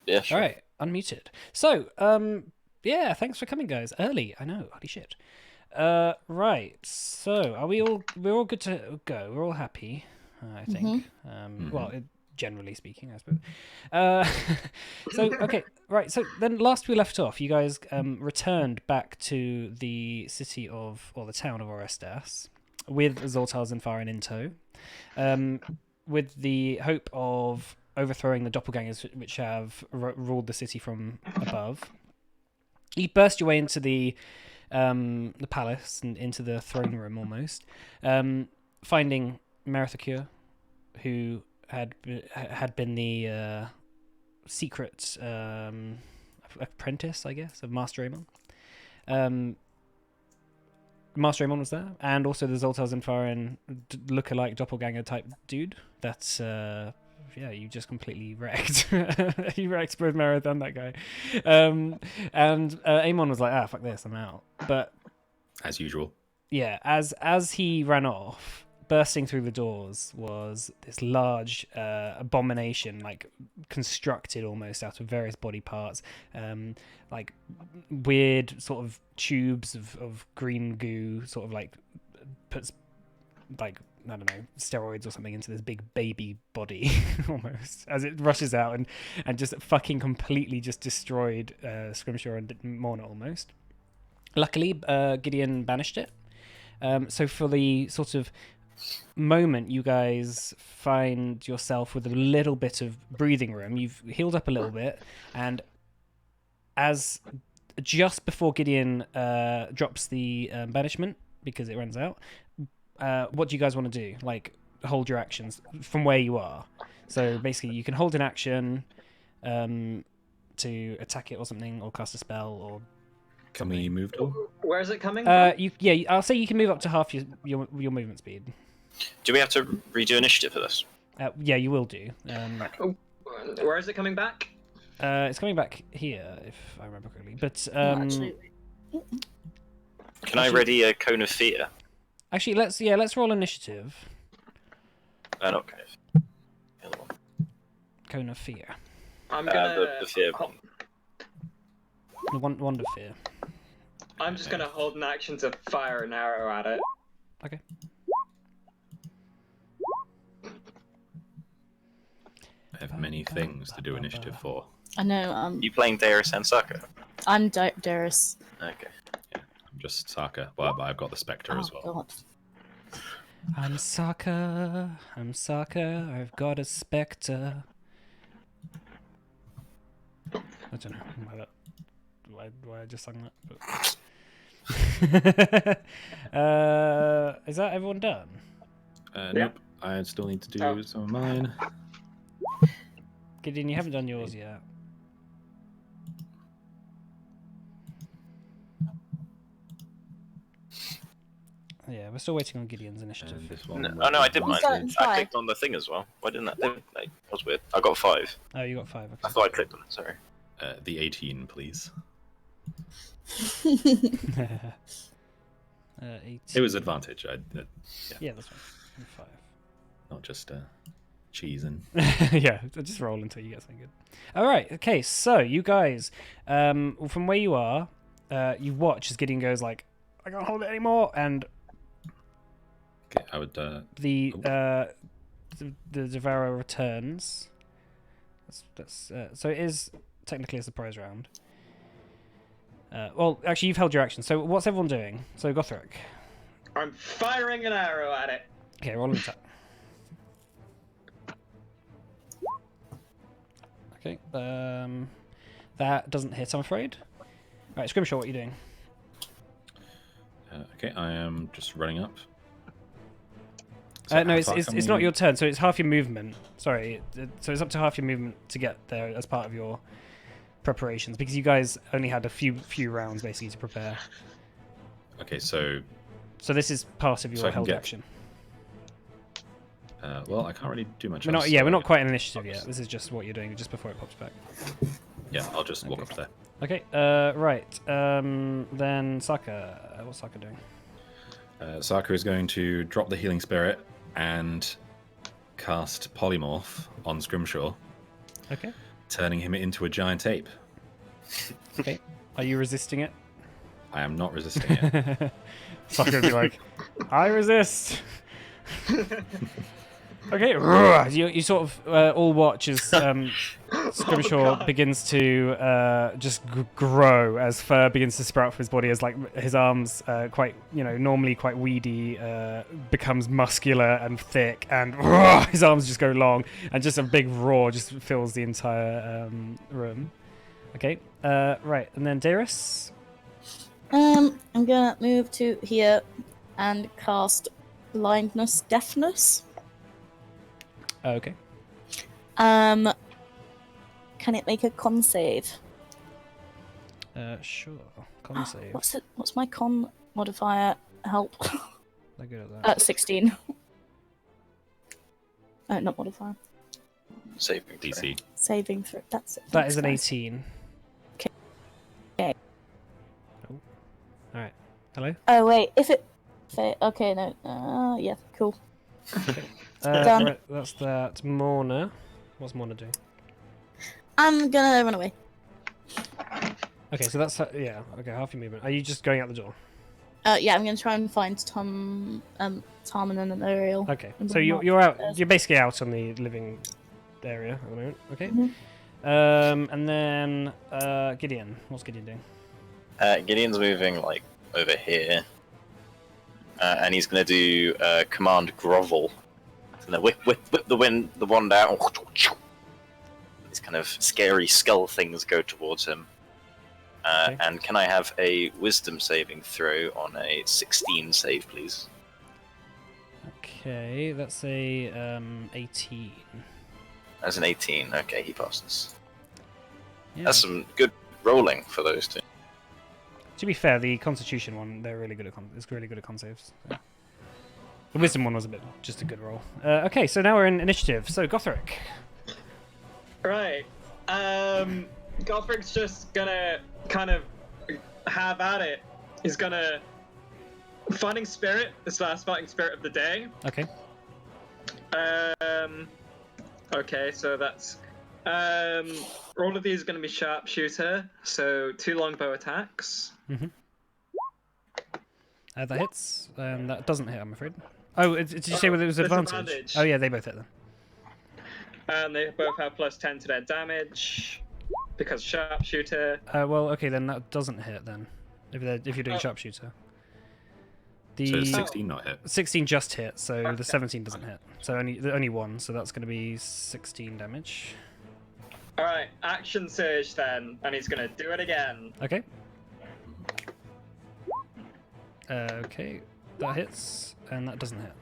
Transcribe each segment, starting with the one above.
Yeah, sure. All right, unmuted. So, yeah, thanks for coming, guys. Early, I know. Holy shit. Right. So, are we all? We're all good to go. We're all happy, I think. Well, generally speaking, I suppose. Uh, so, okay, right. So then, last we left off, you guys returned back to the city of, or the town of Orestas, with Zoltar and Farin in tow, with the hope of overthrowing the doppelgangers which have ruled the city from above. You burst your way into the palace and into the throne room almost, finding Merithacure, who had been the secret apprentice, I guess, of Master Aemon. Master Aemon was there, and also the Zoltar Zinfarin look-alike doppelganger type dude. That's yeah, you just completely wrecked. You wrecked both Merith and that guy. And Aemon was like, "Ah, fuck this, I'm out." But As usual. yeah, as he ran off, bursting through the doors was this large abomination, like constructed almost out of various body parts, like weird sort of tubes of green goo, sort of like puts like, I don't know, steroids or something into this big baby body almost as it rushes out and just fucking completely just destroyed Scrimshaw and Morna almost. Luckily, Gideon banished it. So for the sort of moment you guys find yourself with a little bit of breathing room, you've healed up a little bit, and as just before Gideon drops the banishment because it runs out, what do you guys want to do? Like, hold your actions from where you are. So basically, you can hold an action to attack it or something, or cast a spell, or Can we move to? Where is it coming from? I'll say you can move up to half your movement speed. Do we have to redo initiative for this? Yeah, you will do. Where is it coming back? It's coming back here, if I remember correctly. But Actually, Can I ready a cone of fear? actually, let's roll initiative. Not cone of fear. The other one. Cone of fear. I'm gonna. The fear ho- one. The wand of fear. I'm just gonna hold an action to fire an arrow at it. Okay. I have many things to do initiative for. I know. You playing Darius and Saka? I'm Darius. Okay. I'm just Saka, but I've got the Spectre as well. God. I'm Saka. I've got a spectre. I don't know why I just sung that. But... is that everyone done? Nope. I still need to do some of mine. Gideon, you haven't done yours yet. Yeah, we're still waiting on Gideon's initiative. And this one. No, oh no, I did mine. Starting I fire. clicked on the thing as well. Why didn't that? That was weird. I got 5. Oh, you got 5. I thought I clicked on it. Sorry. The 18, please. Okay. 18. It was advantage. Yeah, that's fine. 5. Not just cheese and. Yeah, just roll until you get something good. All right. Okay. So you guys, from where you are, you watch as Gideon goes like, "I can't hold it anymore," and Okay, I would. the Devourer returns. So it is technically a surprise round. Well, actually, you've held your action. So what's everyone doing? So Gothric. I'm firing an arrow at it. Okay, roll an attack. Okay. That doesn't hit, I'm afraid. All right, Scrimshaw, what are you doing? Okay, I am just running up. No, how it's far it's, can it's we- not your turn, so it's half your movement. Sorry, so it's up to half your movement to get there as part of your preparations, because you guys only had a few rounds basically to prepare. Okay, so So this is part of your So I can held get- action. well, I can't really do much. We're not, else, yeah, so we're not quite in initiative I'll yet. just- This is just what you're doing just before it pops back. Yeah, I'll just walk up there. Okay, right. Then Saka, what's Saka doing? Saka is going to drop the healing spirit and cast polymorph on Scrimshaw. Okay. turning him into a giant ape. Okay. Are you resisting it? I am not resisting it. Sokka would be like, I resist. Okay. You sort of all watch as Scrimshaw God. begins to just grow as fur begins to sprout from his body, as like his arms, quite normally quite weedy, becomes muscular and thick, and his arms just go long, and just a big roar just fills the entire room. Okay. Right, and then Darius. I'm gonna move to here and cast blindness, deafness. Okay. Can it make a con save? Sure. Con save. What's my con modifier? Help. They're good at that. 16. Not modifier. Saving throw. DC. Saving throw. That's it. That Thanks, is an guys. 18. Okay. Oh. Alright. Hello? Oh wait, if it. Okay, no. Yeah, cool. Done. Right, that's that. Morna. What's Morna doing? I'm gonna run away. Okay, so that's yeah. Okay, half your movement. Are you just going out the door? Yeah, I'm gonna try and find Tom, Tarman and Ariel. Okay, And so then you're not you're out. upstairs. You're basically out on the living area at the moment. Okay. Mhm. And then Gideon. What's Gideon doing? Gideon's moving like over here, and he's going to do command grovel. He's going to whip the wand out. These kind of scary skull things go towards him. Okay. And can I have a wisdom saving throw on a 16 save, please? Okay, that's a 18. As an 18, okay, he passes. Yeah. That's some good rolling for those two. To be fair, the Constitution one, they're really good at it's really good at con saves. So. The Wisdom one was just a good roll. Okay, so now we're in initiative. So Gothric. Right. Gothric's just gonna kind of have at it. He's gonna fighting spirit. This last fighting spirit of the day. Okay. Okay, so that's all of these are gonna be sharpshooter. So 2 longbow attacks. That hits. That doesn't hit, I'm afraid. Oh, did you say whether it was advantage? disadvantage. Oh yeah, they both hit then. And they both have plus 10 to their damage because sharpshooter. Well, okay, then that doesn't hit then. If you're doing Oh. sharpshooter. So The it's 16 not hit. 16 just hit, so Okay. the 17 doesn't hit. So only one, so that's going to be 16 damage. All right, action surge then, and he's gonna do it again. Okay. Okay, that hits, and that doesn't hit.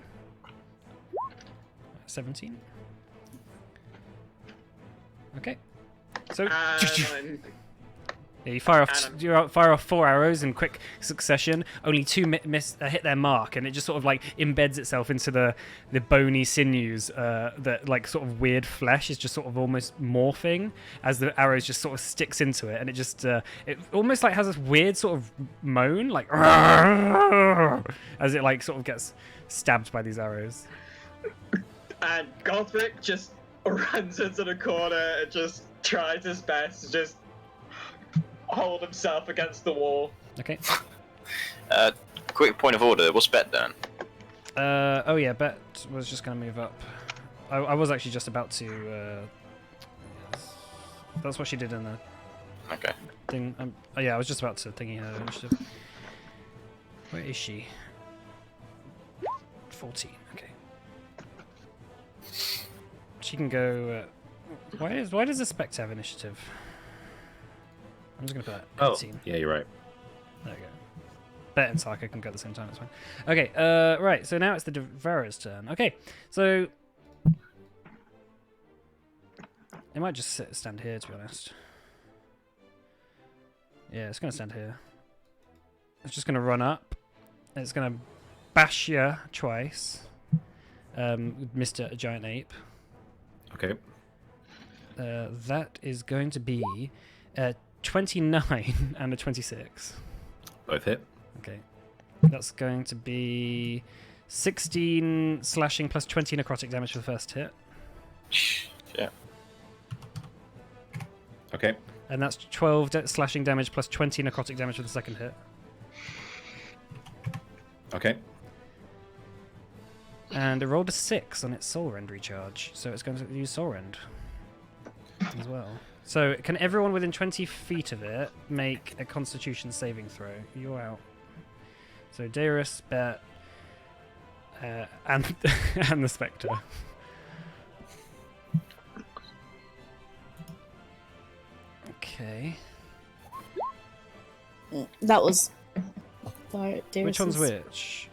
17. Okay. So And yeah, you fire off. And- You fire off 4 arrows in quick succession. Only 2 hit their mark, and it just sort of like embeds itself into the bony sinews. That like sort of weird flesh is just sort of almost morphing as the arrows just sort of sticks into it, and it just it almost like has this weird sort of moan, like as it like sort of gets stabbed by these arrows. And Gothric just runs into the corner and just tries his best to just hold himself against the wall. Okay. Quick point of order, what's Bet doing? Oh yeah, Bet was just going to move up. I was actually just about to. That's what she did in the Okay. thing. Oh yeah, I was just about to thingy her initiative. Where is she? 14. Okay. She can go. Why does the Spectre have initiative? I'm just gonna put 18. Yeah, you're right. There we go. Bet and Saka can go at the same time, that's fine. Okay, right, so now it's the Devoureur's turn. Okay, so... It might just stand here, to be honest. Yeah, it's going to stand here. It's just going to run up. And it's going to bash you twice. Mr. Giant Ape. Okay. That is going to be 29 and a 26. Both hit. Okay. That's going to be 16 slashing plus 20 necrotic damage for the first hit. Yeah. Okay. And that's 12 slashing damage plus 20 necrotic damage for the second hit. Okay. And it rolled a 6 on its Soul Rend recharge, so it's going to use Soul Rend as well. So can everyone within 20 feet of it make a Constitution saving throw? You're out. So Darius, Bet, and and the Spectre. Okay. That was. Which one's which?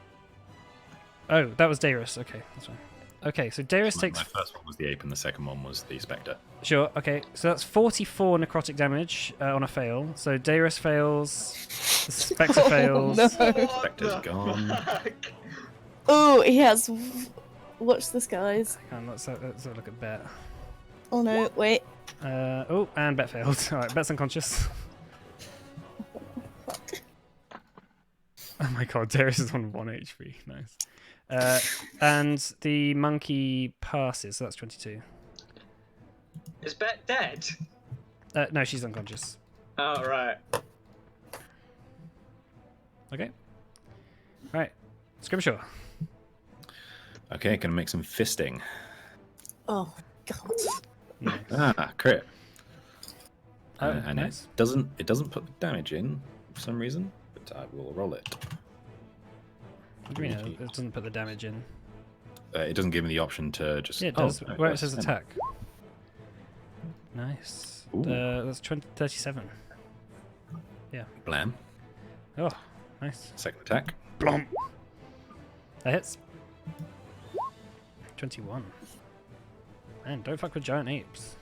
Oh, that was Darius. Okay, that's fine. Okay, so Darius takes. My first one was the ape, and the second one was the spectre. Sure. Okay, so that's 44 necrotic damage on a fail. So Darius fails. The Spectre fails. No. Spectre's gone. Fuck? Oh, he has. Watch this, guys. Hang on, let's have a look at Bet. Oh no, wait. Oh, and Bet failed. All right, Bet's unconscious. Oh my god, Darius is on 1 HP. Nice. And the monkey passes, so that's 22. Is Bet dead? No, she's unconscious. Oh, right. Okay. Right. Scrimshaw. Okay, gonna make some fisting. Oh god. Nice. Ah, crit. Oh, And nice. it doesn't put the damage in for some reason, but I will roll it. What do you mean? It doesn't put the damage in. It doesn't give me the option to just. Yeah, it does. no, Where it does. says attack. Nice. Ooh. That's 37. Blam. Oh, nice. Second attack. Blom. That hits. 21. Man, don't fuck with giant apes.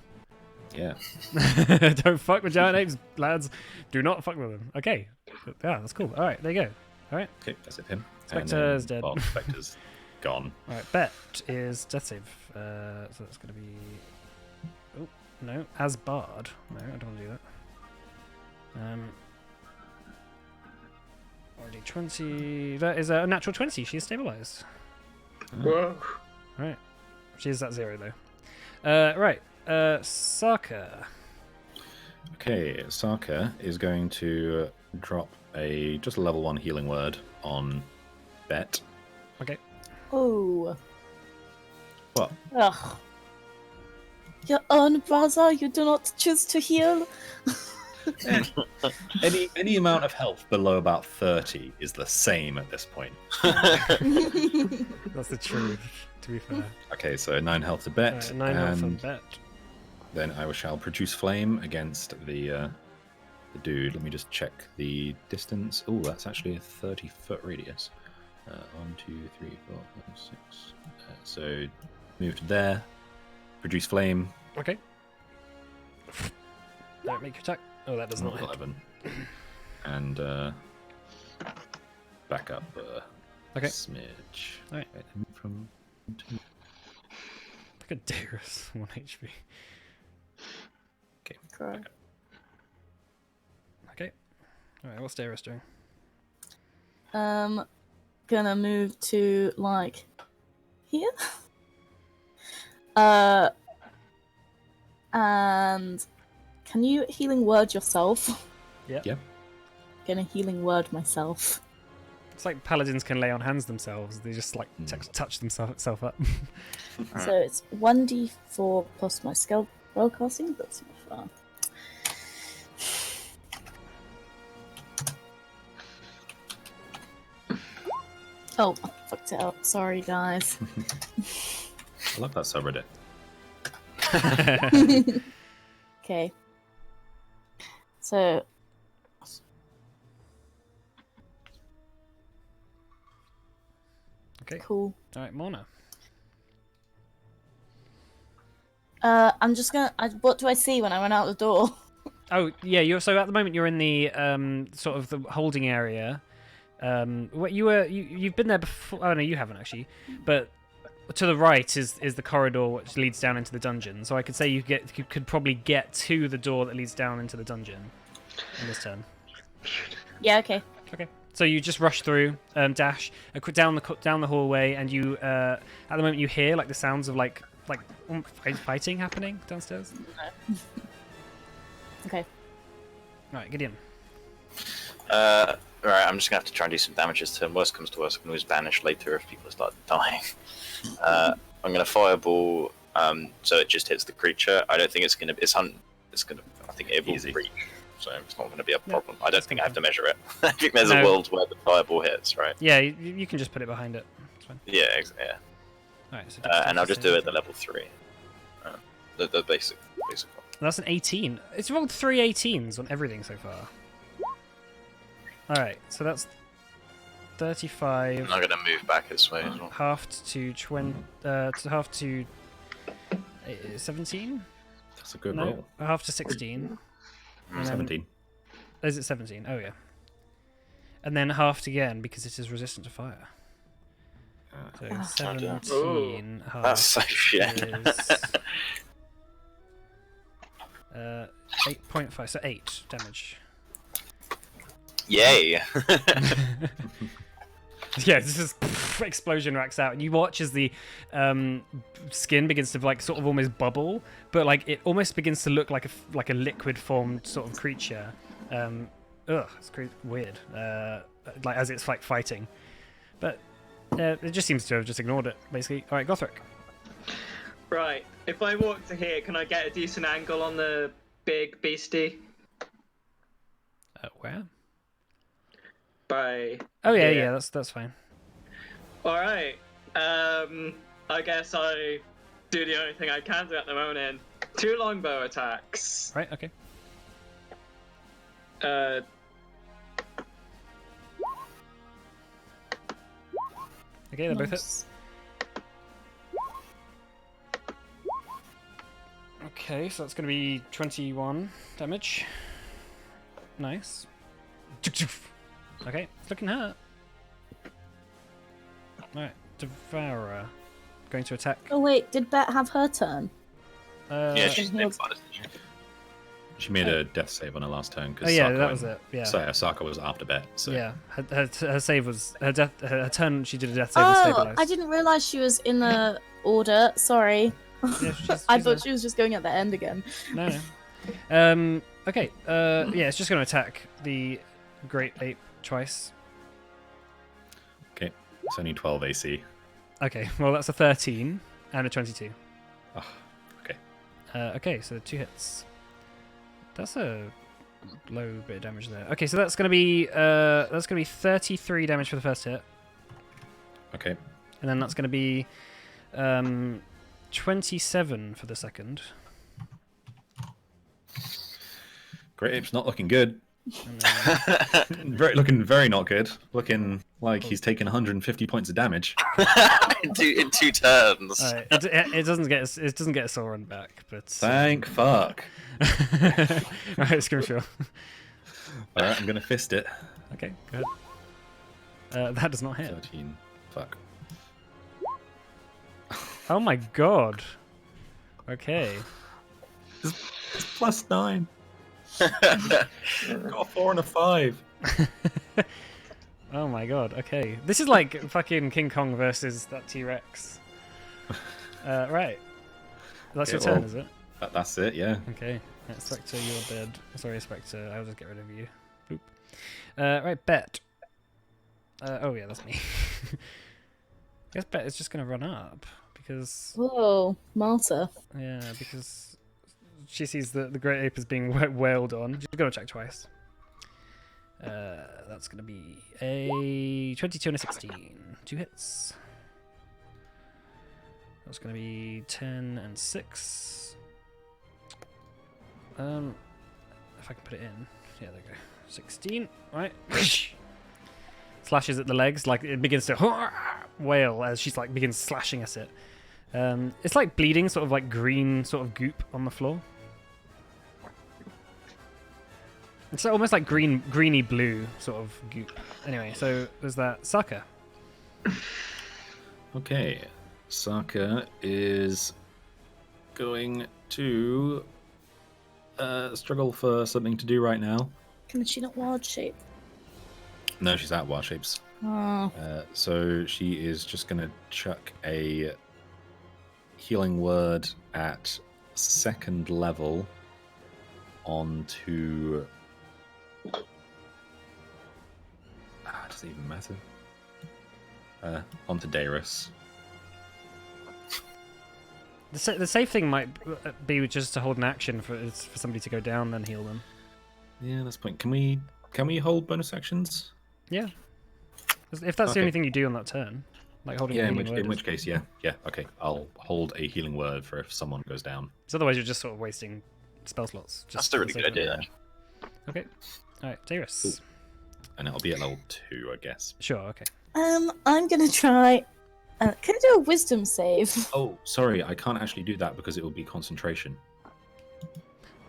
Yeah. Don't fuck with giant apes, lads. Do not fuck with them. Okay. Yeah, that's cool. All right, there you go. All right. Okay, that's it. Him. Spectre's dead. Well, Spectre's gone. All right. Bet is death save. So that's gonna be. Oh no, as bard. No, I don't want to do that. Already 20. That is a natural 20. She is stabilized. Whoa. Right. She is at 0 though. Right. Saka. Okay, Saka is going to drop just a level 1 healing word on Bet. Okay. Oh. What? Ugh. Your own brother, you do not choose to heal. Any amount of health below about 30 is the same at this point. That's the truth, to be fair. Okay, so 9 health to Bet, 9 health on and Bet. then I shall produce flame against the dude. Let me just check the distance. Oh, that's actually a 30-foot radius. 1, 2, 3, 4, 5, 6. So move to there. Produce flame. Okay. Don't make your attack. Oh, that does not hit. 11. And back up Okay. smidge. Alright. Wait, from Look at Darius, 1 HP. Correct. Okay. Alright, what's Darius doing? Gonna move to like here. And can you healing word yourself? Yeah. Yeah. Gonna healing word myself. It's like paladins can lay on hands themselves. They just like touch themselves up. So it's 1d4 plus my spell casting. That's my far. Oh, I fucked it up. Sorry, guys. I love that subreddit. Okay. So. Okay. Cool. Alright, Mona. I'm just gonna. What do I see when I run out the door? Oh yeah, you're so at the moment you're in the sort of the holding area. What you've been there before? Oh no, you haven't actually. But to the right is the corridor which leads down into the dungeon. So I could say you could probably get to the door that leads down into the dungeon in this turn. Yeah. Okay. Okay. So you just rush through, dash down the hallway, and you at the moment you hear like the sounds of like fighting happening downstairs. Okay. Right, Gideon. Right, I'm just gonna have to try and do some damage this turn. Worst comes to worst, I can always banish later if people start dying. I'm gonna fireball, so it just hits the creature. I don't think it's gonna. I think it will Easy. reach, so it's not gonna be a problem. I don't think I have to fine. measure it. I think there's No. a world where the fireball hits, right? Yeah, you can just put it behind it. It's fine. Yeah, yeah. Alright, so And I'll just do it at the dexterity level 3. The basic one. That's an 18. It's rolled 3 18s on everything so far. Alright, so that's 35. I'm gonna move back this way as well. Halved to 20. Half to 17? That's a good No, roll. half to 16. And then- 17. Is it 17? Oh, yeah. And then halved again because it is resistant to fire. So Ah. 17 half That's so shit. is 8.5, so 8 damage. Yay! Yeah, this is explosion racks out, and you watch as the skin begins to like sort of almost bubble, but like it almost begins to look like a liquid formed sort of creature. It's weird. Like as it's like fighting, but it just seems to have just ignored it basically. All right, Gothric. Right. If I walk to here, can I get a decent angle on the big beastie? Where? By. Oh yeah, Yeah. yeah, that's fine. All right. I guess I do the only thing I can do at the moment. 2 longbow attacks. Right, okay. Okay, they both hit. Nice. Okay, so that's going to be 21 damage. Nice. Okay, it's looking hurt. Alright, Devourer. Going to attack. Oh wait, did Bet have her turn? Yeah, she's healed. She made a death save on her last turn. Oh yeah, that was it. Yeah. So Asaka was after Bet. So Yeah, her save was her turn. She did a death save and Oh, stabilized. I didn't realise she was in the order. Sorry. Yeah, she's I there. thought she was just going at the end again. No, no. Okay. Yeah, it's just going to attack the Great Ape twice. okay, it's only 12 AC. Okay. Well, that's a 13 and a 22. Oh, okay. Okay, so 2 hits. That's a low bit of damage there. Okay, so that's gonna be 33 damage for the first hit, Okay. and then that's gonna be 27 for the second. Great Ape's not looking good. And then, Looking very not good. Looking like he's taken 150 points of damage. in two turns. alright, it doesn't get a soul run back, but Thank fuck. Alright, Scrimshaw. Alright, I'm gonna fist it. Okay, go ahead. That does not hit. 13. Fuck. Oh my god. Okay. It's plus 9. Got a 4 and a 5. Oh my god, okay. This is like fucking King Kong versus that T-Rex. Right. That's your Okay, turn, well- is it? That's it, yeah. Okay. Spectre, you're dead. Sorry, Spectre, I'll just get rid of you. Boop. Right, Bet. Oh yeah, that's me. I guess Bet is just gonna run up, because... Whoa, Malta. Yeah, because she sees the Great Ape is being wailed on. She's gonna check twice. That's gonna be a 22 and a 16. 2 hits. That's gonna be 10 and 6. If I can put it in. Yeah, there we go. 16. Right. Slashes at the legs, like it begins to wail as she's like begins slashing at it. It's like bleeding, sort of like green sort of goop on the floor. It's almost like greeny blue sort of goop. Anyway, so there's that. Saka. Okay. Saka is going to struggle for something to do right now. Can she not wild shape? No, she's out of wild shapes. Oh. So she is just going to chuck a healing word at second level on to. Does it even matter? On to Darius. The safe thing might be just to hold an action for somebody to go down, then heal them. Yeah, that's the point. Can we hold bonus actions? Yeah. If that's the Okay. only thing you do on that turn, like holding a Yeah, healing word. in which case, yeah. Okay, I'll hold a healing word for if someone goes down. Because otherwise you're just sort of wasting spell slots. That's Just a for really the good sake of idea. it. Okay. Alright, Darius. And it'll be at level 2, I guess. Sure, okay. I'm gonna try. Can I do a wisdom save? Oh, sorry, I can't actually do that because it will be concentration.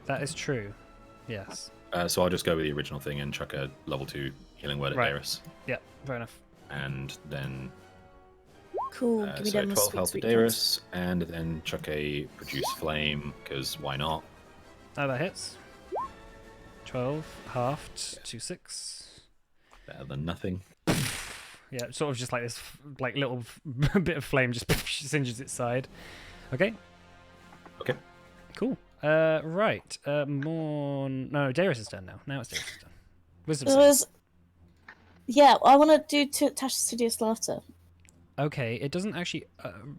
That is true. Yes. So I'll just go with the original thing and chuck a level 2 healing word at Right. Darius. Yeah, fair enough. And then Cool. Give me so them the 12 sweet, health to sweet Darius, and then chuck a produce flame, because why not? Oh, that hits. 12, halved to 6. Better than nothing. Yeah, sort of just like this, like little bit of flame just singes its side. Okay. Okay. Cool. Right. No, Darius' turn now. Now it's Darius' turn. Wisdom It save. was. Yeah, I want to do Tasha's Studious Slaughter. Okay, it doesn't actually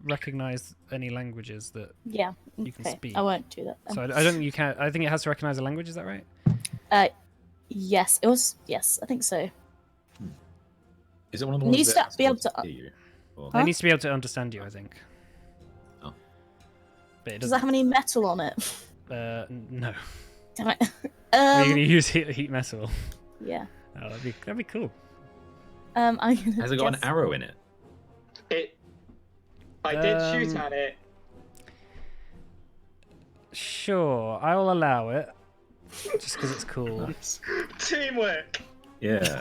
recognize any languages that. Yeah. You can okay. speak. I won't do that. So I don't think you can. I think it has to recognize a language. Is that right? Yes, it was. Yes, I think so. Is it one of the ones Needs that to be able to- hear you? Or... It Huh? needs to be able to understand you. I think. Oh. But it Does that doesn't. have any metal on it? No. Damn it. Are you going to use heat metal? Yeah. Oh, that'd be cool. I'm gonna Has it got an guess- arrow in it? I did shoot Um, at it. Sure, I will allow it. Just because it's cool. Teamwork. Yeah.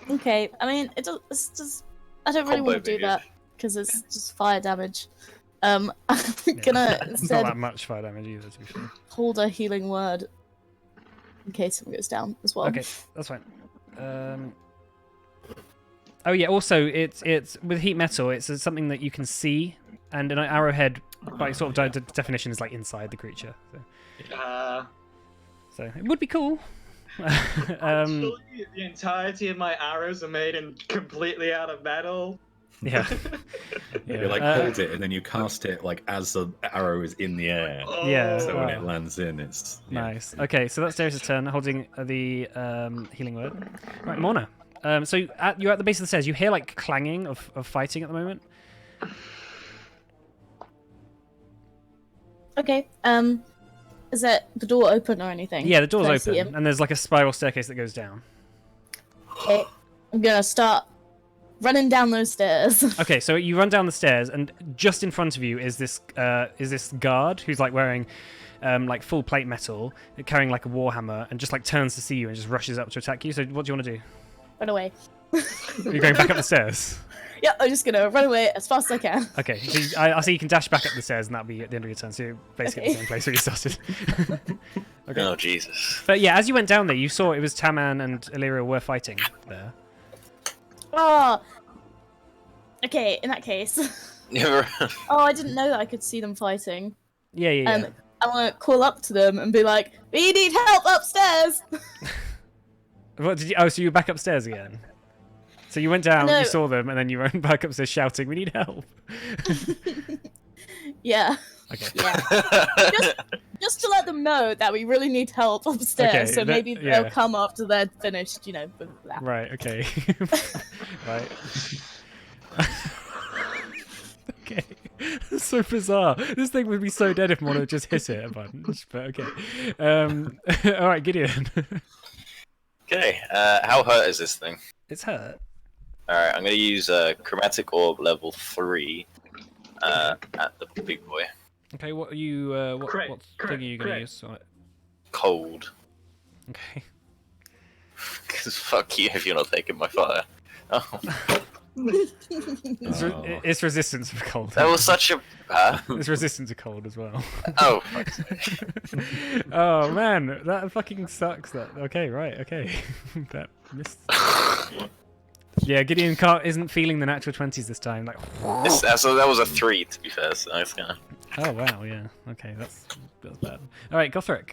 Okay, I mean, it's just. I don't really Combo want to do move. that because it's just fire damage. I'm Yeah. gonna It's not instead that much fire damage either, to be fair. hold a healing word in case someone goes down as well. Okay, that's fine. Oh yeah. Also, it's with heat metal. It's something that you can see, and an arrowhead, by sort of definition, is like inside the creature. So it would be cool. Actually, the entirety of my arrows are made completely out of metal. Yeah. You like hold it and then you cast it like as the arrow is in the air. Yeah, So when wow. it lands in, it's Nice. Okay, so that's Darius' turn, holding the healing word. Right, Morna. So you're at the base of the stairs. You hear like clanging of fighting at the moment. Okay. Is that the door open or anything? Yeah, the door's Can I see open, him? and there's like a spiral staircase that goes down. Okay. I'm gonna start running down those stairs. Okay, so you run down the stairs, and just in front of you is this guard who's like wearing like full plate metal, carrying like a warhammer, and just like turns to see you and just rushes up to attack you. So what do you want to do? Run away. You're going back up the stairs. Yeah, I'm just gonna run away as fast as I can. Okay, so I see you can dash back up the stairs, and that'll be at the end of your turn. So you're basically at the Okay. same place where you started. Okay. Oh Jesus. But yeah, as you went down there, you saw it was Taman and Illyria were fighting there. Oh. Okay, in that case. Never. Oh, I didn't know that I could see them fighting. Yeah. I want to call up to them and be like, "We need help upstairs." What did you? Oh, so you were back upstairs again. So you went down, No. you saw them, and then you ran back upstairs shouting, "We need help!" Yeah. Okay. Yeah. Just to let them know that we really need help upstairs, Okay, so that- maybe yeah. they'll come after they're finished, with that. Right. Okay. Right. Okay. That's so bizarre. This thing would be so dead if Mono just hit it a bunch. But okay. All right, Gideon. Okay. How hurt is this thing? It's hurt. All right. I'm gonna use chromatic orb level 3 at the big boy. Okay. What are you? What Correct, thing are correct, you going to correct. use on it? Cold. Okay. Because fuck you if you're not taking my fire. Oh, It's resistant to cold. that was such a. It's resistant to cold as well. Oh, fuck's sake. Oh man, that fucking sucks. That okay, right, okay. That missed. Yeah, Gideon isn't feeling the natural 20s this time. Like, So that was a 3 to be fair. So it's gonna. Oh wow, yeah. Okay, that's bad. All right, Gothric.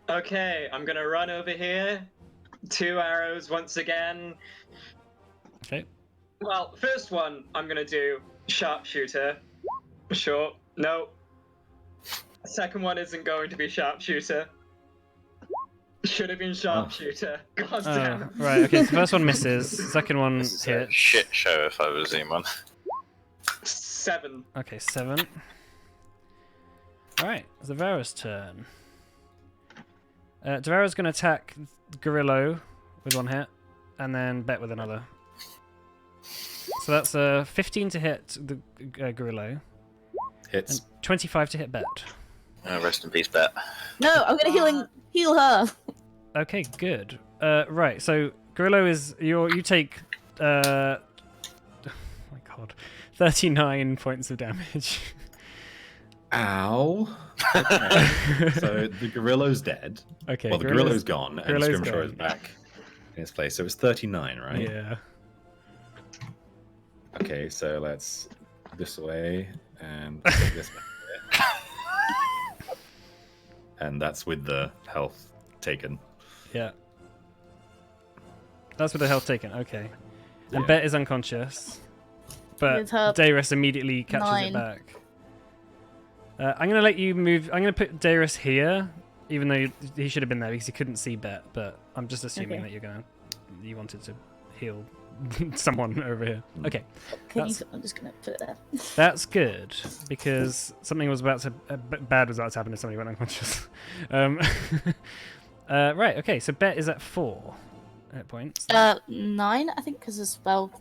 Okay, I'm gonna run over here. 2 arrows once again. Okay. Well, first one I'm gonna do sharpshooter. Sure. No. Second one isn't going to be sharpshooter. Should have been sharpshooter. God damn. Right. Okay. So first one misses. Second one This is a hits. shit show if I've ever seen one. 7. Okay, 7. All right, Zavera's turn. Zavera's going to attack Gorillo with 1 hit, and then Bet with another. So that's a 15 to hit the Gorillo, Hits. and 25 to hit Bet. Rest in peace, Bet. No, I'm gonna heal her. Okay, good. Right, so Gorillo is you take oh my god, 39 points of damage. Ow. Okay. So the Gorillo's dead. Okay, Well, the Gorillo's gone, and Gorillo's Scrimshaw is gone. back in his place. So it's 39, right? Yeah. Okay, so let's this way and take this back here. And that's with the health taken. Yeah. That's with the health taken. Okay. And Yeah. Bet is unconscious, but With her Darius immediately catches 9. it back. I'm gonna let you move. I'm gonna put Darius here, even though he should have been there because he couldn't see Bet. But I'm just assuming Okay. that you wanted to heal someone over here. Okay, I'm just gonna put it there. that's good because something was about to bad was about to happen if somebody went unconscious. Right. Okay. So Bet is at 4 hit points. 9, I think, because the spell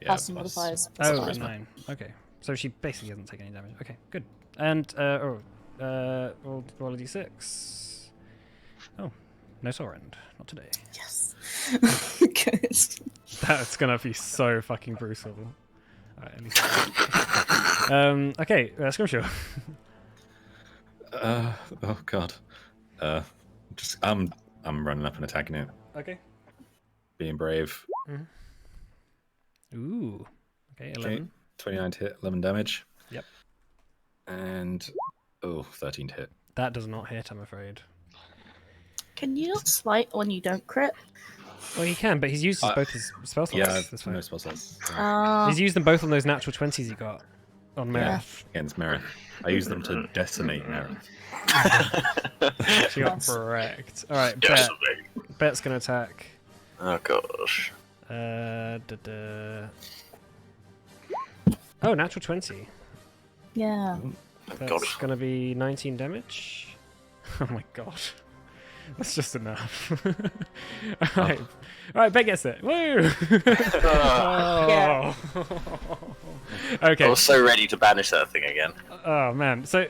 casting plus- modifiers. Oh, plus 5. 9. Okay. So she basically doesn't take any damage. Okay, good. And, roll a d6. Oh, no Sorend. Not today. Yes. Good. That's gonna be so fucking brutal. Alright, at least. Okay, Scrimshaw. Oh god. I'm running up and attacking it. Okay. Being brave. Ooh. Okay, 11. Okay. 29 to hit, 11 damage. Yep. And 13 to hit. That does not hit, I'm afraid. Can you not smite when you don't crit? Well, he can, but he's used both his spell slots. Yeah, That's fine. no spell slots. He's used them both on those natural 20s he got on Merith. Against Merith. I use them to decimate Merith. She got wrecked. Alright, Yes, Bet's gonna attack. oh gosh. Oh, natural 20. Yeah. That's God. gonna be 19 damage. Oh my god. That's just enough. Alright. Alright, Bet gets it. Woo! Yeah. I Okay. was so ready to banish that thing again. Oh man. So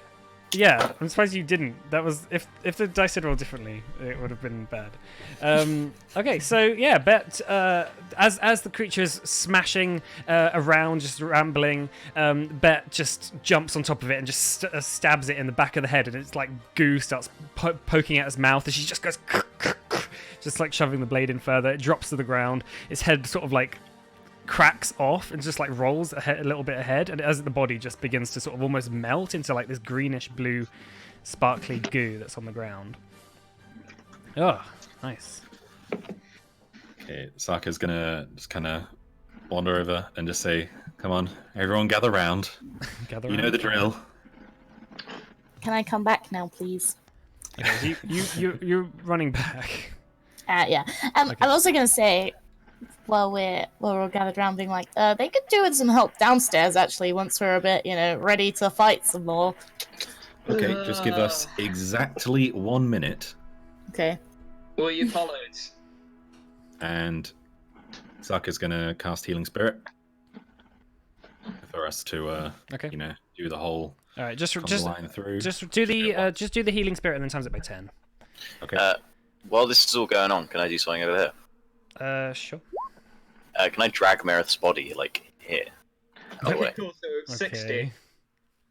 yeah, I'm surprised you didn't. That was if the dice had rolled differently, it would have been bad. Okay, so yeah, Bet as the creature's smashing around, just rambling, Bet just jumps on top of it and just stabs it in the back of the head, and it's like goo starts poking out its mouth, and she just goes just like shoving the blade in further. It drops to the ground. Its head sort of like cracks off and just like rolls a little bit ahead, and as the body just begins to sort of almost melt into like this greenish blue sparkly goo that's on the ground. Oh, nice. Okay, Saka's gonna just kind of wander over and just say, "Come on, everyone, gather round. Gather You know around. the drill." Can I come back now, please? Okay, so you're running back. Yeah. Okay. I'm also gonna say, while we're all gathered around, being like, they could do with some help downstairs. Actually, once we're a bit, ready to fight some more. Okay, just give us exactly 1 minute, Okay. Well, you followed. and Saka's gonna cast Healing Spirit for us to, Okay. do the whole All right, just line through. do the healing spirit and then times it by 10. Okay. While this is all going on, can I do something over here? Sure. Can I drag Merith's body, like, here? Out of the way? Cool, so 60. Okay.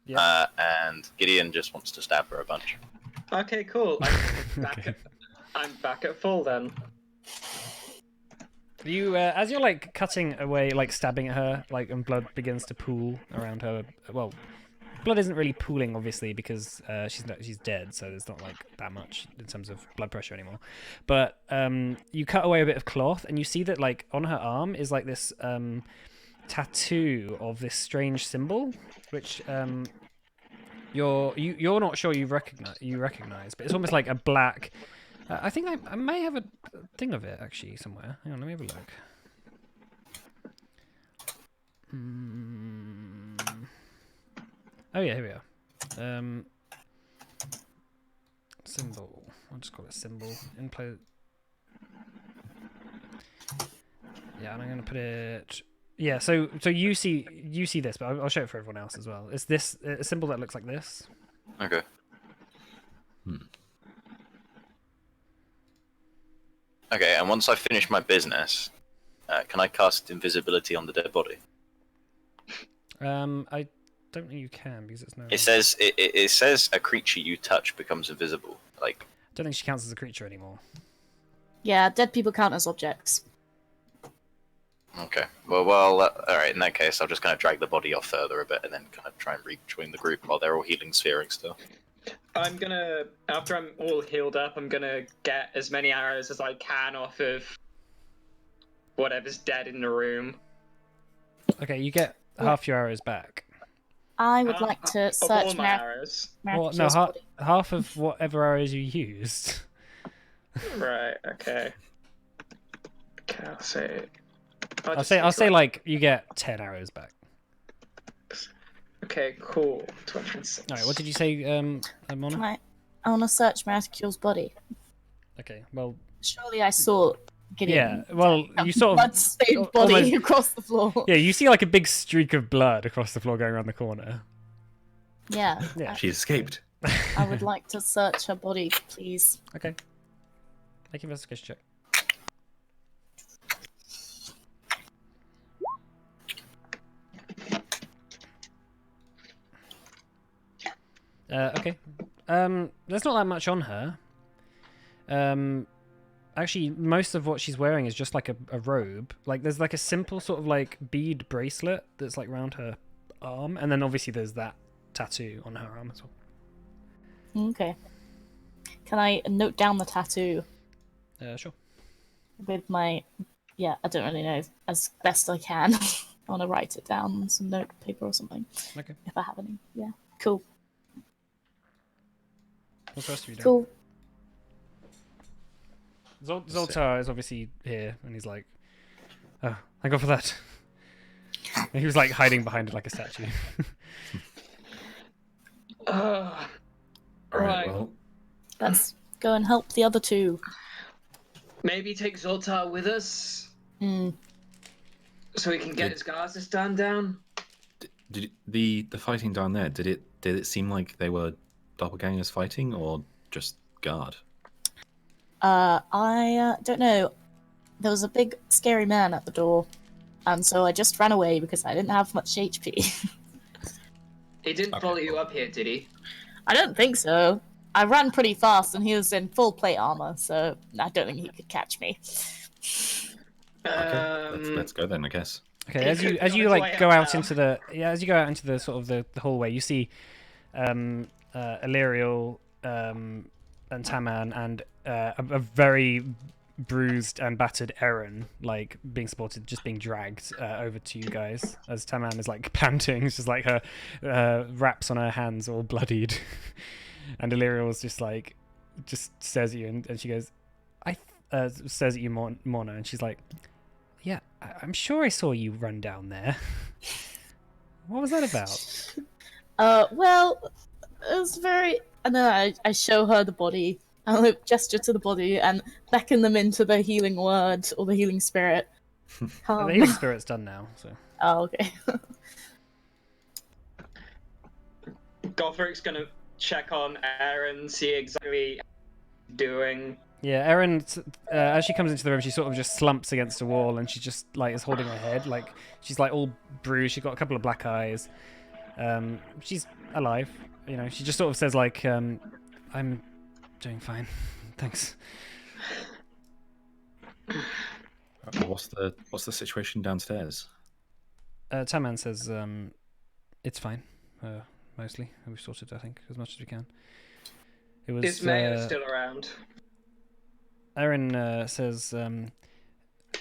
Yeah. And Gideon just wants to stab her a bunch. Okay, cool. I'm back at full then. You, as you're like cutting away, like stabbing at her, like, and blood begins to pool around her, well, blood isn't really pooling, obviously, because she's dead, so there's not like that much in terms of blood pressure anymore. But you cut away a bit of cloth, and you see that like on her arm is like this tattoo of this strange symbol, which you're not sure you recognize, but it's almost like a black. I think I may have a thing of it actually somewhere. Hang on, let me have a look. Oh yeah, here we are. Symbol. I'll just call it symbol. Input. Yeah, and I'm gonna put it. Yeah, so you see this, but I'll show it for everyone else as well. It's this a symbol that looks like this. Okay. Okay, and once I finish my business, can I cast invisibility on the dead body? I don't think you can because it's no. It says it says a creature you touch becomes invisible. Like, I don't think she counts as a creature anymore. Yeah, dead people count as objects. okay, well, all right. In that case, I'll just kind of drag the body off further a bit, and then kind of try and rejoin the group while they're all healing, sphering still. I'm gonna, after I'm all healed up, I'm gonna get as many arrows as I can off of whatever's dead in the room. Okay, you get half your arrows back. I would like to Of all search my arrows. Well, no, half of whatever arrows you used. Right. Okay. Okay. I'll say like you get 10 arrows back. Okay. Cool. 26. All right, what did you say, Mona? I want to search Miracule's body. Okay, well, Surely I saw Gideon. yeah, well, you sort of blood-stained body almost- across the floor. yeah, you see like a big streak of blood across the floor going around the corner. Yeah. Yeah. She's escaped. I would like to search her body, please. Okay. Make an investigation check. Okay. There's not that much on her. Actually, most of what she's wearing is just like a robe. Like, there's like a simple sort of like bead bracelet that's like around her arm, and then obviously there's that tattoo on her arm as well. Okay. Can I note down the tattoo Sure. with my... Yeah, I don't really know. As best I can. I want to write it down on some note paper or something. Okay. If I have any. Yeah. Cool. What's the rest of you doing? Cool. Zoltar is obviously here, and he's like, "Oh, thank God for that." And he was like hiding behind like a statue. All right. Right. Well, Let's go and help the other two. Maybe take Zoltar with us Hmm. so we can get his guards stand down. did the fighting down there? Did it seem like they were doppelgangers fighting, or just guard? I don't know. There was a big scary man at the door, and so I just ran away because I didn't have much HP. He didn't Okay. follow you up here, did he? I don't think so. I ran pretty fast, and he was in full plate armor, so I don't think he could catch me. Okay, let's go then, I guess. Okay, He as could you go his like way go out out now. into the sort of the hallway, you see Illyriel and Taman and a very bruised and battered Eren like being dragged over to you guys as Taman is like panting. It's just like her wraps on her hands all bloodied, and Illyriel's just stares at you and she goes, stares at you, Mona, and she's like, "Yeah, I'm sure I saw you run down there." What was that about? Well, it was very... And then I show her the body, and I gesture to the body and beckon them into the healing word, or the healing spirit. The healing spirit's done now, so. Oh, okay. Gothric's gonna check on Aaron, see exactly what he's doing. Yeah, Erin, as she comes into the room, she sort of just slumps against a wall, and she just like is holding her head, like she's like all bruised. She's got a couple of black eyes. She's alive, you know. She just sort of says like, "I'm doing fine, thanks." What's the situation downstairs? Taman says, "It's fine. mostly. We've sorted, I think, as much as we can. It was. Is Mayo still around? Aaron says,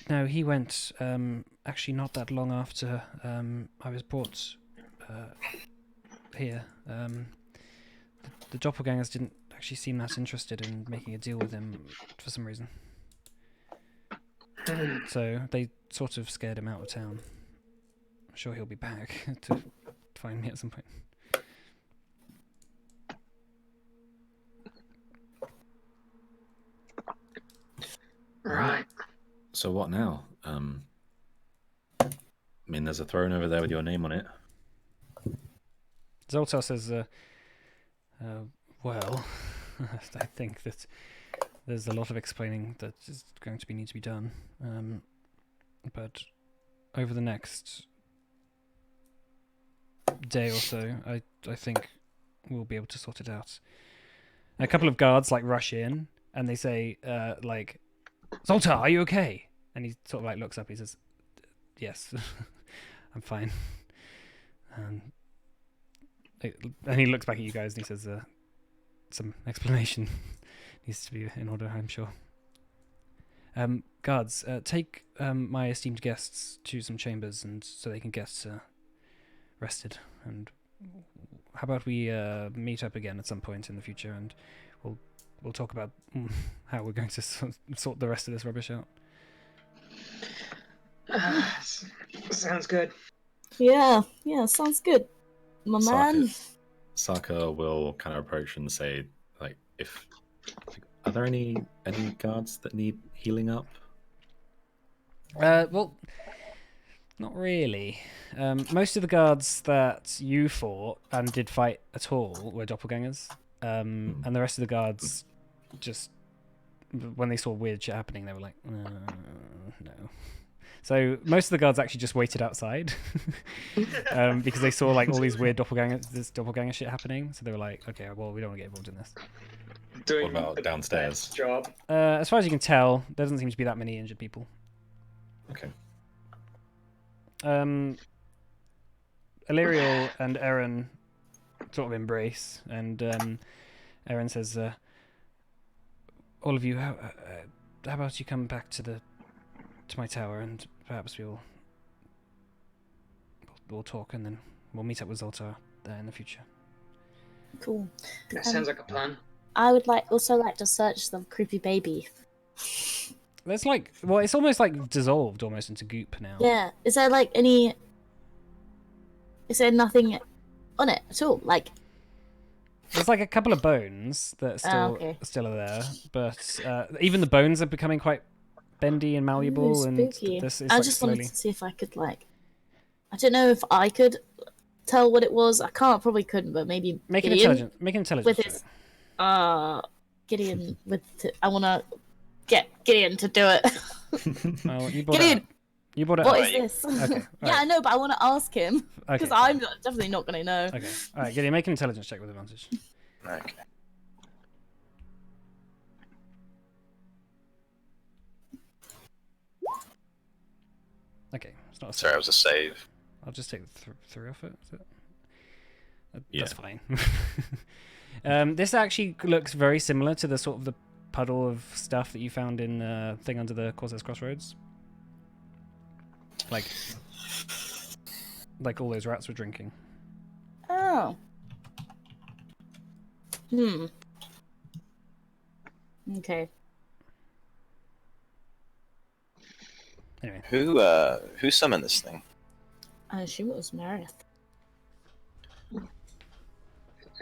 no, he went actually not that long after I was brought here. The doppelgangers didn't actually seem that interested in making a deal with him for some reason. So they sort of scared him out of town. I'm sure he'll be back to find me at some point. Right. So what now? I mean, there's a throne over there with your name on it. Zoltar says, well, I think that there's a lot of explaining that is going to need to be done. But over the next day or so, I think we'll be able to sort it out. A couple of guards rush in and they say, Zoltar, are you okay? And he sort of looks up. He says, "Yes, I'm fine." And he looks back at you guys and he says, "Some explanation needs to be in order, I'm sure." Guards, take my esteemed guests to some chambers, and so they can get rested. And how about we meet up again at some point in the future, and we'll talk about how we're going to sort the rest of this rubbish out. Sounds good. Yeah, sounds good. My man. Saka will kind of approach and say, are there any guards that need healing up? Well, not really. Most of the guards that you fought and did fight at all were doppelgangers. And the rest of the guards just, when they saw weird shit happening, they were like, no. So most of the guards actually just waited outside because they saw all these weird doppelganger shit happening. So they were like, okay, well, we don't want to get involved in this. Doing What about downstairs? Job. As far as you can tell, there doesn't seem to be that many injured people. Okay. Illyriel and Eren sort of embrace, and Eren says, all of you, how about you come back to my tower, and perhaps we'll talk, and then we'll meet up with Zoltar there in the future. Cool. That sounds like a plan. I would also like to search the creepy baby. There's it's almost dissolved almost into goop now. Yeah. Is there is there nothing on it at all? There's a couple of bones that still are there, but even the bones are becoming quite bendy and malleable. Ooh, and spooky. this is I just slowly... wanted to see if I could I don't know if I could tell what it was. I probably couldn't, but maybe Make an Gideon intelligence with check. his Gideon I want to get Gideon to do it. Well, you brought Gideon, You brought it what up. is this? Okay. Yeah, I know, but I want to ask him because Okay. I'm definitely not going to know. Okay. All right, Gideon, make an intelligence check with advantage. Okay. Okay, it's not a Sorry, it was a save. I'll just take the three off it. Is it? Yeah. That's fine. This actually looks very similar to the sort of the puddle of stuff that you found in thing under the Corsair's Crossroads. Like all those rats were drinking. Oh. Okay. Anyway, Who summoned this thing? I assume it was Meredith.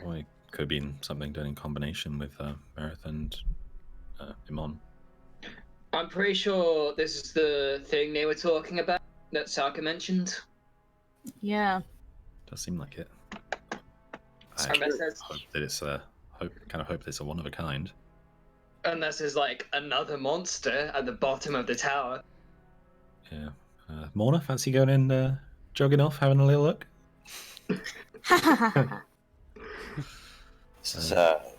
Or it could have been something done in combination with Merith and Imon. I'm pretty sure this is the thing they were talking about that Saka mentioned. Yeah. Does seem like it. I Unless there's, hope that it's hope that it's a one of a kind. unless there's another monster at the bottom of the tower. Yeah. Morna, fancy going in, jogging off, having a little look? This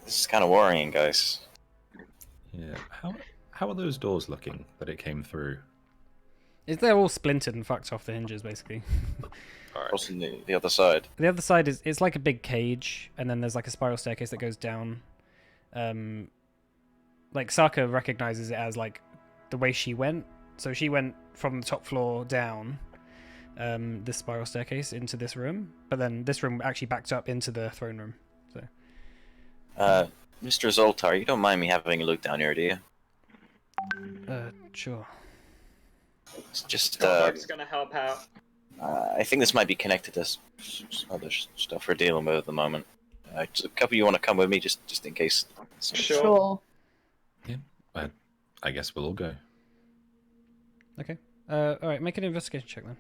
is kind of worrying, guys. Yeah. How are those doors looking that it came through? they're all splintered and fucked off the hinges, basically. Alright. Crossing the other side. The other side is it's like a big cage, and then there's like a spiral staircase that goes down. Like Saka recognizes it as like the way she went. So she went from the top floor down this spiral staircase into this room, but then this room actually backed up into the throne room. So, Mr. Zoltar, you don't mind me having a look down here, do you? Sure. It's just, Gothoric's gonna help out. I think this might be connected to some other stuff we're dealing with at the moment. Just a couple of you want to come with me, just in case. Sure. Sure. I guess we'll all go. Okay. All right. Make an investigation check then.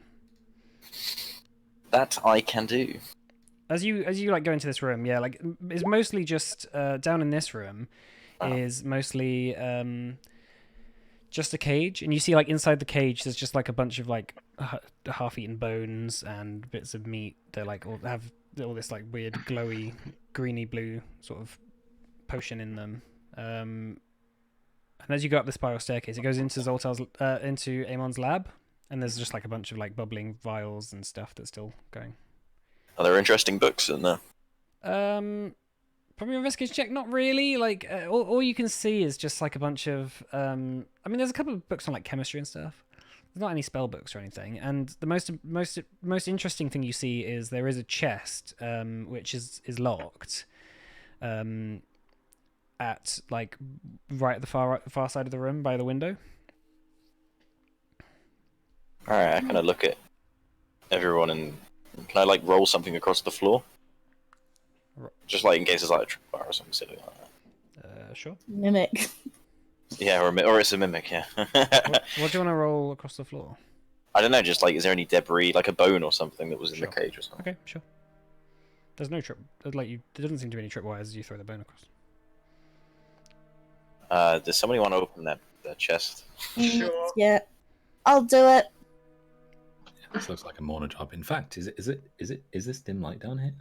That I can do. As you like go into this room, yeah, like it's mostly just down in this room is mostly just a cage, and you see like inside the cage there's just like a bunch of like half-eaten bones and bits of meat that like all have all this like weird glowy greeny blue sort of potion in them. And as you go up the spiral staircase, it goes into Zoltar's into Amon's lab, and there's just like a bunch of like bubbling vials and stuff that's still going. Are there interesting books in there? From your investigation check, not really. Like all you can see is just like a bunch of. I mean, there's a couple of books on like chemistry and stuff. There's not any spell books or anything. And the most interesting thing you see is there is a chest, which is locked, at like right at the far side of the room by the window. All right, I kind of look at everyone and can I like roll something across the floor? Just like in case it's like a tripwire or something silly like that. Sure. Mimic. Yeah, or it's a mimic, yeah. What do you want to roll across the floor? I don't know, just like, is there any debris, like a bone or something that was in Sure. the cage or something? Okay, sure. There's no trip. Like there doesn't seem to be any tripwires as you throw the bone across. Does somebody want to open that chest? Sure. Yeah. I'll do it. This looks like a Morna job. In fact, is this dim light down here?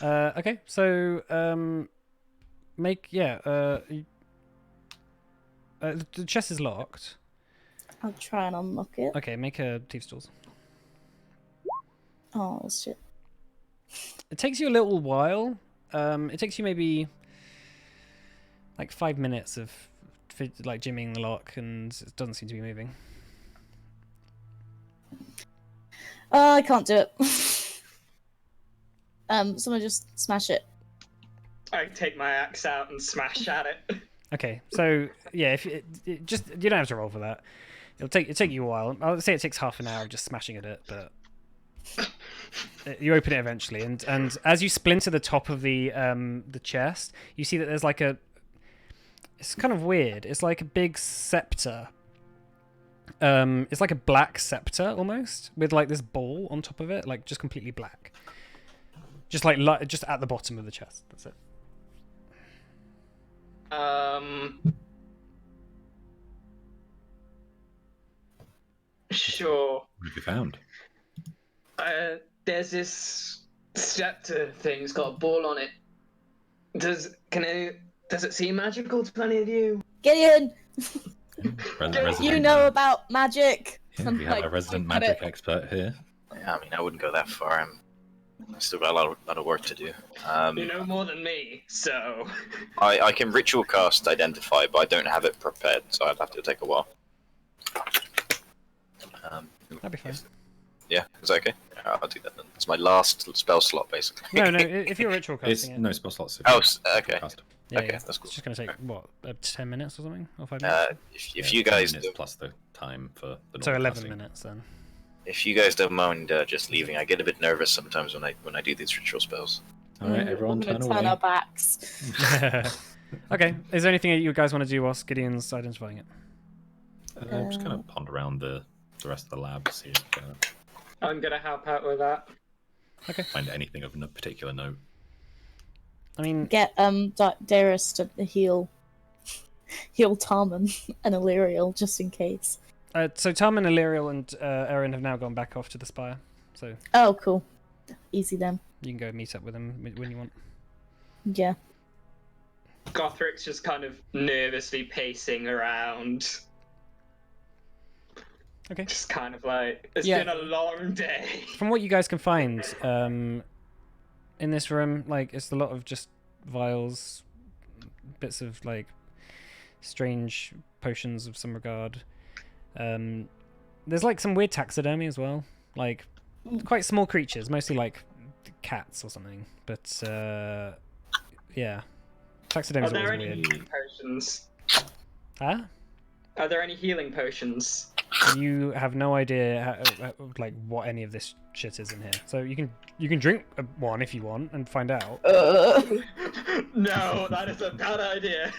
Okay, so the chest is locked. I'll try and unlock it. Okay, make a thieves' tools. Oh shit. It takes you a little while. It takes you maybe like 5 minutes of like jimmying the lock, and it doesn't seem to be moving. I can't do it. Someone just smash it. I take my axe out and smash at it. Okay, so yeah, if you don't have to roll for that. It'll take you a while. I'll say it takes half an hour of just smashing at it, but you open it eventually. And as you splinter the top of the chest, you see that there's like it's kind of weird. It's like a big scepter. It's like a black scepter almost, with like this ball on top of it, like just completely black. Just like just at the bottom of the chest. That's it. Sure. What have you found? There's this scepter thing. It's got a ball on it. Does it seem magical to any of you? Gideon, Resident- you know about magic. Yeah, we have a resident look at magic it. expert here. Yeah, I mean, I wouldn't go that far. I still got a lot of work to do. You know more than me, so. I can ritual cast Identify, but I don't have it prepared, so I'd have to take a while. That'd be fine. Yeah, is that okay? Yeah, I'll do that then. It's my last spell slot, basically. No, if you're ritual It's casting it. no spell slots. Oh, okay. Cast. Yeah, okay, yeah. that's cool. It's just going to take, what, 10 minutes or something? Or 5 minutes? If you guys minutes do, plus the time for the So normal 11 casting. minutes then. if you guys don't mind just leaving, I get a bit nervous sometimes when I do these ritual spells. All right, everyone, We're turn gonna turn away. our backs. Okay, is there anything that you guys want to do whilst Gideon's identifying it? Just kind of ponder around the rest of the lab, see if I'm gonna help out with that. find anything of no particular note. I mean, Get Darius to heal Tarman and Illyriel just in case. so Tarman, Illyriel, and Erin have now gone back off to the spire, so Oh, cool. Easy then. you can go meet up with them when you want. Yeah. Gothric's just kind of nervously pacing around. Okay. Just kind of like, it's Yeah. been a long day. From what you guys can find, in this room, like it's a lot of just vials, bits of like strange potions of some regard. There's like some weird taxidermy as well, like quite small creatures, mostly like cats or something. But yeah, taxidermy Are is there always any weird. healing potions? Huh? Are there any healing potions? You have no idea like what any of this shit is in here. So you can drink one if you want and find out. No, that is a bad idea.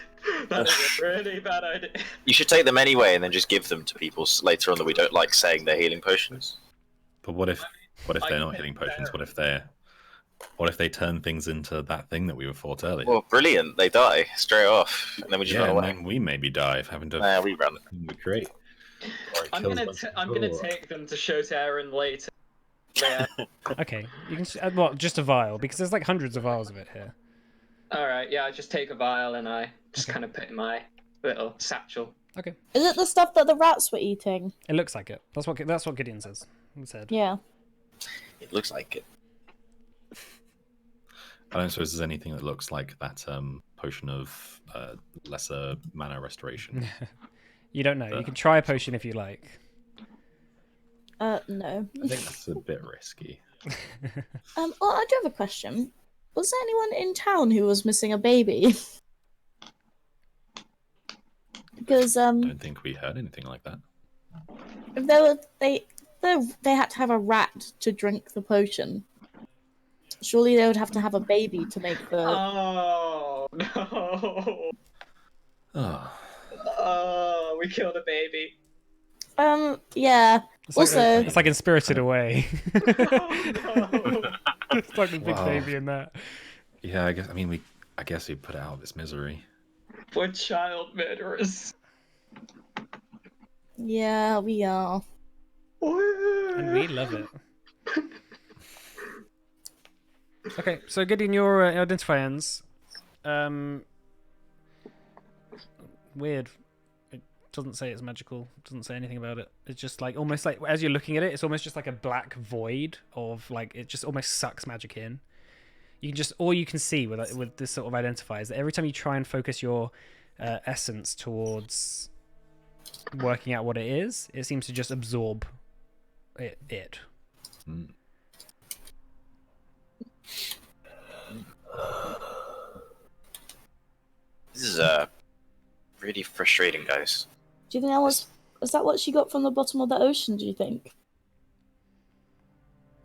That is a really bad idea. You should take them anyway, and then just give them to people later on that we don't like saying they're healing potions. But what if I they're not think healing potions? they're- What if they turn things into that thing that we were fought earlier? Well, brilliant. They die straight off, and then we just yeah, run and away. then we maybe die of having to Nah, we run. create. Or it I'm kills a gonna bunch of I'm gonna people. take them to show to Aaron later. Yeah. Okay, you can what? Just a vial because there's like hundreds of vials of it here. All right. Yeah. I just take a vial and I just Okay. kind of put it in my little satchel. Okay, Is it the stuff that the rats were eating? it looks like it. That's what Gideon says. He said. Yeah. It looks like it. I don't suppose there's anything that looks like that potion of lesser mana restoration. You don't know. You can try a potion if you like. No. I think that's a bit risky. Well, I do have a question. Was there anyone in town who was missing a baby? Because I don't think we heard anything like that. if there were they had to have a rat to drink the potion. Surely they would have to have a baby to make the. Oh no! Oh, Oh, we killed a baby. Yeah. It's like, Also- it's like in Spirited Away. Oh no! It's like the big Wow. baby in that. yeah. I guess we put it out of its misery. We're child murderers. Yeah, we are. And we love it. Okay, so Gideon, your identify ends. Weird. It doesn't say it's magical. It doesn't say anything about it. It's just like almost like as you're looking at it, it's almost just like a black void of like it just almost sucks magic in. You can just all you can see with this sort of identifier is that every time you try and focus your essence towards working out what it is, it seems to just absorb it. Hmm. This is really frustrating, guys. Do you think that was that what she got from the bottom of the ocean? Do you think?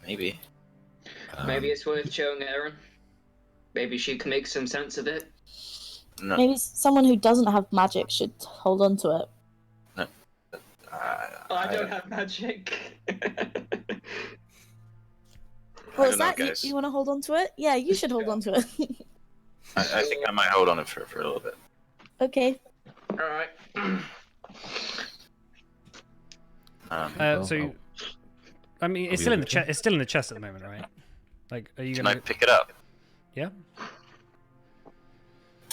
Maybe. Maybe it's worth showing Aaron. Maybe she can make some sense of it. No. Maybe someone who doesn't have magic should hold on to it. I don't have magic. What was don't know, that? guys. You want to hold on to it? Yeah, you should hold on to it. I think I might hold on it for a little bit. Okay. Alright. So, I mean, it's we still in the looking? chest. It's still in the chest at the moment, right? Like, are you Can I gonna? pick it up? Yeah.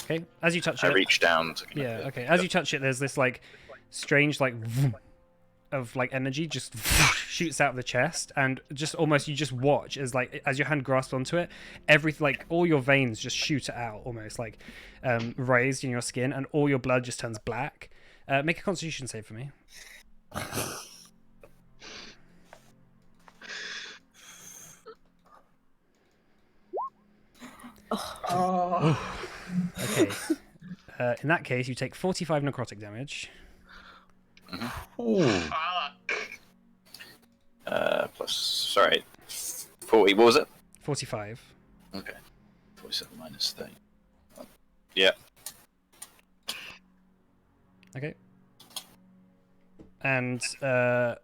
Okay. As you touch I it. reach down to Yeah. Okay. As you touch it, there's this like strange like of like energy just shoots out of the chest, and just almost you just watch as like as your hand grasps onto it, everything like all your veins just shoot out almost like raised in your skin, and all your blood just turns black. Make a Constitution save for me. Oh. Okay. In that case, you take 45 necrotic damage. Fuck. Plus, sorry, 40. What was it? 45. Okay. 47 minus 30. Yeah. Okay. And are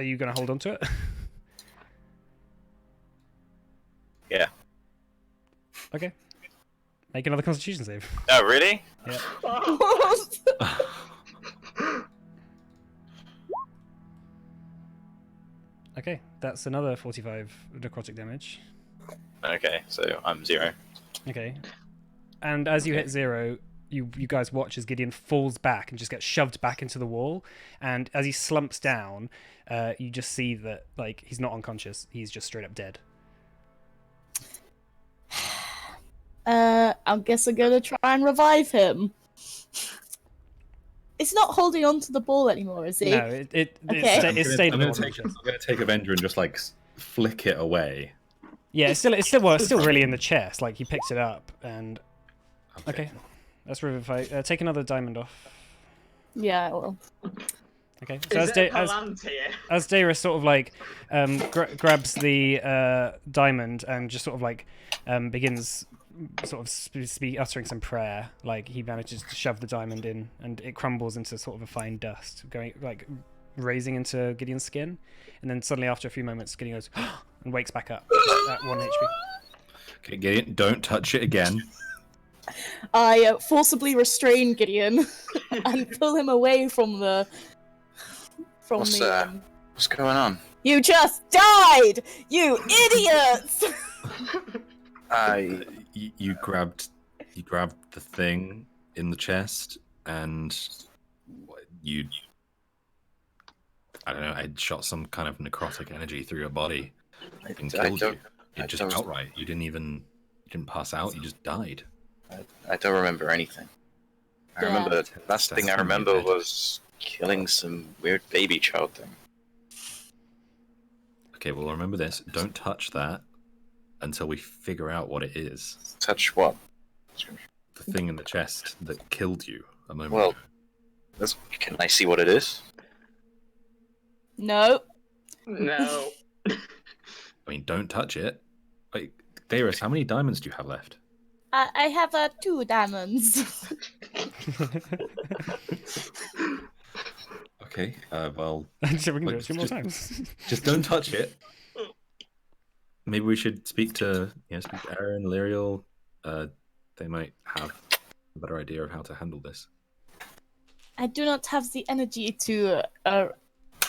you going to hold on to it? Yeah. Okay. Make another Constitution save. Oh, really? Yeah. Okay, that's another 45 necrotic damage. Okay, so I'm 0. Okay. And as you hit 0, you guys watch as Gideon falls back and just gets shoved back into the wall. And as he slumps down, you just see that like he's not unconscious; he's just straight up dead. I guess I'm gonna try and revive him. It's not holding on to the ball anymore, is he? No, Okay. it stayed. I'm gonna take Avenger and just like flick it away. Yeah, it's still really in the chest. Like he picked it up and okay, let's revivify. Take another diamond off. Yeah, well. Okay, so Is it Palantir? as Dara sort of like grabs the diamond and just sort of like begins sort of uttering some prayer, like he manages to shove the diamond in and it crumbles into sort of a fine dust, going like raising into Gideon's skin, and then suddenly after a few moments Gideon goes and wakes back up at 1 HP. Okay, Gideon, don't touch it again. I forcibly restrain Gideon and pull him away from the. What's going on? You just died, you idiots! You grabbed the thing in the chest, and you. I don't know. I shot some kind of necrotic energy through your body and killed you. It just outright. You didn't pass out. You just died. I don't remember anything. I Yeah. remember last thing I That's remember weird. was killing some weird baby child thing. Okay, well remember this. Don't touch that until we figure out what it is. Touch what? The thing in the chest that killed you a moment Well, ago. can I see what it is? No. No. I mean, don't touch it. Wait, Darius, how many diamonds do you have left? I have 2 diamonds. Okay, well, So we can do it Like, 2 more just- times. just don't touch it. Maybe we should speak to Aaron, Lyriel. They might have a better idea of how to handle this. I do not have the energy to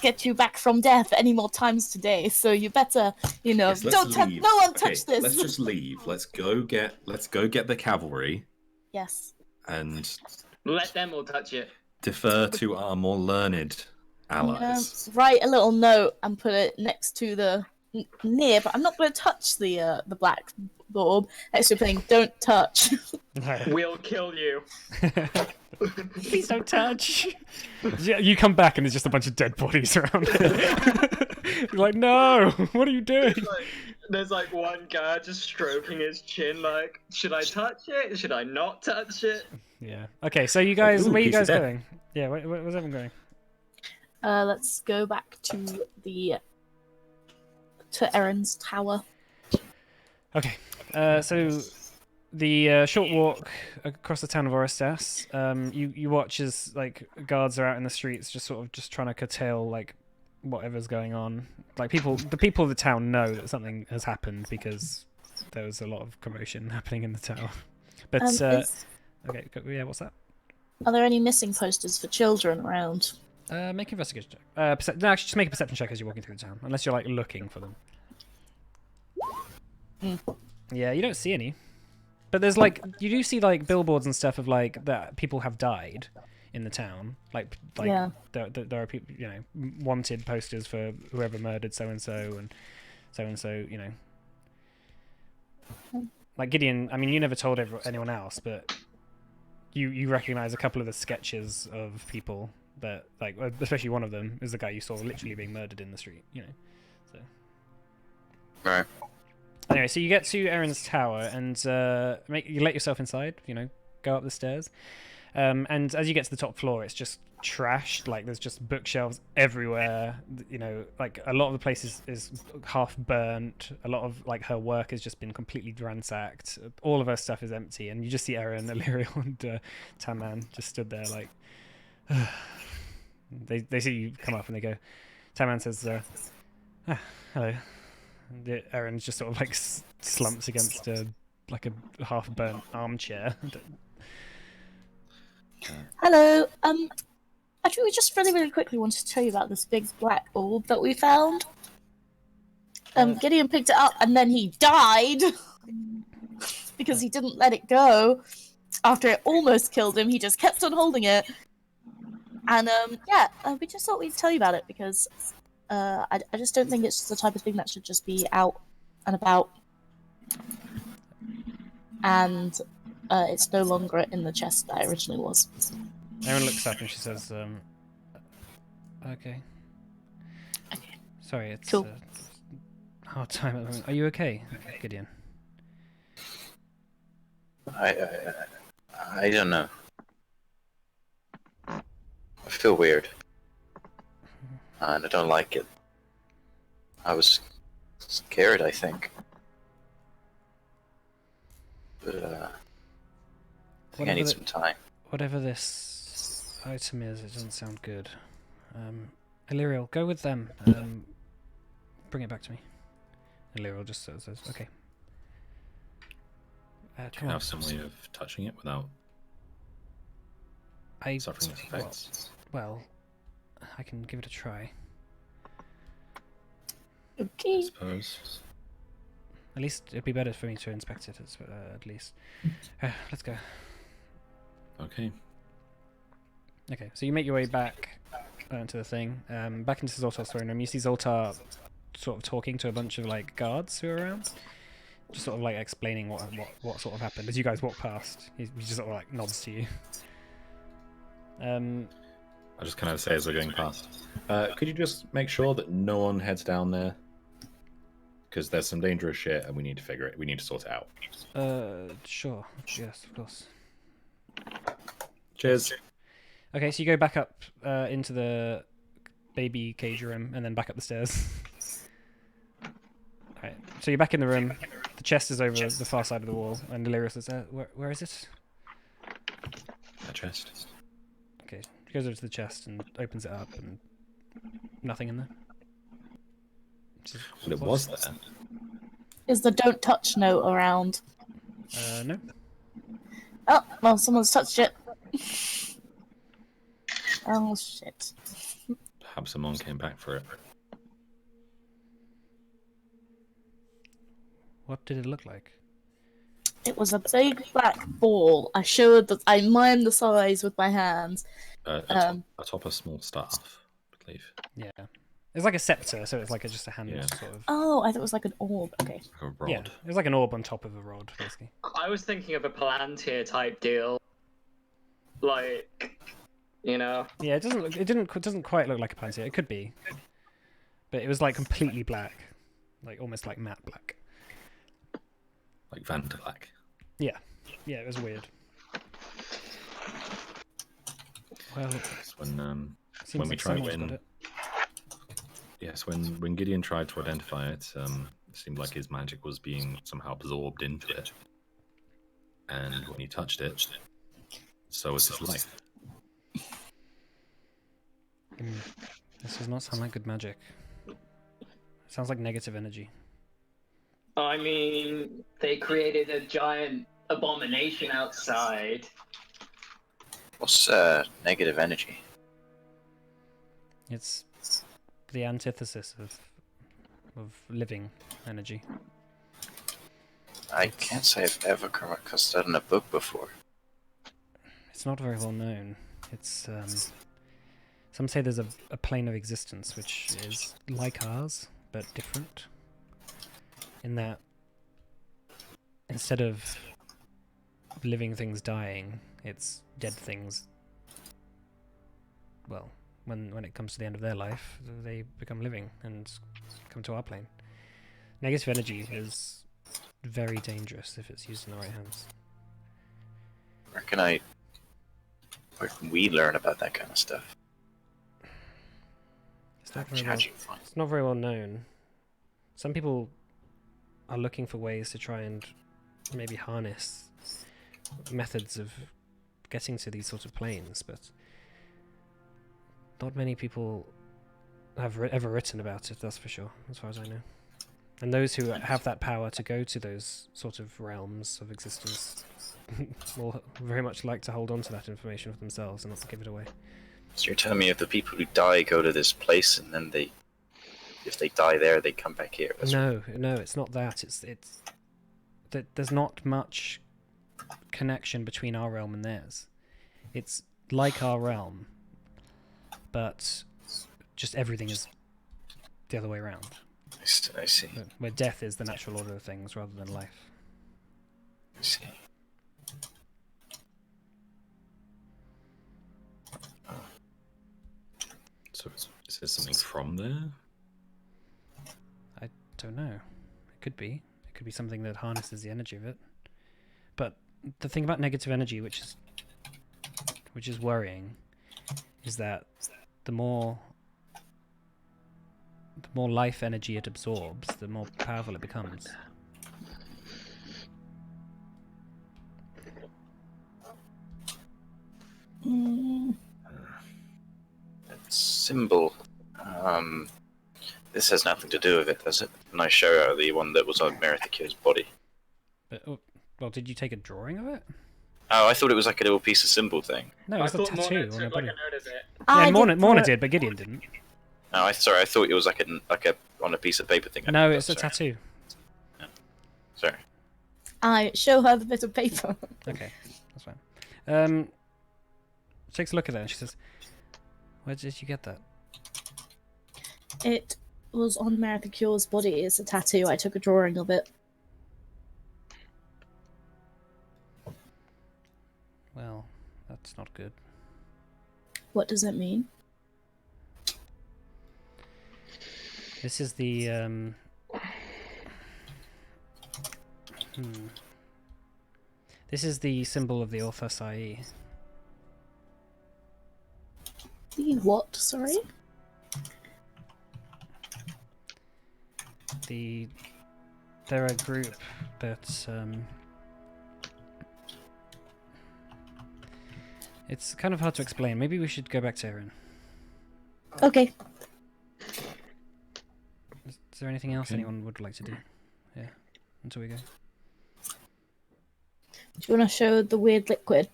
get you back from death any more times today, so you better, Yes, let's don't touch. leave. No one Okay, touch this. Let's just leave. Let's go get the cavalry Yes. and Let them all touch it. defer to our more learned I'm gonna allies. write a little note and put it next to the near, but I'm not going to touch the black orb. Next to saying, "Don't touch." No. We'll kill you. Please don't touch. Yeah, you come back and there's just a bunch of dead bodies around it. You're like, no, what are you doing? There's like one guy just stroking his chin, like, should I touch it? Should I not touch it? Yeah. Okay, so you guys, Ooh, where are you piece of guys death. going? Yeah, where's everyone going? Let's go back to Erin's tower. Okay, so the short walk across the town of Orestas. You watch as like guards are out in the streets, just sort of just trying to curtail like whatever's going on. Like the people of the town know that something has happened because there was a lot of commotion happening in the tower. But okay, yeah, what's that? Are there any missing posters for children around? Make an investigation check. No, actually, just make a perception check as you're walking through the town, unless you're like looking for them. Yeah, you don't see any. But there's like you do see like billboards and stuff of like that people have died in the town. Like Yeah. there are people, wanted posters for whoever murdered so and so. Like Gideon, I mean, you never told anyone else, but you recognize a couple of the sketches of people that, like, especially one of them is the guy you saw literally being murdered in the street, So Right. anyway, so you get to Erin's tower and you let yourself inside. Go up the stairs, and as you get to the top floor, it's just trashed. Like there's just bookshelves everywhere. Like a lot of the place is half burnt. A lot of like her work has just been completely ransacked. All of her stuff is empty, and you just see Erin, Illyriel, and Taman just stood there like. They see you come up and they go. Taman says, "Hello." And Erin just sort of like slumps against like a half burnt armchair. Hello. Actually, we just really, really quickly wanted to tell you about this big black orb that we found. Gideon picked it up and then he died because he didn't let it go. after it almost killed him, he just kept on holding it. And we just thought we'd tell you about it because I just don't think it's the type of thing that should just be out and about. And it's no longer in the chest that it originally was. Erin looks up and she says, okay. Sorry, it's Cool. a hard time at the moment. Are you okay, Gideon? I don't know. I feel weird. And I don't like it. I was scared, I think. But, I think I need some time. Whatever this item is, it doesn't sound good. Illyriel, go with them. Bring it back to me. Illyriel just says, okay. Do Come you on. have some way of touching it without suffering its effects? Well, I can give it a try. Okay. I suppose. At least it'd be better for me to inspect it, at least. Let's go. Okay. Okay, so you make your way back into the thing. Back into Zoltar's throne room. You see Zoltar sort of talking to a bunch of like guards who are around. Just sort of like explaining what sort of happened. As you guys walk past, he just sort of like nods to you. I just kind of say as we're going past, could you just make sure that no one heads down there? Because there's some dangerous shit and we need to sort it out. Sure. Yes, of course. Cheers. Okay, so you go back up into the baby cage room and then back up the stairs. Alright, so you're back in the room. The chest is over the far side of the wall, and Delirious is there. Where is it? That chest. Okay, he goes over to the chest and opens it up, and nothing in there. Well, it was there. Is the don't touch note around? No. Oh, well, someone's touched it. Oh, shit. Perhaps someone came back for it. What did it look like? It was a big black ball. I mimed the size with my hands. Atop a small staff, I believe. Yeah. It's like a scepter, so it's like just a hand Yeah. sort of... Oh, I thought it was like an orb. Okay. Like a rod. Yeah, it was like an orb on top of a rod, basically. I was thinking of a Palantir type deal. Like, you know. Yeah, it doesn't quite look like a Palantir. It could be, but it was like completely black, like almost like matte black. Like Vandalak. Yeah, it was weird. Well, That's when seems we like tried someone's got when it. yes, when Gideon tried to identify it, it seemed like his magic was being somehow absorbed into it. And when he touched it, so was his life. This does not sound like good magic. It sounds like negative energy. I mean, they created a giant abomination outside. What's negative energy? It's the antithesis of living energy. I can't say I've ever come across that in a book before. It's not very well known. It's some say there's a plane of existence which is like ours but different. In that, instead of living things dying, it's dead things. Well, when it comes to the end of their life, they become living and come to our plane. Negative energy is very dangerous if it's used in the right hands. Where can we learn about that kind of stuff? It's not very well known. Some people are looking for ways to try and maybe harness methods of getting to these sort of planes, but not many people have ever written about it, that's for sure, as far as I know. And those who have that power to go to those sort of realms of existence will very much like to hold on to that information for themselves and not give it away. So you're telling me if the people who die go to this place and then if they die there, they come back here? No, it's not that. It's there's not much connection between our realm and theirs. It's like our realm, but just everything is the other way around. I see. Where death is the natural order of things rather than life. I see. So is there something from there? I don't know. It could be. It could be something that harnesses the energy of it. But the thing about negative energy, which is worrying, is that the more life energy it absorbs, the more powerful it becomes. Symbol. This has nothing to do with it, does it? And I show her the one that was on Merithikir's body. But, well, did you take a drawing of it? Oh, I thought it was like a little piece of symbol thing. No, it was a Morna tattoo on took her like body. a note of it. Yeah, I Morna did- did, but Gideon didn't. No, I thought it was like a on a piece of paper thing. No, it's a Sorry. tattoo. Sorry. I show her the bit of paper. Okay, that's fine. She takes a look at it and she says, "Where did you get that?" It was on Merithicur's body. It's a tattoo. I took a drawing of it. Well, that's not good. What does it mean? This is the This is the symbol of the Orthosai. The what? Sorry? They're a group that it's kind of hard to explain. Maybe we should go back to Erin. Okay. Is there anything else Okay. anyone would like to do? Yeah, until we go. Do you want to show the weird liquid?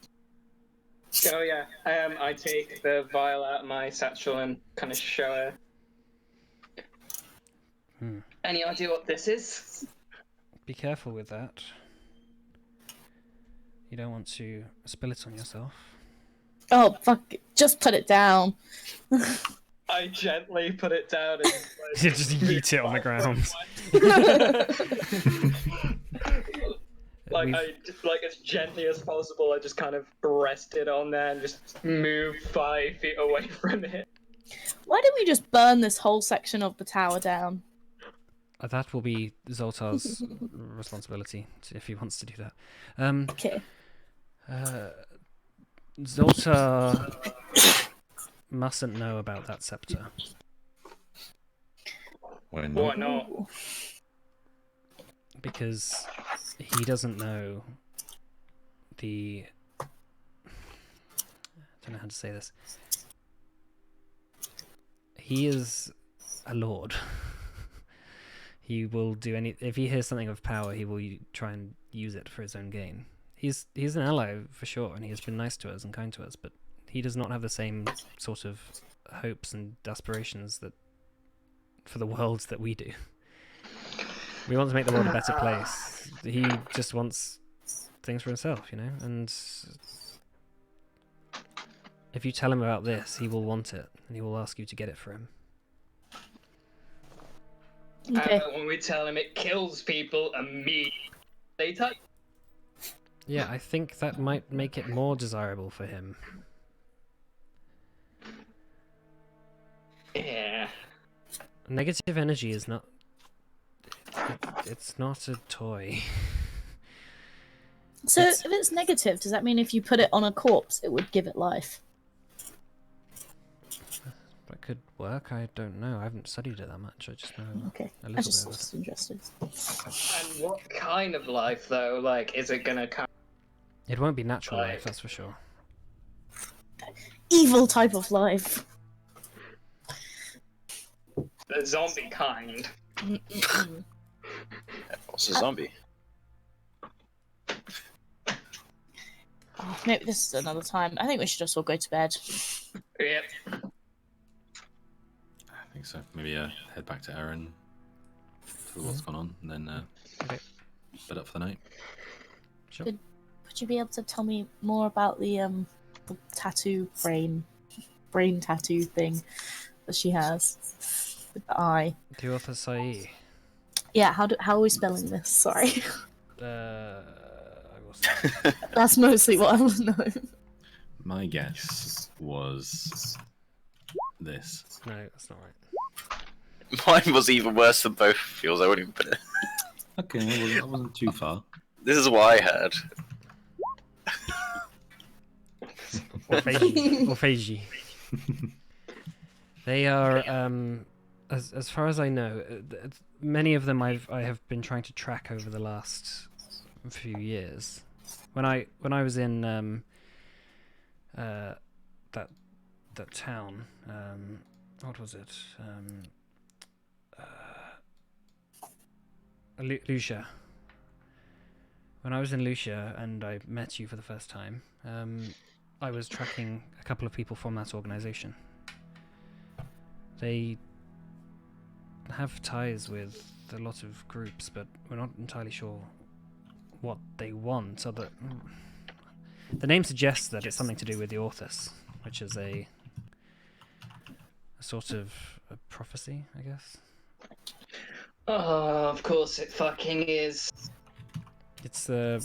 Oh yeah. I take the vial out of my satchel and kind of show her. Any idea what this is? Be careful with that. You don't want to spill it on yourself. Oh, fuck. Just put it down. I gently put it down and You just yeet it on the ground. like We've- like as gently as possible. I just kind of rest it on there and just move 5 feet away from it. Why don't we just burn this whole section of the tower down? That will be Zoltar's responsibility if he wants to do that. Okay. Zoltar mustn't know about that scepter. Why not? Why not? Because he doesn't know the... I don't know how to say this. He is a lord. He will do any... If he hears something of power, he will try and use it for his own gain. He's an ally for sure, and he has been nice to us and kind to us, but he does not have the same sort of hopes and aspirations that for the world that we do. We want to make the world a better place. He just wants things for himself, you know? And if you tell him about this, he will want it, and he will ask you to get it for him. Okay. When we tell him it kills people immediately, later. Yeah, I think that might make it more desirable for him. Yeah. Negative energy is not... It's not a toy. So It's- if it's negative, does that mean if you put it on a corpse, it would give it life? That could work, I don't know. I haven't studied it that much, I just know Okay. a I little just bit of was it. interested. And what kind of life, though? Like, is it gonna come? It won't be natural Like- life, that's for sure. Evil type of life. The zombie kind. What's a zombie? Oh, maybe this is another time. I think we should just all go to bed. Yep. I think so. Maybe head back to Erin, tell her what's gone on, and then Okay. bed up for the night. Sure. Good. would you be able to tell me more about the tattoo brain tattoo thing that she has with the eye? The author Sai. Yeah, how are we spelling this? Sorry. I will say. That's mostly what I want to know. My guess was this. No, that's not right. Mine was even worse than both of yours. I wouldn't even put it. Okay, well, that wasn't too far. This is what I heard. Orphagy. They are, as far as I know, many of them I have been trying to track over the last few years. When I was in that town, what was it? Lucia. When I was in Lucia and I met you for the first time, I was tracking a couple of people from that organization. They have ties with a lot of groups, but we're not entirely sure what they want. So the name suggests that it's something to do with the Orthus, which is a sort of a prophecy, I guess. Oh, of course it fucking is. It's a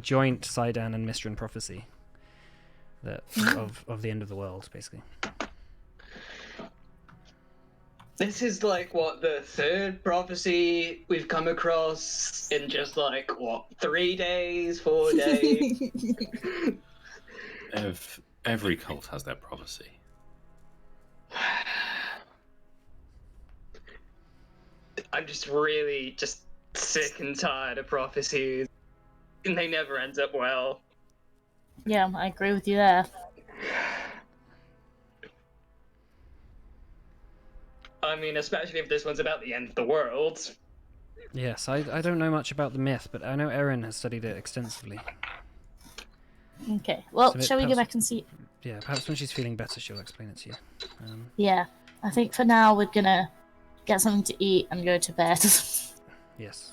joint Sidon and Mistran prophecy that of the end of the world, basically. This is like what, the third prophecy we've come across in just like what, 3 days, 4 days? Every cult has their prophecy. I'm just really sick and tired of prophecies, and they never end up well. Yeah, I agree with you there. I mean, especially if this one's about the end of the world. Yes, I don't know much about the myth, but I know Erin has studied it extensively. Okay, well, So shall we go perhaps- back and see? Yeah, perhaps when she's feeling better, she'll explain it to you. Yeah, I think for now we're gonna get something to eat and go to bed. Yes.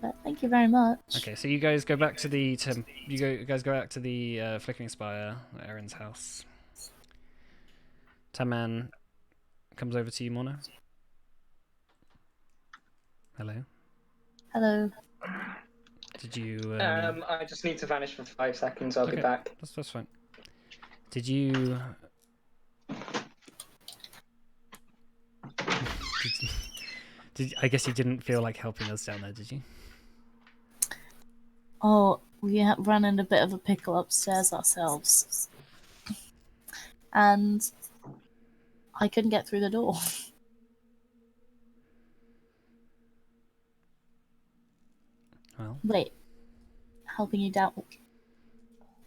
But thank you very much. Okay, so you guys go back to the you guys go back to the Flickering Spire, at Erin's house. Taman comes over to you, Mono. Hello. Hello. Did you? I just need to vanish for 5 seconds. I'll be Okay. back. That's fine. Did you? I guess you didn't feel like helping us down there, did you? Oh, we ran in a bit of a pickle upstairs ourselves. And I couldn't get through the door. Well, Wait. Helping you down.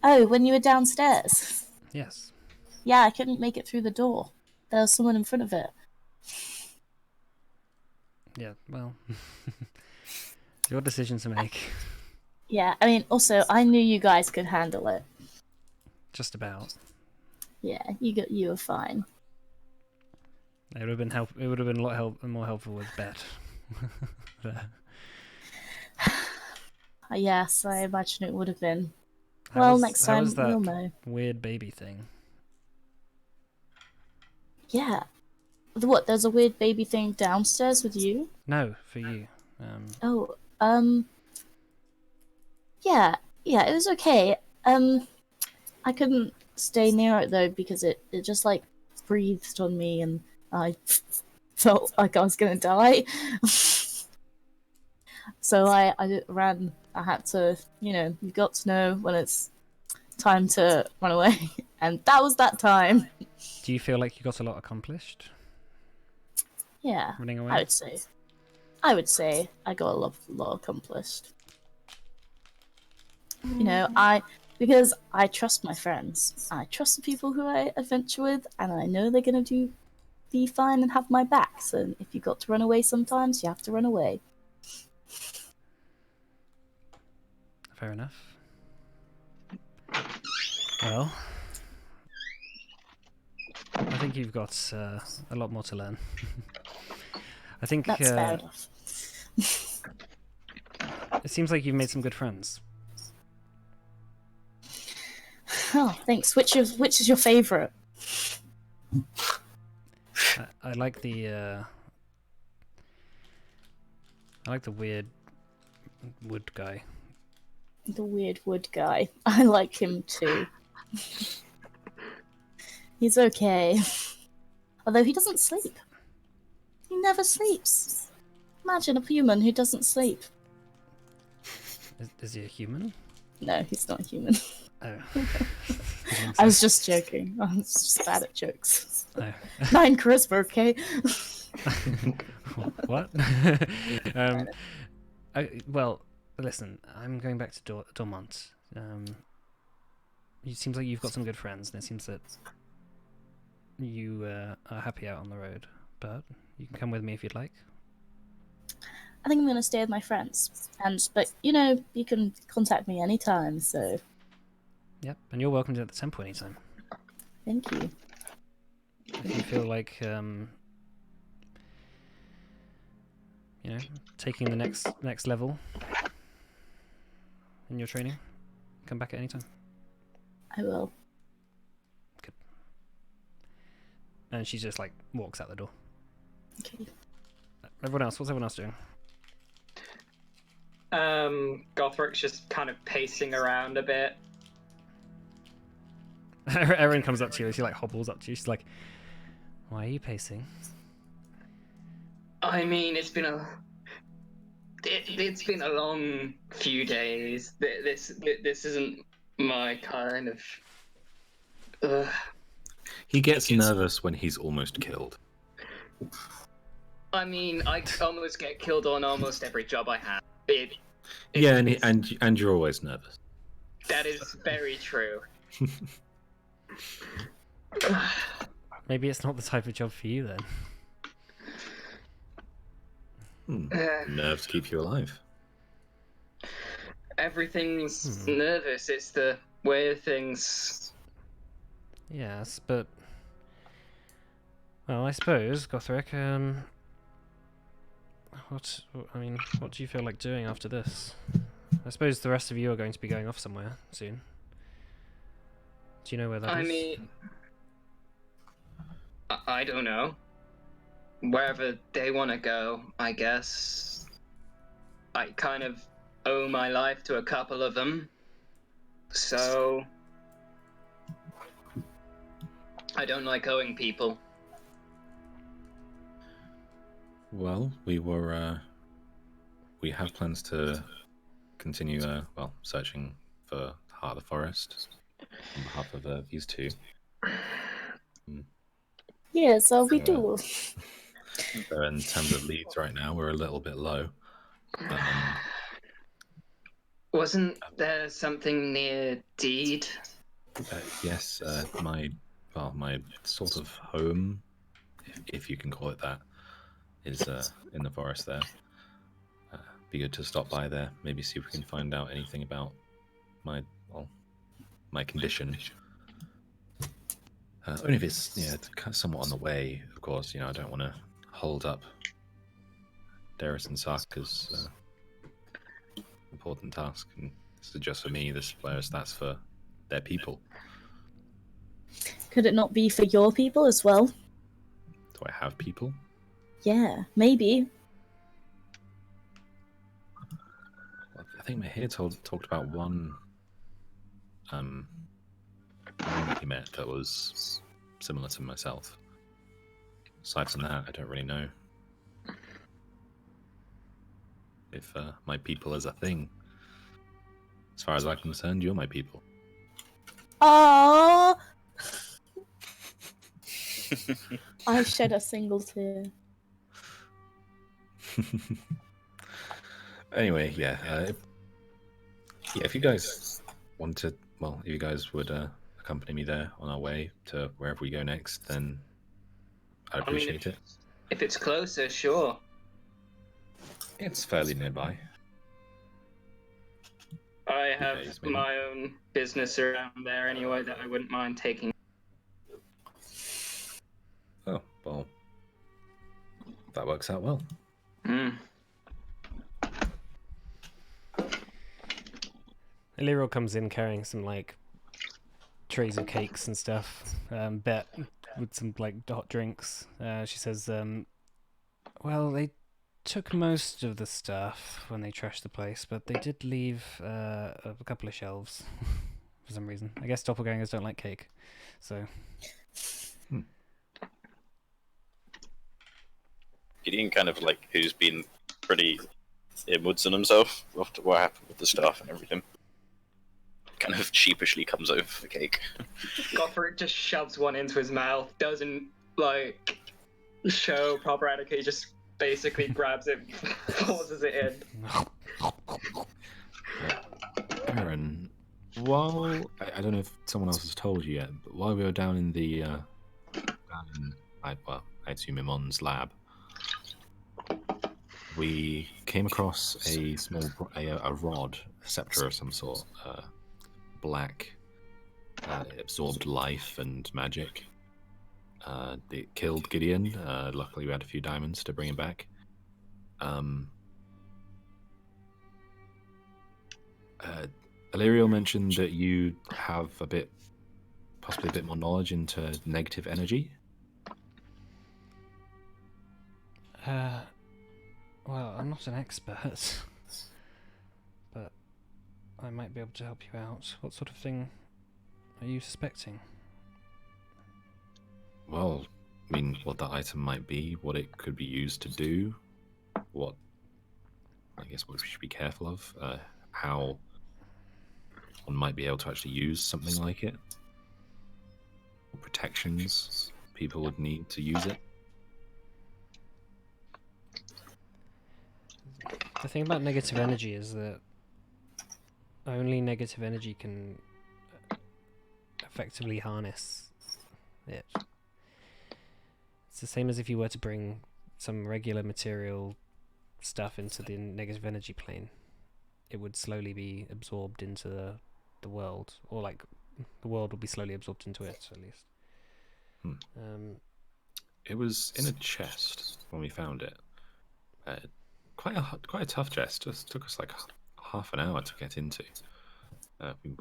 Oh, when you were downstairs. yes. Yeah, I couldn't make it through the door. There was someone in front of it. Yeah. Well, your decision to make. Yeah, I mean, also, I knew you guys could handle it. Just about. Yeah, you were fine. It would have been It would have been a lot more helpful with Bet. There. Yes, I imagine it would have been. How Well, was- next how time was that we'll know. weird baby thing? Yeah. What, there's a weird baby thing downstairs with you? No, for you. Oh, yeah, it was okay. I couldn't stay near it though because it just like breathed on me and I felt like I was gonna die. So I ran. I had to, you've got to know when it's time to run away, and that was that time. Do you feel like you got a lot accomplished Yeah, running away? I would say I got a lot accomplished. Because I trust my friends. I trust the people who I adventure with, and I know they're gonna be fine and have my back. So if you got to run away sometimes, you have to run away. Fair enough. Well, I think you've got a lot more to learn. I think That's fair enough. it seems like you've made some good friends. Oh, thanks. Which is your favorite? I like the weird wood guy. The weird wood guy. I like him too. He's okay. Although he doesn't sleep. He never sleeps. Imagine a human who doesn't sleep. Is he a human? No, he's not human. Oh. I was just joking. I was just bad at jokes. Oh. 9 charisma, okay? What? Well, listen, I'm going back to Dormont. It seems like you've got some good friends, and it seems that you are happy out on the road. But you can come with me if you'd like. I think I'm going to stay with my friends. But, you can contact me anytime, so Yep, and you're welcome to the temple anytime. thank you. If you feel like, taking the next level in your training, come back at any time. I will. Good. And she just walks out the door. Okay. Everyone else, what's everyone else doing? Gothric's just kind of pacing around a bit. Erin comes up to you and she hobbles up to you. She's like, "Why are you pacing?" I mean, it's been a long few days. This isn't my kind of. He gets nervous when he's almost killed. I mean, I almost get killed on almost every job I have. Yeah, and you're always nervous. That is very true. Maybe it's not the type of job for you then. Nerves keep you alive. Everything's nervous. It's the way of things. Yes, but well, I suppose Gothric. What do you feel like doing after this? I suppose the rest of you are going to be going off somewhere soon. Do you know where that is? I mean, I don't know. Wherever they want to go, I guess. I kind of owe my life to a couple of them. So I don't like owing people. Well, we have plans to continue, searching for Heart of the Forest on behalf of these two. Yeah, so we do. So in terms of leads right now, we're a little bit low. Wasn't there something near Deed? Yes, my sort of home, if you can call it that, is in the forest there. Be good to stop by there, maybe see if we can find out anything about my condition. Only if it's kind of somewhat on the way, of course. I don't want to hold up Darius and Saka's important task. And this is just for me, whereas that's for their people. Could it not be for your people as well? Do I have people? Yeah, maybe. I think Mahir talked about one he met that was similar to myself. Aside from that, I don't really know if my people is a thing. As far as I'm concerned, you're my people. Aww. I shed a single tear. Anyway, if you guys want to, if you guys would accompany me there on our way to wherever we go next, then I'd appreciate it. If it's closer, sure. It's fairly nearby. I have days, maybe. my own business around there anyway that I wouldn't mind taking. Oh, well, that works out well. Eliro comes in carrying some trays of cakes and stuff. Bet with some like hot drinks. She says, "Well, they took most of the stuff when they trashed the place, but they did leave a couple of shelves for some reason. I guess doppelgangers don't like cake, so." Gideon kind of like, who's been pretty inwards on himself after what happened with the staff and everything, kind of sheepishly comes over for cake. Gothric just shoves one into his mouth, doesn't like show proper etiquette, just basically grabs it, pauses it in. Aaron, while I don't know if someone else has told you yet, but while we were down in the I assume Imon's lab, we came across a small a rod, a scepter of some sort, black, absorbed life and magic. It killed Gideon. Luckily, we had a few diamonds to bring him back. Illyriel mentioned that you have possibly a bit more knowledge into negative energy. Well, I'm not an expert, but I might be able to help you out. What sort of thing are you suspecting? Well, I mean, what that item might be, what it could be used to do, what we should be careful of, how one might be able to actually use something like it, what protections people would need to use it. The thing about negative energy is that only negative energy can effectively harness it. It's the same as if you were to bring some regular material stuff into the negative energy plane. It would slowly be absorbed into the world, or like the world would be slowly absorbed into it, at least. It was in a chest when we found it. Quite a tough chest. Just took us like half an hour to get into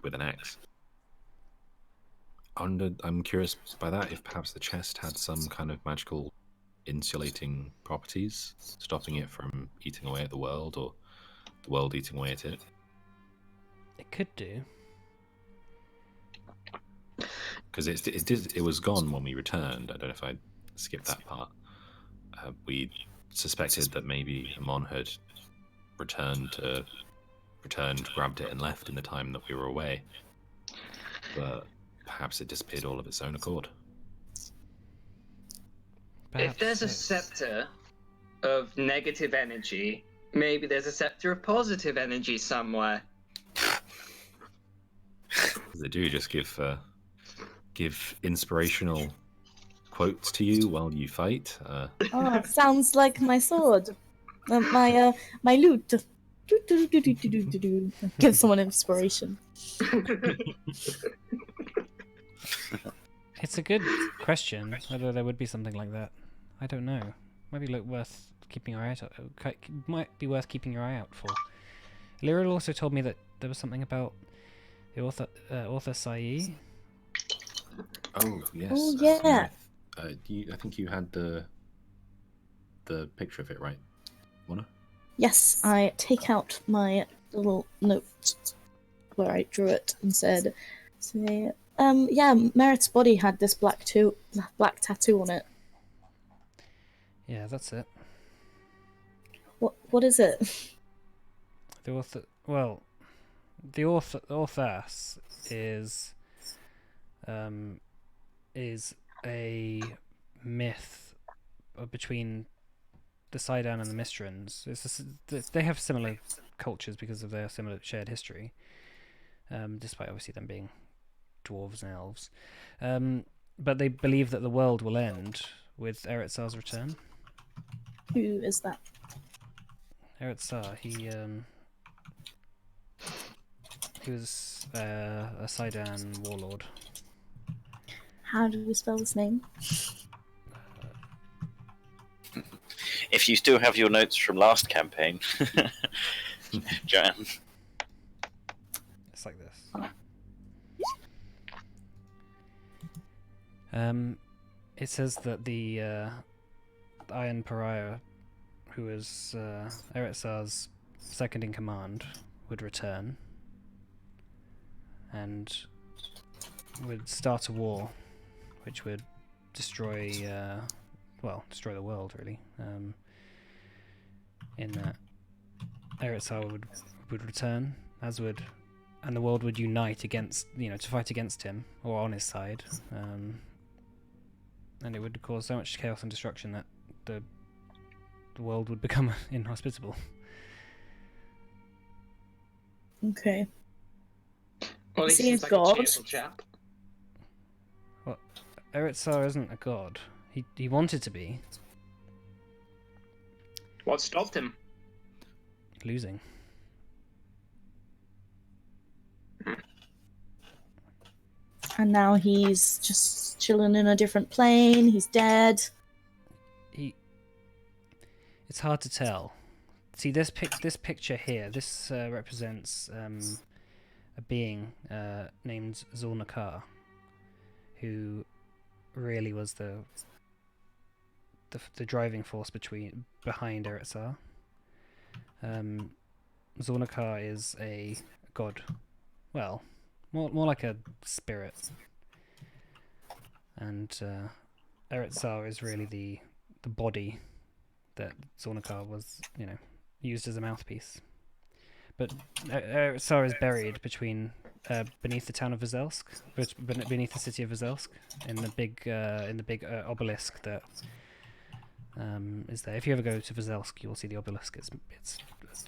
with an axe. I'm curious by that if perhaps the chest had some kind of magical insulating properties, stopping it from eating away at the world, or the world eating away at it. It could do. Because it was gone when we returned. I don't know if I skipped that part. We suspected that maybe Amon had returned, grabbed it, and left in the time that we were away. But perhaps it disappeared all of its own accord. If there's a scepter of negative energy, maybe there's a scepter of positive energy somewhere. They do just give inspirational quotes to you while you fight. Oh, sounds like my sword. My lute. Give someone inspiration. It's a good question whether there would be something like that. I don't know. Might be worth keeping your eye out. Might be worth keeping your eye out for. Lyra also told me that there was something about the author Sai. Oh yes. Oh yeah. I think you had the picture of it, right, Mona? Yes, I take out my little note where I drew it and said, yeah, Merritt's body had this black tattoo on it. Yeah, that's it. What is it? The authoress is a myth between the Sidon and the Mistrans. They have similar cultures because of their similar shared history, despite obviously them being dwarves and elves. But they believe that the world will end with Eretzar's return. Who is that? Eretzar, he was a Sidon warlord. How do we spell his name? If you still have your notes from last campaign, Joanne. It's like this. It says that the Iron Pariah, who was Eretzar's second in command, would return and would start a war, which would destroy the world, really. In that Eretzar would return, and the world would unite against, to fight against him, or on his side. And it would cause so much chaos and destruction that the world would become inhospitable. Okay. Well, he Is he seems a like god? a cheerful chap. Well, Eretzar isn't a god. He wanted to be. What stopped him? Losing. And now he's just chilling in a different plane. He's dead. It's hard to tell. See, this picture here. This represents a being named Zor-Nakar, who really was the driving force behind Eretzar. Zor-Nakar is a god. Well, more like a spirit. And Eretzar is really the body that Zor-Nakar was, used as a mouthpiece. But Eretzar is buried beneath the town of Vazelsk, beneath the city of Vazelsk, in the big obelisk that is there. If you ever go to Vazelsk, you will see the obelisk. It's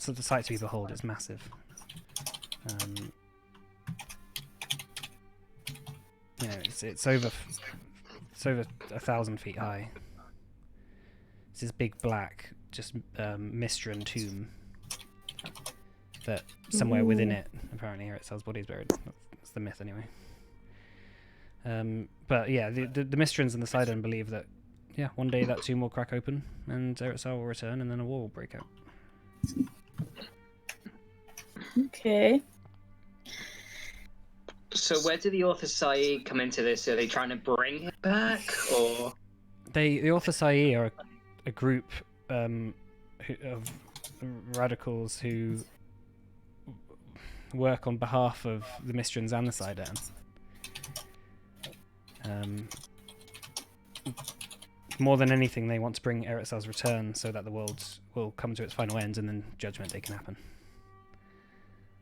the sight to be behold. It's massive. It's over 1,000 feet high. It's this big black, just Mistran tomb that somewhere within it, apparently, Eretzar's body is buried. That's the myth, anyway. But yeah, the Mistrans and the Sidon believe that, one day that tomb will crack open and Eretzar will return, and then a war will break out. Okay. So where do the Orthosai come into this? Are they trying to bring it back, or...? The Orthosai are a group of radicals who work on behalf of the Mistrans and the Sidon. More than anything, they want to bring Eretzar's return so that the world will come to its final end and then Judgment Day can happen.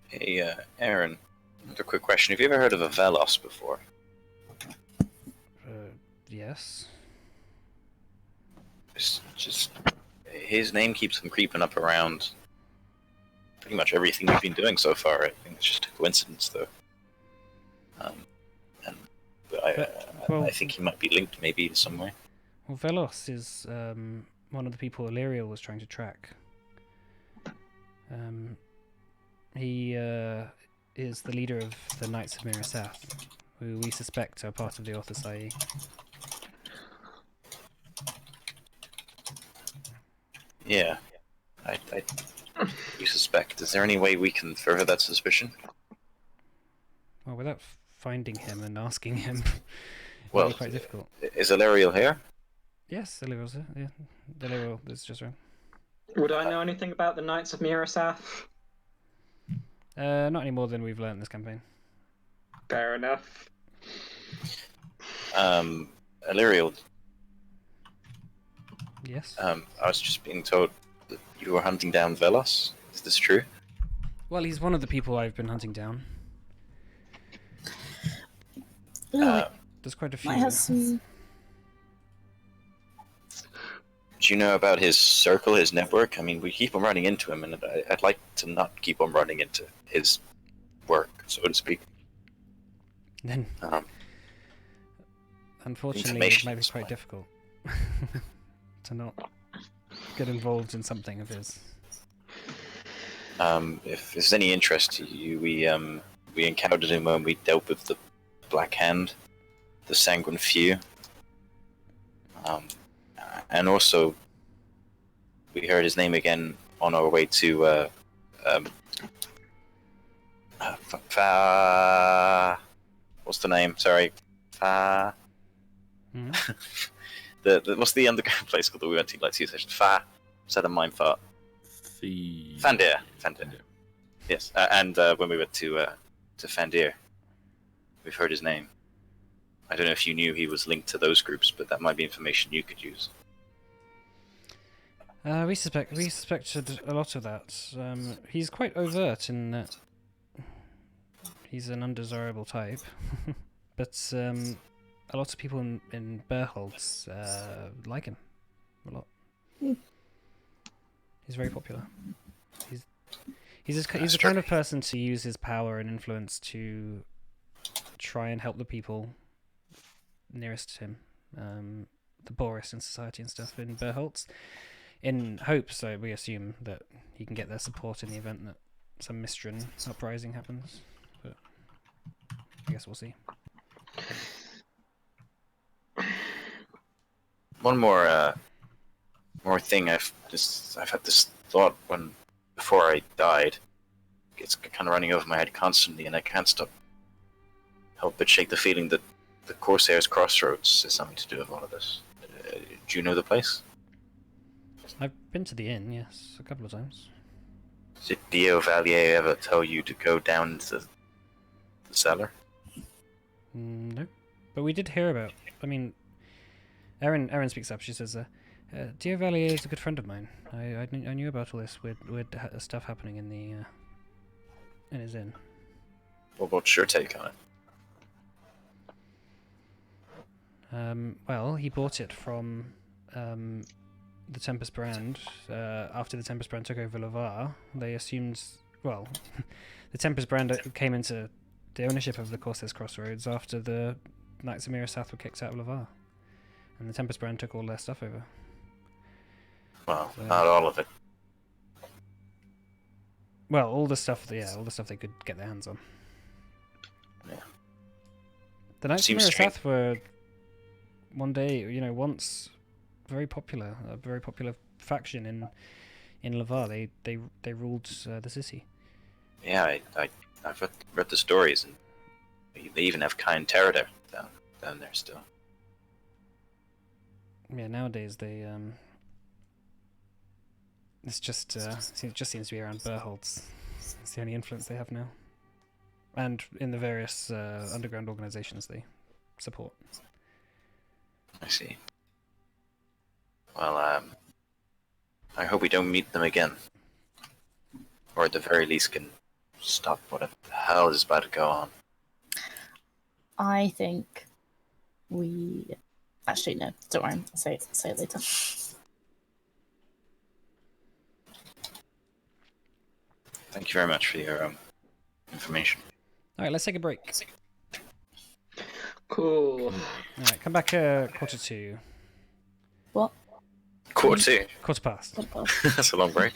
Hey, Aaron, another quick question. Have you ever heard of a Velos before? Yes. It's just his name keeps on creeping up around pretty much everything we've been doing so far. I think it's just a coincidence, though. I think he might be linked, maybe in some way. Well, Velos is one of the people Illyriel was trying to track. He is the leader of the Knights of Mirasath, who we suspect are part of the Orthosai. Yeah, we suspect. Is there any way we can further that suspicion? Well, without finding him and asking him, Well, it'll be quite difficult. Is Illyriel here? Yes, Illyriel's here. Yeah, Illyriel is just around. Would I know anything about the Knights of Mirasath? Not any more than we've learnt this campaign. Fair enough. Illyriel, Yes. I was just being told that you were hunting down Velos. Is this true? Well, he's one of the people I've been hunting down. There's quite a few. I have some. Do you know about his circle, his network? I mean, we keep on running into him, and I'd like to not keep on running into his work, so to speak. Then, unfortunately, it information might be is quite fine. difficult to not get involved in something of his. If there's any interest to you, we encountered him when we dealt with the Black Hand, the Sanguine Few. And also, we heard his name again on our way to what's the name? Sorry, Mhm. the what's the underground place called that we went to like 2 sessions? Said a mind fart. Fandir. Yes, and when we went to Fandir, we've heard his name. I don't know if you knew he was linked to those groups, but that might be information you could use. We suspected a lot of that. He's quite overt in that he's an undesirable type, but a lot of people in Berholtz like him a lot. He's very popular. He's the kind of person to use his power and influence to try and help the people nearest to him, the poorest in society and stuff in Berholtz, in hopes, so we assume, that he can get their support in the event that some Mistran uprising happens. But I guess we'll see. One more thing. I've had this thought before I died. It's kind of running over my head constantly, and I can't help but shake the feeling that the Corsairs Crossroads has something to do with all of this. Do you know the place? I've been to the inn, yes, a couple of times. Did Dio Valier ever tell you to go down into the cellar? No, but we did hear about. I mean, Erin speaks up. She says, "Dio Valier is a good friend of mine. I knew about all this weird stuff happening in his inn." Well, what's your take on it? Well, he bought it from the Tempest brand. After the Tempest brand took over Lavar, they assumed. Well, the Tempest brand came into the ownership of the Corsairs Crossroads after the Knights of Mira South were kicked out of Lavar, and the Tempest brand took all their stuff over. Well, not all of it. Well, all the stuff they could get their hands on. Yeah. The Knights of Seems Mira strange. South were once very popular, a very popular faction in Lavar. They ruled the city. Yeah, I've read the stories, and they even have Kain Teradar down there still. Yeah, nowadays they it just seems to be around Berholtz. It's the only influence they have now, and in the various underground organizations they support. I see. Well, I hope we don't meet them again, or at the very least can stop whatever the hell is about to go on. I think we. Actually, no, don't worry. I'll say it later. Thank you very much for your information. All right, let's take a break. Cool. All right, come back 1:45. What? Quarter two. 1:15. That's a long break.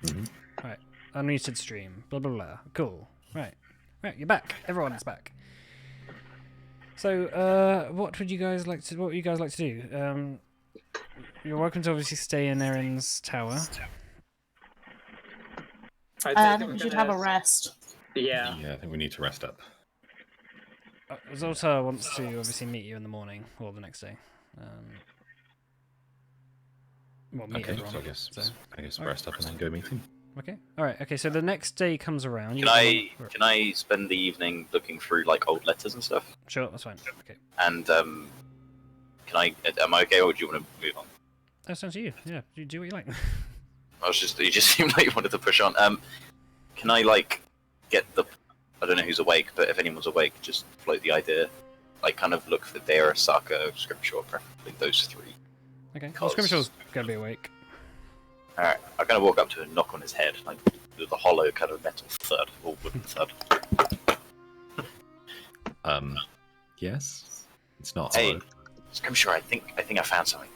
Mhm. Unmuted stream. Blah blah blah. Cool. Right. You're back. Everyone's back. So, what would you guys like to? What would you guys like to do? You're welcome to obviously stay in Erin's tower. I think we should have a rest. Yeah. Yeah, I think we need to rest up. Zoltar wants to obviously meet you in the morning or the next day. Well, meet Okay, everyone. so I guess Alright. rest up and then go meet him. Okay. All right. Okay. So the next day comes around. Can I spend the evening looking through like old letters and stuff? Sure. That's fine. Okay. And am I okay, or do you want to move on? That sounds to you. Yeah. You do what you like. You just seemed like you wanted to push on. Can I like get the? I don't know who's awake, but if anyone's awake, just float the idea. Like kind of look for Dara, Sako, Scripture, preferably those three. Okay. Well, Cause- Scrimshaw's gonna be awake. Alright, I'm gonna walk up to him and knock on his head, like the hollow kind of metal thud or wooden thud. Yes. It's not Hey, hollow. Scrimshaw, I think I found something.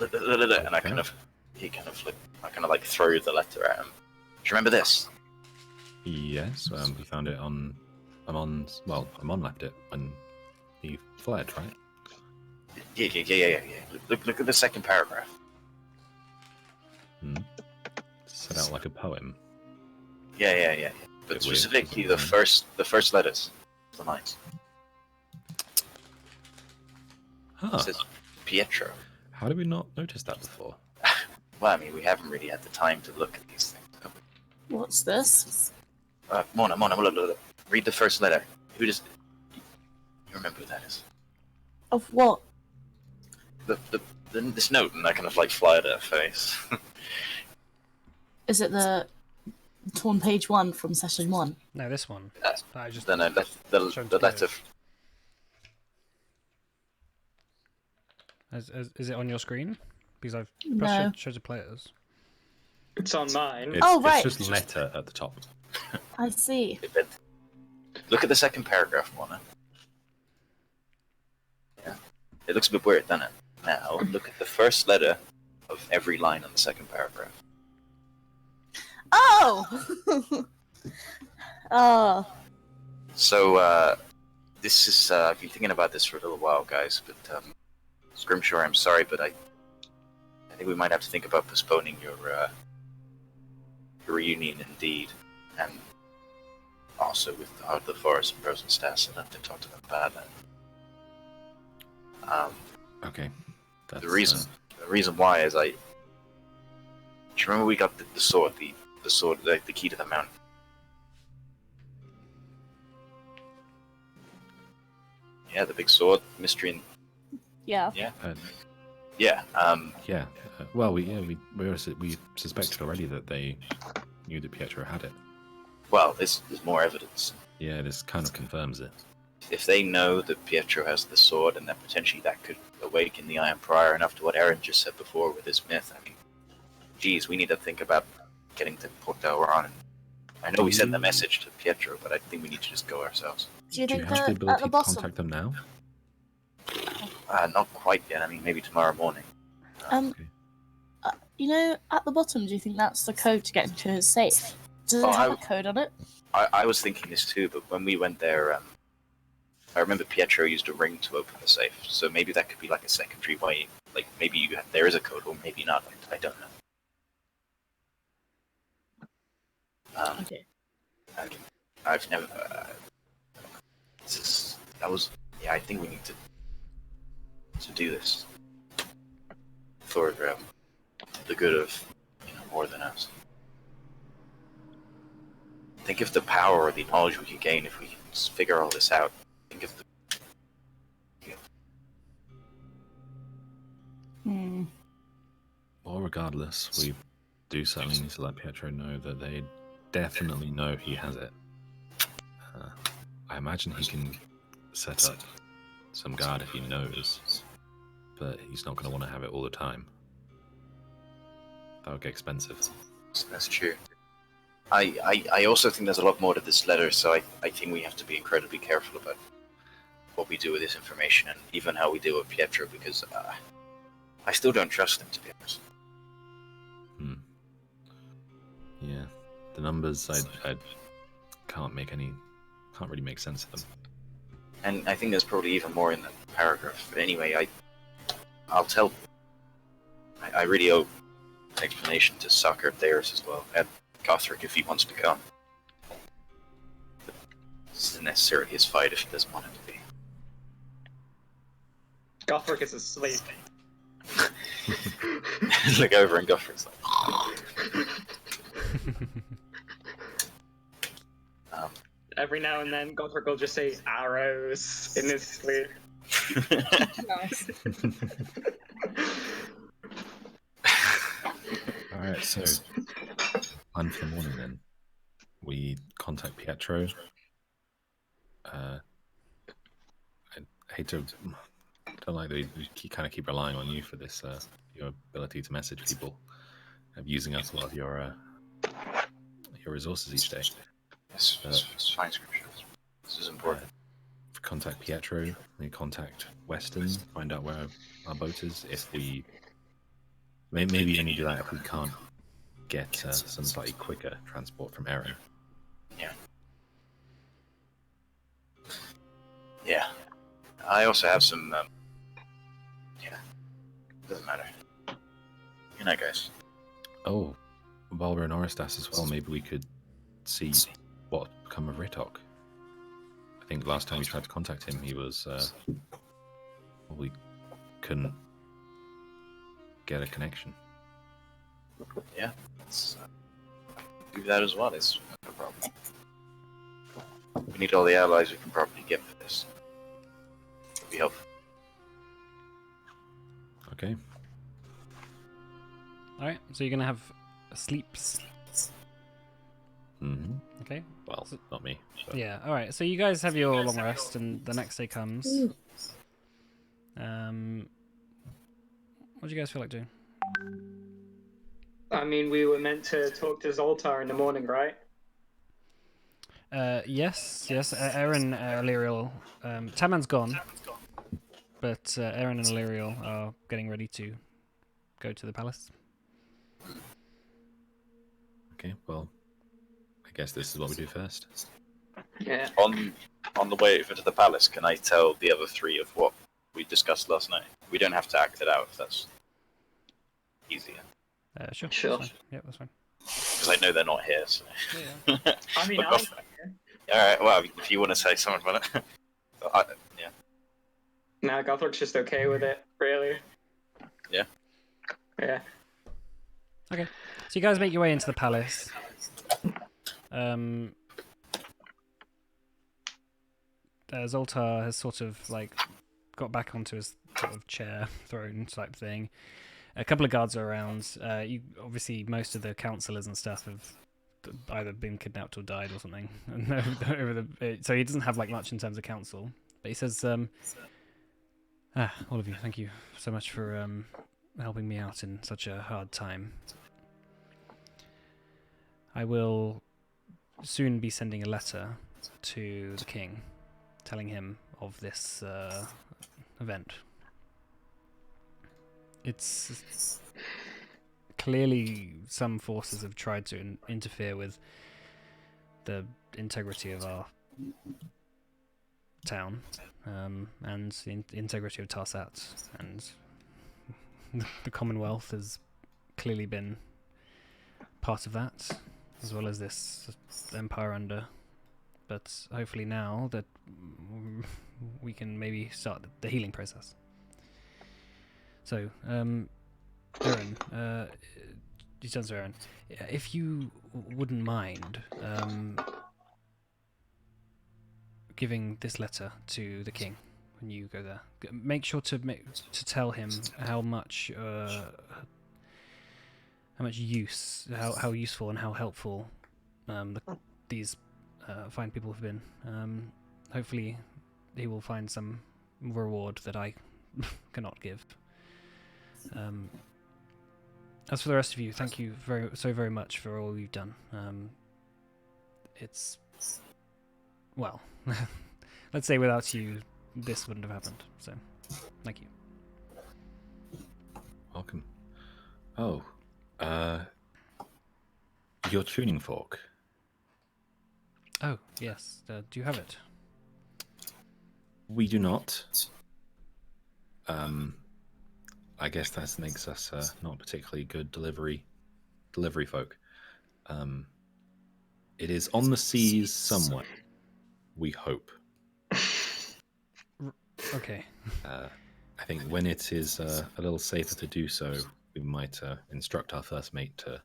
And I kind of like throw the letter at him. Do you remember this? Yes. We found it on. Amon left it when he fled, right? Yeah. Look at the second paragraph. Set out like a poem. Yeah. But Bit weird, specifically isn't it? the first letters. The lines. Huh. It says Pietro. How did we not notice that before? Well, I mean, we haven't really had the time to look at these things. have we? What's this? Mona, look. Read the first letter. Who does? You remember who that is? Of what? This note, and I kind of like fly at her face. Is it the torn page 1 from session 1? No, this one. I just. Then the letter. Is it on your screen? Because I've No. tried to play it as. It's on mine. It's, Oh, right. It's just letter at the top. I see. Look at the second paragraph, Mona. Yeah, it looks a bit weird, doesn't it? Now look at the first letter of every line on the second paragraph. Oh! Oh. So this is I've been thinking about this for a little while, guys. But Scrimshaw, I'm sorry, but I think we might have to think about postponing your reunion indeed, and also with the Heart of the Forest and Frozen Stats, and I've been talked about that. Okay. That's, The reason why is do you remember we got the sword, the sword, the key to the mountain? Yeah, the big sword, mystery, and Yeah. yeah. Uh, Yeah. yeah. Well, we suspected already that they knew that Pietro had it. Well, there's more evidence. Yeah, this kind of confirms it. If they know that Pietro has the sword, and that potentially that could awaken the Iron Prior, and after what Aaron just said before with his myth, I mean, geez, we need to think about getting to Port del Ron. I know we sent the message to Pietro, but I think we need to just go ourselves. Do you Do you think have the that at ability the to bottom? contact them now? Not quite yet. I mean, maybe tomorrow morning. Okay. You know, at the bottom, do you think that's the code to get into his safe? Does it Oh, have a code on it? I was thinking this too, but when we went there, I remember Pietro used a ring to open the safe, so maybe that could be like a secondary way. Like maybe there is a code, or maybe not. I don't know. Okay. I've never. I think we need to do this for the good of more than us. Think of the power or the knowledge we could gain if we can just figure all this out. Think of the. Hmm. Well, regardless, we do certainly need to let Pietro know that they definitely know he has it. I imagine he can set up some guard if he knows, but he's not going to want to have it all the time. That would get expensive. That's true. I also think there's a lot more to this letter, so I think we have to be incredibly careful about what we do with this information, and even how we deal with Pietro, because I still don't trust him, to be honest. the numbers, I can't really make sense of them. And I think there's probably even more in the paragraph. But anyway, I'll tell. I really owe an explanation to Soccer Thayers as well, and Gothric if he wants to go. This isn't necessarily his fight if he doesn't want it to be. Gothric is asleep. Look over and Gothric's like. Every now and then, Gothric will just say arrows in his sleep. Nice. Alright, so plan for the morning then. We contact Pietro. I hate to. Don't like that we kind of keep relying on you for this. Your ability to message people, using up a lot of your resources each day. It's fine, Scripture. This is important. Contact Pietro. We contact Weston. Find out where our boat is. If we maybe only do that if we can't get some slightly quicker transport from Erin. Yeah. Yeah. I also have some. Yeah. Doesn't matter. Good night, guys. Oh, while we're in Oristas as well, maybe we could see what become of Ritok. I think last time we tried to contact him, he was we couldn't get a connection. Yeah. Let's do that as well. It's no problem. We need all the allies we can probably get for this. It'll be helpful. Okay. Alright, so you're gonna have sleeps. Mm-hmm. Okay. Well, not me. So. Yeah, alright, so you guys have your long rest and the next day comes. What do you guys feel like doing? I mean, we were meant to talk to Zoltar in the morning, right? Yes. Aaron, Illyriel, Taman's gone, but Aaron and Illyriel are getting ready to go to the palace. Okay, well, I guess this is what we do first. Yeah. On the way over to the palace, can I tell the other three of what we discussed last night? We don't have to act it out if that's easier. Sure. Sure. That's fine. Yeah, that's fine. Because I know they're not here, so... I mean, But Alright, well, if you want to say something about it... yeah. nah, Gothric's just okay with it, really. Yeah. Yeah. Okay, so you guys make your way into the palace. Zoltar has sort of like got back onto his sort of chair, throne type thing. A couple of guards are around. You obviously most of the councillors and stuff have either been kidnapped or died or something. So he doesn't have like much in terms of council. But he says, "All of you, thank you so much for helping me out in such a hard time. I will soon be sending a letter to the king, telling him of this event. It's clearly some forces have tried to interfere with the integrity of our town, and the integrity of Tarsat, and the Commonwealth has clearly been part of that, as well as this empire under. But hopefully now that we can maybe start the healing process. So, Aaron, he turns to Aaron. If you wouldn't mind giving this letter to the king when you go there, make sure to tell him how much use, how useful and how helpful these fine people have been. Hopefully, he will find some reward that I cannot give. As for the rest of you, thank you so very much for all you've done. It's, well, let's say without you, this wouldn't have happened. So, thank you. Welcome. Oh, Your tuning fork. Oh, yes. Do you have it? We do not. I guess that makes us not particularly good delivery folk. It is on the seas somewhere. We hope. Okay. I think when it is a little safer to do so, we might instruct our first mate to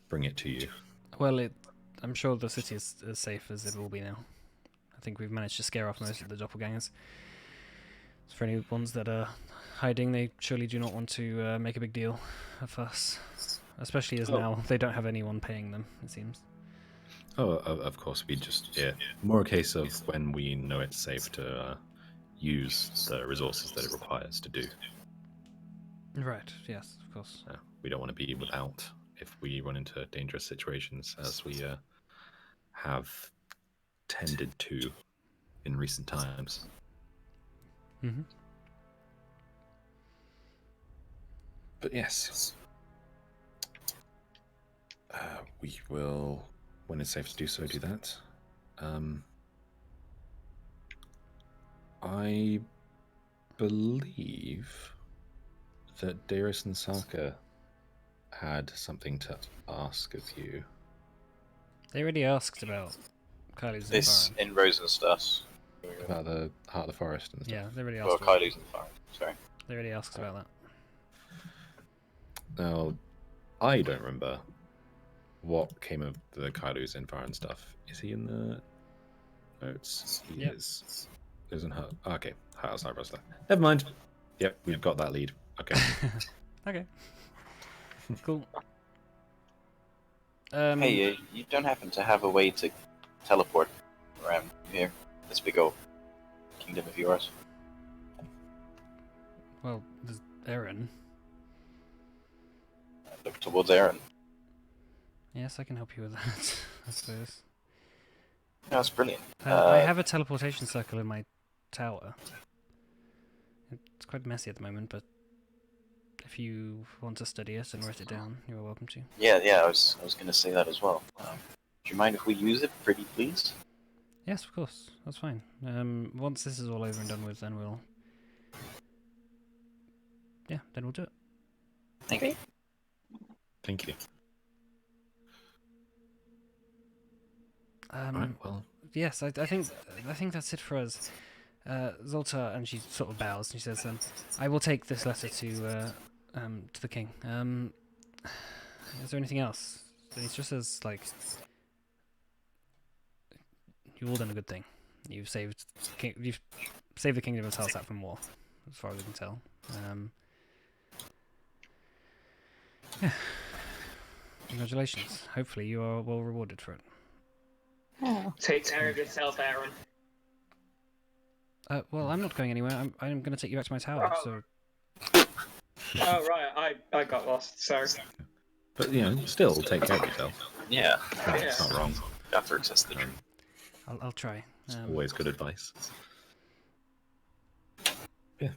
bring it to you. Well, I'm sure the city is as safe as it will be now. I think we've managed to scare off most of the doppelgangers. For any ones that are hiding, they surely do not want to make a big deal of us. Especially as now they don't have anyone paying them, it seems. Oh, of course, we just, more a case of when we know it's safe to use the resources that it requires to do. Right, yes, of course. We don't want to be without if we run into dangerous situations, as we have tended to in recent times. Mm-hmm. But yes, we will, when it's safe to do so, do that. I believe that Darius and Saka had something to ask of you. They already asked about Kylie's This environment. in Rosenstadt. About the Heart of the Forest and stuff. Yeah, they already asked. Well, about Kailu's in the fire. Sorry. They already asked about that. Now, I don't remember what came of the Kailu's Infar and stuff. Is he in the notes? He Yep. is. Isn't her? Okay, Heart of Wrestler. Never mind. Yep, we've got that lead. Okay. Okay. Cool. Hey, you don't happen to have a way to teleport around here? This big old kingdom of yours? Well, there's Aaron. Look towards Aaron. Yes, I can help you with that, I suppose. That's brilliant. I have a teleportation circle in my tower. It's quite messy at the moment, but if you want to study it and write it down, you are welcome to. Yeah, I was going to say that as well. Do you mind if we use it, pretty please? Yes, of course. That's fine. Once this is all over and done with, then we'll... Yeah, then we'll do it. Thank you. Thank you. Right, well, Yes, I think that's it for us. Zoltar, and she sort of bows and she says, "I will take this letter to the king. Is there anything else?" And he just says, like, "You've all done a good thing. You've saved the kingdom of Talsat from war, as far as we can tell. Yeah. Congratulations. Hopefully, you are well rewarded for it." Oh. Take care of yourself, Aaron. Well, I'm not going anywhere. I'm going to take you back to my tower. Oh. So Oh, right, I got lost, sorry. but still take care of yourself. Yeah, It's not wrong. efforts is the truth. I'll try. Always good advice. Yeah.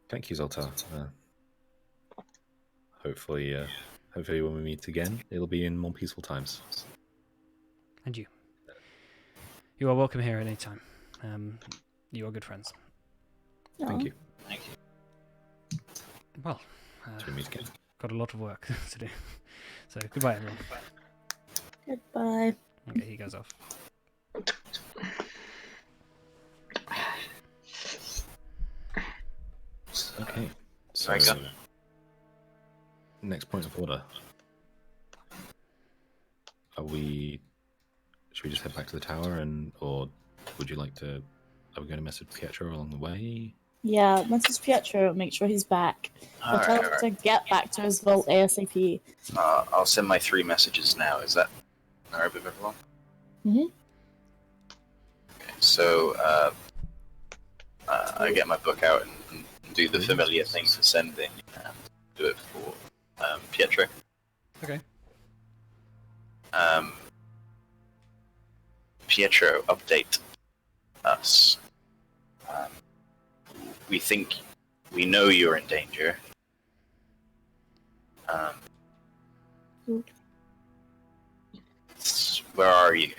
Thank you, Zoltar. Hopefully when we meet again, it'll be in more peaceful times. And you. You are welcome here at any time. You are good friends. Thank you. Thank you. Well, Till we meet again. got a lot of work to do. So goodbye, everyone. Goodbye. Okay, he goes off. Okay. So, Very good. next point of order. Should we just head back to the tower, or would you like to? Are we going to message Pietro along the way? Yeah, message Pietro, make sure he's back. I'll tell him to get back to his vault ASAP. I'll send my 3 messages now. Is that alright with everyone? Mhm. Okay, so I get my book out and do the familiar thing for sending. Do it for Pietro. Okay. Pietro, update us. We know you're in danger. Where are you?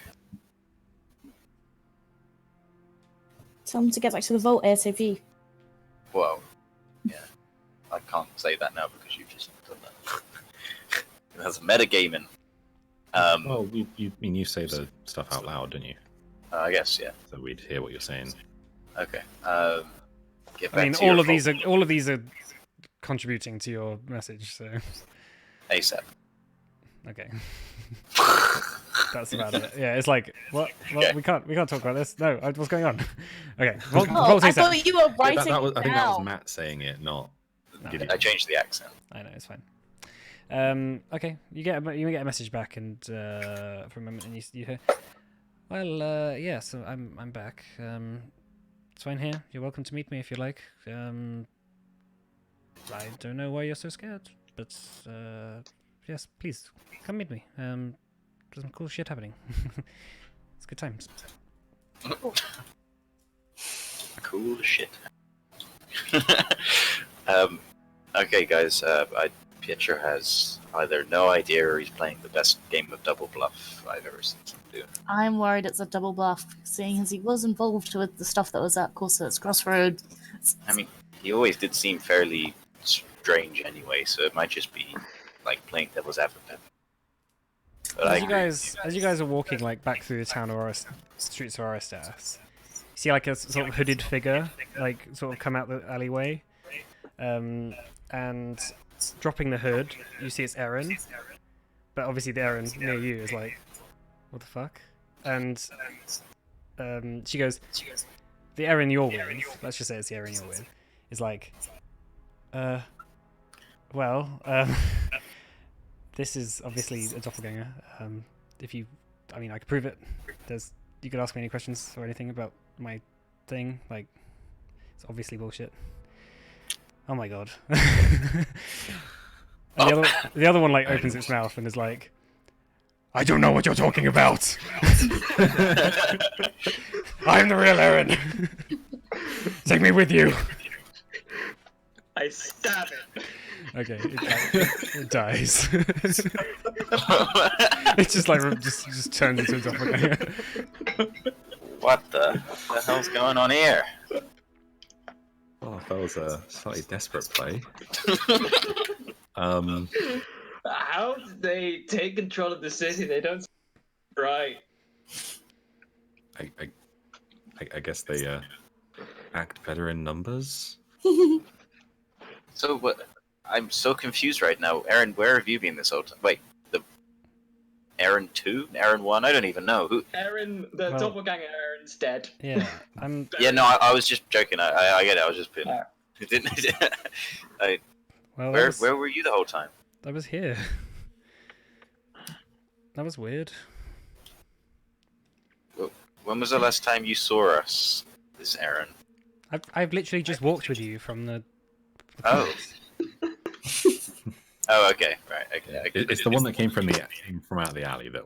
Tell them to get back to the vault ASAP. Whoa. Yeah. I can't say that now because you've just done that. That's metagaming. Well, you say the stuff out loud, don't you? I guess, yeah. So we'd hear what you're saying. Okay. Get back I mean, to your all of these are contributing to your message. So ASAP. okay, that's about it. Yeah, it's like what? Okay. We can't talk about this. No, what's going on? Okay, roll Oh, I ASAP. thought you were Yeah, writing I think that was down. Matt saying it, not No. Gideon. I changed the accent. I know it's fine. Okay, you get a message back, and for a moment, and you hear, well, yeah, so I'm back. It's fine here. You're welcome to meet me if you like. I don't know why you're so scared, but yes, please come meet me. There's some cool shit happening. It's good times. Cool shit. Okay, guys. Pietro has either no idea or he's playing the best game of double bluff I've ever seen him do. I'm worried it's a double bluff, seeing as he was involved with the stuff that was at Corset's Crossroad. I mean, he always did seem fairly strange anyway, so it might just be like playing devil's advocate. But I agree. As you guys are walking like back through the town or streets of Aristas, you see like a sort of hooded figure like sort of come out the alleyway, and dropping the hood, you see it's Erin, but obviously the Erin near you is like, what the fuck? And she goes, the Erin you're with, let's just say it's the Erin you're with, is like, well, this is obviously a doppelganger. I mean, I could prove it. You could ask me any questions or anything about my thing. Like, it's obviously bullshit. Oh my god. And the other one like opens its mouth and is like, I don't know what you're talking about. I'm the real Erin. Take me with you. I stab it. Okay, it dies. It just like just turns into a doppelganger. What the hell's going on here? Oh, that was a slightly desperate play. How did they take control of the city? They don't. Right. I guess they act better in numbers. So what? I'm so confused right now. Erin, where have you been this whole time? Wait, the Erin 2? Erin 1? I don't even know. Who? Erin, the Well- doppelganger Erin's dead. Yeah, I'm. Yeah, no, I was just joking. I get it. I was just being. Ah. It didn't. Well, Where were you the whole time? I was here. That was weird. When was the last time you saw us, this Erin? I've literally just walked with you from the. Oh. Oh, okay, right. Okay. It's the one that came from out of the alley that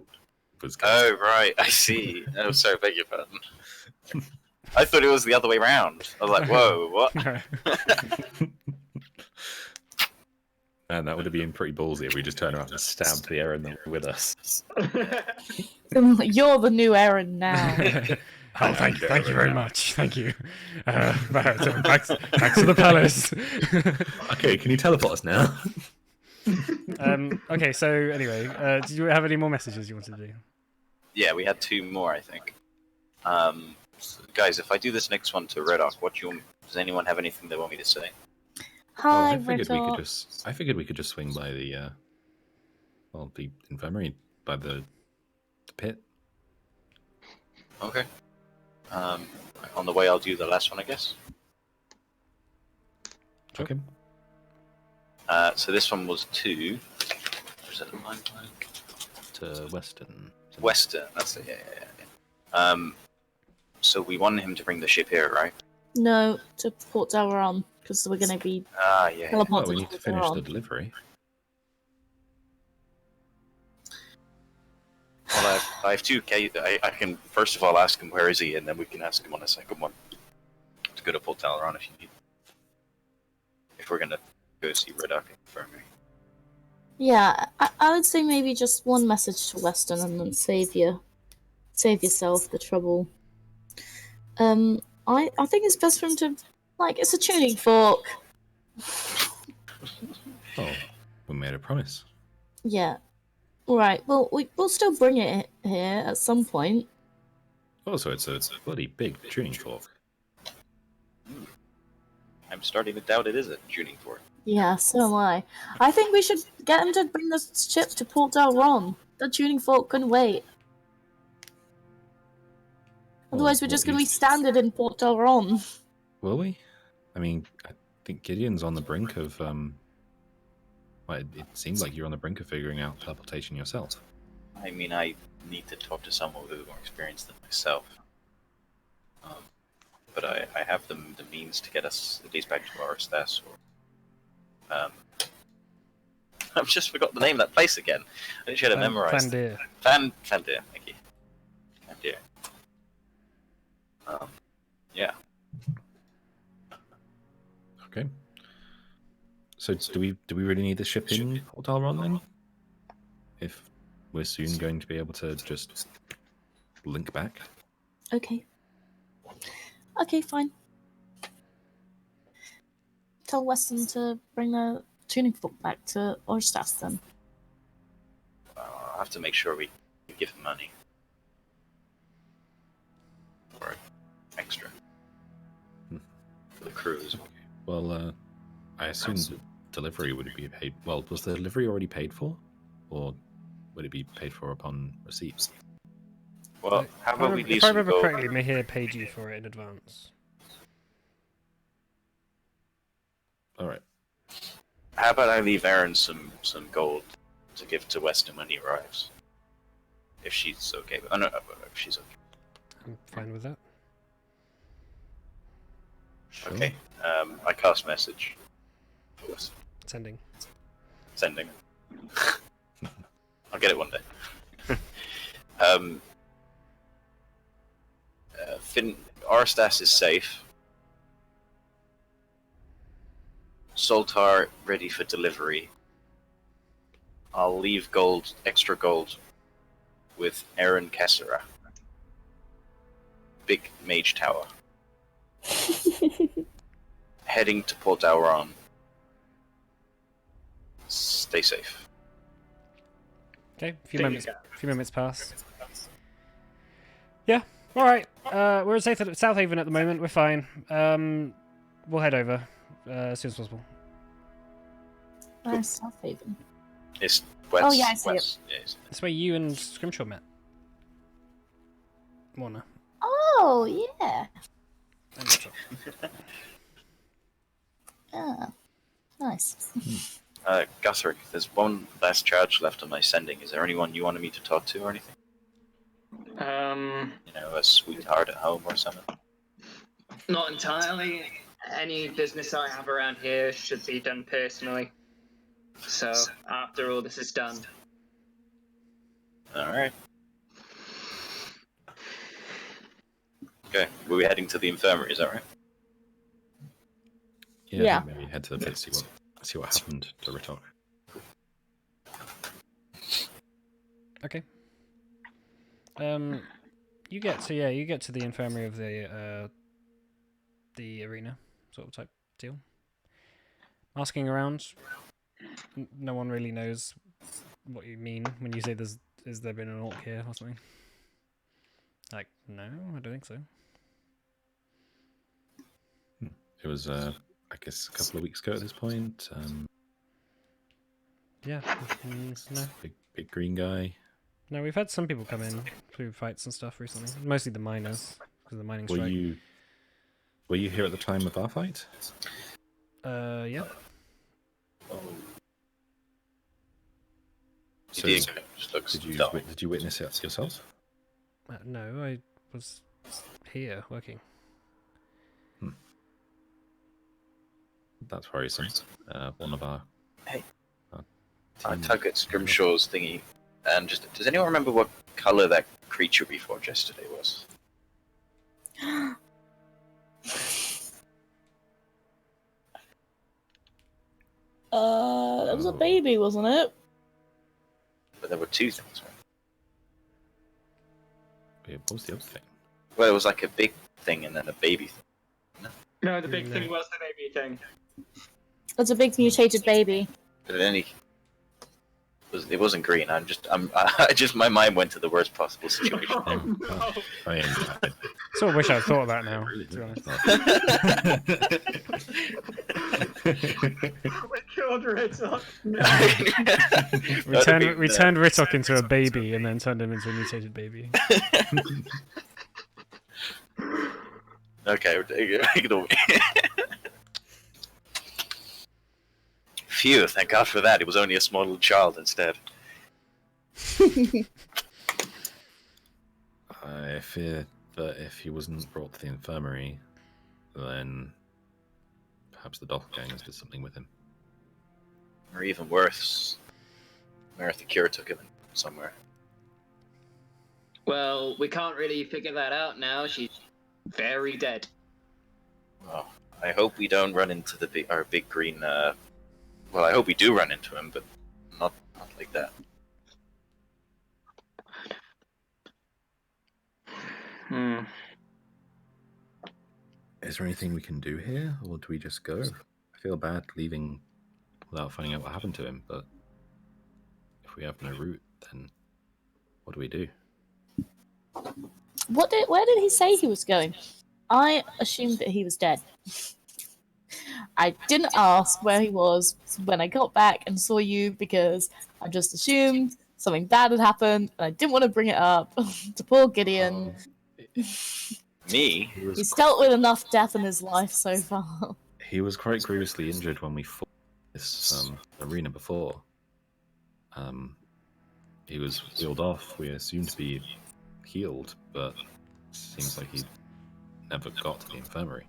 was. Oh, right. I see. Oh, sorry. Beg your pardon. I thought it was the other way around. I was like, whoa, what? And that would have been pretty ballsy if we just turned around and stabbed the Erin that were with us. You're the new Erin now. Oh, thank you very much. Thank you. Back to the palace. Okay, can you teleport us now? Okay, so anyway, did you have any more messages you wanted to do? Yeah, we had 2 more, I think. So guys, if I do this next one to Redoc, does anyone have anything they want me to say? Hi, I figured Redoc. I figured we could just swing by the the infirmary, by the pit. Okay. On the way, I'll do the last one, I guess. Sure. Okay. So this one was to. Was it mine? To Western. Western. That's it. Yeah. So we want him to bring the ship here, right? No, to Port Dalaran, because we're going to be Ah, yeah. Well, teleported we to need to Port finish the Dalaran. delivery. Well, I have 2 cases. I can first of all ask him where is he, and then we can ask him on a second one to go to Port Dalaran if you need. If we're gonna go see Redoc Infirmary. Yeah, I would say maybe just one message to Weston and then save yourself the trouble. I think it's best for him to, like, it's a tuning fork. Oh, we made a promise. Yeah. Right. Well, we'll still bring it here at some point. Also, it's a bloody big tuning fork. I'm starting to doubt it is a tuning fork. Yeah, so am I. I think we should get him to bring this ship to Port Del Ron. The tuning fork couldn't wait. Otherwise, we're Well, just what going to be you- stranded in Port Del Ron. Will we? I mean, I think Gideon's on the brink of. Well, it seems like you're on the brink of figuring out teleportation yourself. I mean, I need to talk to someone with more experience than myself. But I have the means to get us at least back to Aristas. Or, I've just forgot the name of that place again. I should have memorized. Fandir. Fandir, thank you. Fandir. Yeah. Okay. So do we really need the ship in Port Dalron then? If we're soon going to be able to just link back? Okay. Okay, fine. Tell Weston to bring the tuning fork back to Orstas then. I'll have to make sure we give him money. Or extra. For the crew as well. Well, I assume the delivery would be paid. Well, was the delivery already paid for? Or would it be paid for upon receipt? Well, how about we leave If I some remember gold? correctly, Mahir paid you for it in advance. Alright. How about I leave Erin some gold to give to Weston when he arrives? If she's okay. Oh no, if she's okay. I'm fine with that. Sure. Okay. I cast message. For Weston. Sending. Sending. I'll get it one day. Aristas is safe. Soltar ready for delivery. I'll leave extra gold, with Aaron Kessera. Big Mage Tower. Heading to Port Dalron. Stay safe. Okay, a few There you moments. go. Few moments pass. Yeah. All right. We're in South Haven at the moment. We're fine. We'll head over as soon as possible. Where's South Haven? It's west. Oh, yeah, I see it. west. Yeah, it's- That's where you and Scrimshaw met. Warner. Oh, yeah. And Mitchell. Ah, nice. Guthric, there's one last charge left on my sending. Is there anyone you wanted me to talk to or anything? You know, a sweetheart at home or something? Not entirely. Any business I have around here should be done personally. So, after all this is done, Alright. Okay, we're heading to the infirmary, is that right? Yeah. Maybe head to the pit, see what happened to Ritok. Okay. You get to the infirmary of the arena sort of type deal. Asking around, no one really knows what you mean when you say has there been an orc here or something. Like, no, I don't think so. It was, I guess, a couple of weeks ago at this point. Yeah, no. Big green guy. No, we've had some people come in through fights and stuff recently. Mostly the miners, because of the mining strike. Were you here at the time of our fight? Yeah. He So did, just looks did dumb. you witness it yourself? No, I was here working. That's worrisome. One of our. Hey. our I team- tug at Scrimshaw's thingy, and just does anyone remember what color that creature before yesterday was? That was a baby, wasn't it? But there were two things, right? Wait, what was the other thing? Well, it was like a big thing and then a baby thing. No, the big thing was the baby thing. It's a big mutated baby. But then it wasn't green. I just my mind went to the worst possible situation. Oh, no. I mean, Sort of wish I'd thought of that now, really to be honest. We killed Ritok. No. We turned Ritok into a baby and then turned him into a mutated baby. Okay, ignore me. Phew, thank God for that. It was only a small little child instead. I fear that if he wasn't brought to the infirmary, then perhaps the doppelgangers did something with him. Or even worse, Martha Cure took him somewhere. Well, we can't really figure that out now. She's very dead. Well, I hope we don't run into our big green. Well, I hope we do run into him, but not like that. Hmm. Is there anything we can do here, or do we just go? I feel bad leaving without finding out what happened to him, but if we have no route, then what do we do? Where did he say he was going? I assumed that he was dead. I didn't ask where he was when I got back and saw you because I just assumed something bad had happened and I didn't want to bring it up to poor Gideon. Me? He's dealt with enough death in his life so far. He was quite grievously injured when we fought this arena before. He was wheeled off. We assumed to be healed, but it seems like he never got to the infirmary.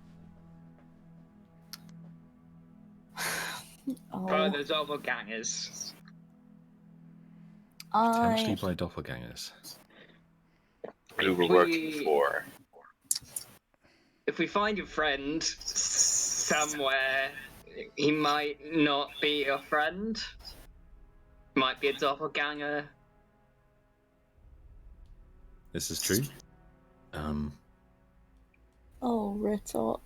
But the doppelgangers. Potentially by doppelgangers. Who were working for? If we find your friend somewhere, he might not be your friend. Might be a doppelganger. This is true. Oh, Ritok.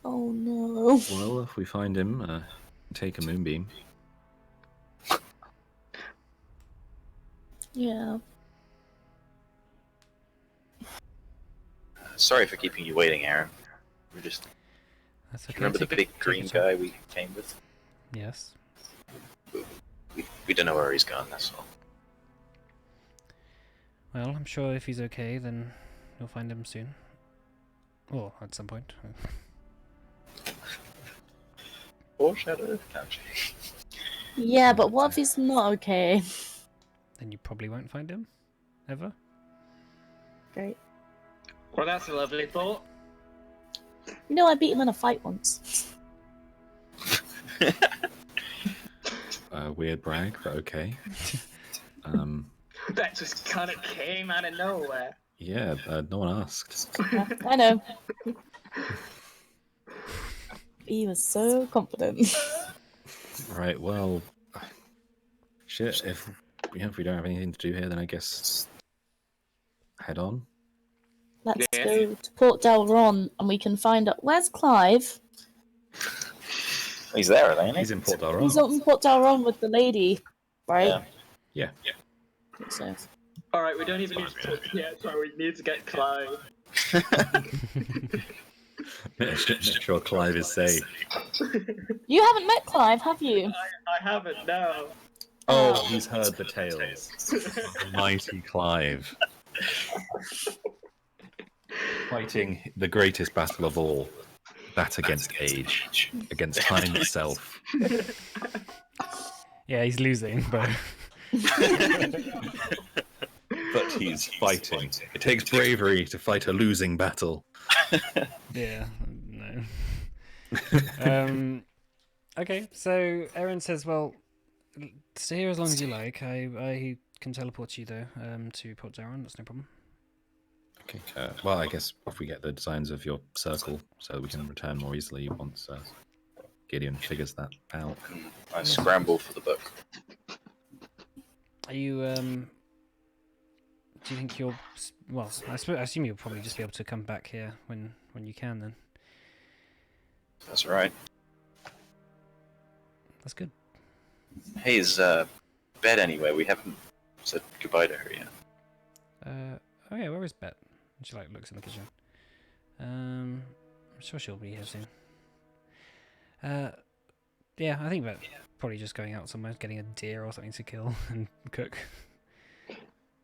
Oh no. Well, if we find him, take a moonbeam. Yeah. Sorry for keeping you waiting, Aaron. We're just. That's okay. Remember the big green guy we came with? Yes. We don't know where he's gone. That's all. Well, I'm sure if he's okay, then you'll find him soon. Or at some point. Foreshadow, can't you? Yeah, but what if he's not okay? Then you probably won't find him. Ever. Great. Well, that's a lovely thought. You know, I beat him in a fight once. Weird brag, but okay. That just kind of came out of nowhere. Yeah, no one asked. I know. He was so confident. Right, well... Shit, if we don't have anything to do here, then I guess... head on. Let's Yeah. go to Port Delron and we can find out. Where's Clive? He's there, ain't he? He's in Port Delron. He's up in Port Delron with the lady, right? Yeah. Yeah. So. Alright, we don't even need to talk yet, so we need to get Clive. Sure, Clive is safe. You haven't met Clive, have you? I haven't, no. Oh, he's heard the tales. Mighty Clive. Fighting the greatest battle of all. That against age. Against time itself. Yeah, he's losing, but But he's fighting. It takes bravery to fight a losing battle. yeah, no. Okay, so Aaron says, "Well, stay here as long as you like. I can teleport you though to Port Zaron. That's no problem." Okay. Well, I guess if we get the designs of your circle, so we can return more easily once Gideon figures that out. I scramble for the book. Are you do you think you'll? Well, I assume you'll probably just be able to come back here when you can. Then That's right. that's good. Hey, is Bed anywhere? We haven't said goodbye to her yet. Oh yeah, where is Bet? And she like looks in the kitchen. I'm sure she'll be here soon. Yeah, I think Bet probably just going out somewhere, getting a deer or something to kill and cook.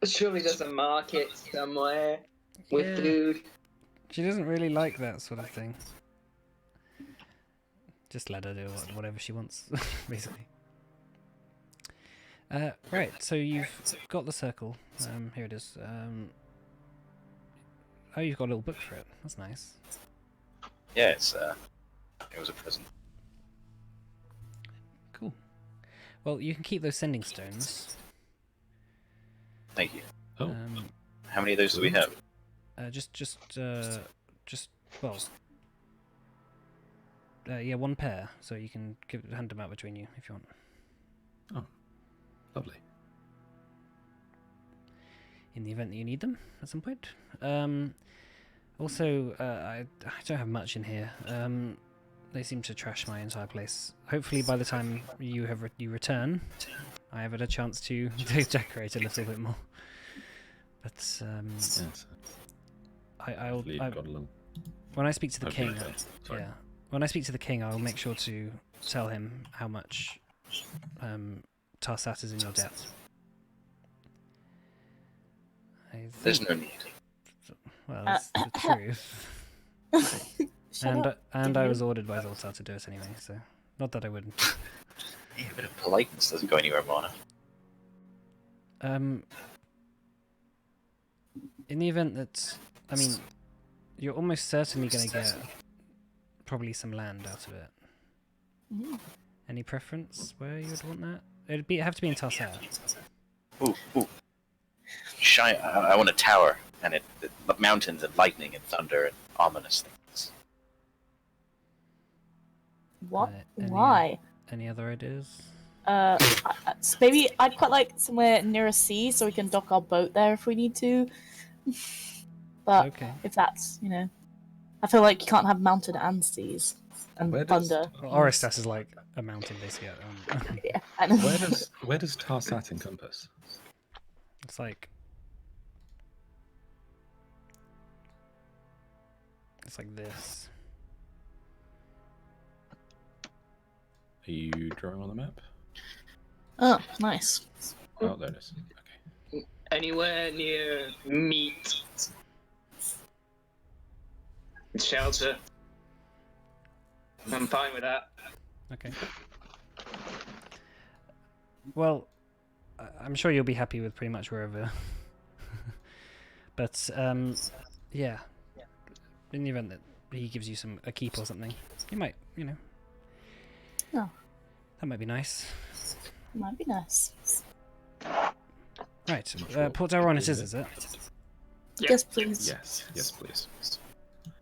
Surely there's a market somewhere with Yeah. food. She doesn't really like that sort of thing. Just let her do whatever she wants, basically. Right, so you've got the circle. Here it is. Oh, you've got a little book for it. That's nice. Yeah, it was a present. Cool. Well, you can keep those sending stones. Thank you. Oh, How many of those do we have? Well, yeah, one pair. So you can hand them out between you if you want. lovely. In the event that you need them at some point. Also, I don't have much in here. They seem to trash my entire place. Hopefully, by the time you return, I have had a chance to decorate a little bit more. But Yes. I'll Hopefully you've got a little. when I speak to the Hopefully king, you don't. Sorry. yeah, when I speak to the king, I'll make sure to tell him how much Tarsat is in your debt. There's no need. Well, that's the truth. Shut up. And I was ordered by Zoltar to do it anyway, so not that I wouldn't. Yeah, a bit of politeness doesn't go anywhere, Mana. In the event that, I mean, you're almost certainly going to get probably some land out of it. Mm. Any preference where you would want that? It'd have to be in Tarsat. Ooh. Shine! I want a tower, and mountains and lightning and thunder and ominous things. What? Any- Why? Any other ideas? So maybe I'd quite like somewhere near a sea so we can dock our boat there if we need to. But Okay. if that's, I feel like you can't have mountain and seas and Where does- thunder. Well, Oristas is like a mountain, basically. Yeah, I know. Where does Tarsat encompass? It's like this. Are you drawing on the map? Oh, nice. Oh, there it is. Okay. Anywhere near meat. Shelter. I'm fine with that. Okay. Well, I'm sure you'll be happy with pretty much wherever. But yeah. In the event that he gives you a keep or something, you might, Oh. That might be nice. Might be nice. Right. I'm sure Port Daron it it is, is. is it? Yep. Yes, please. Yes, please.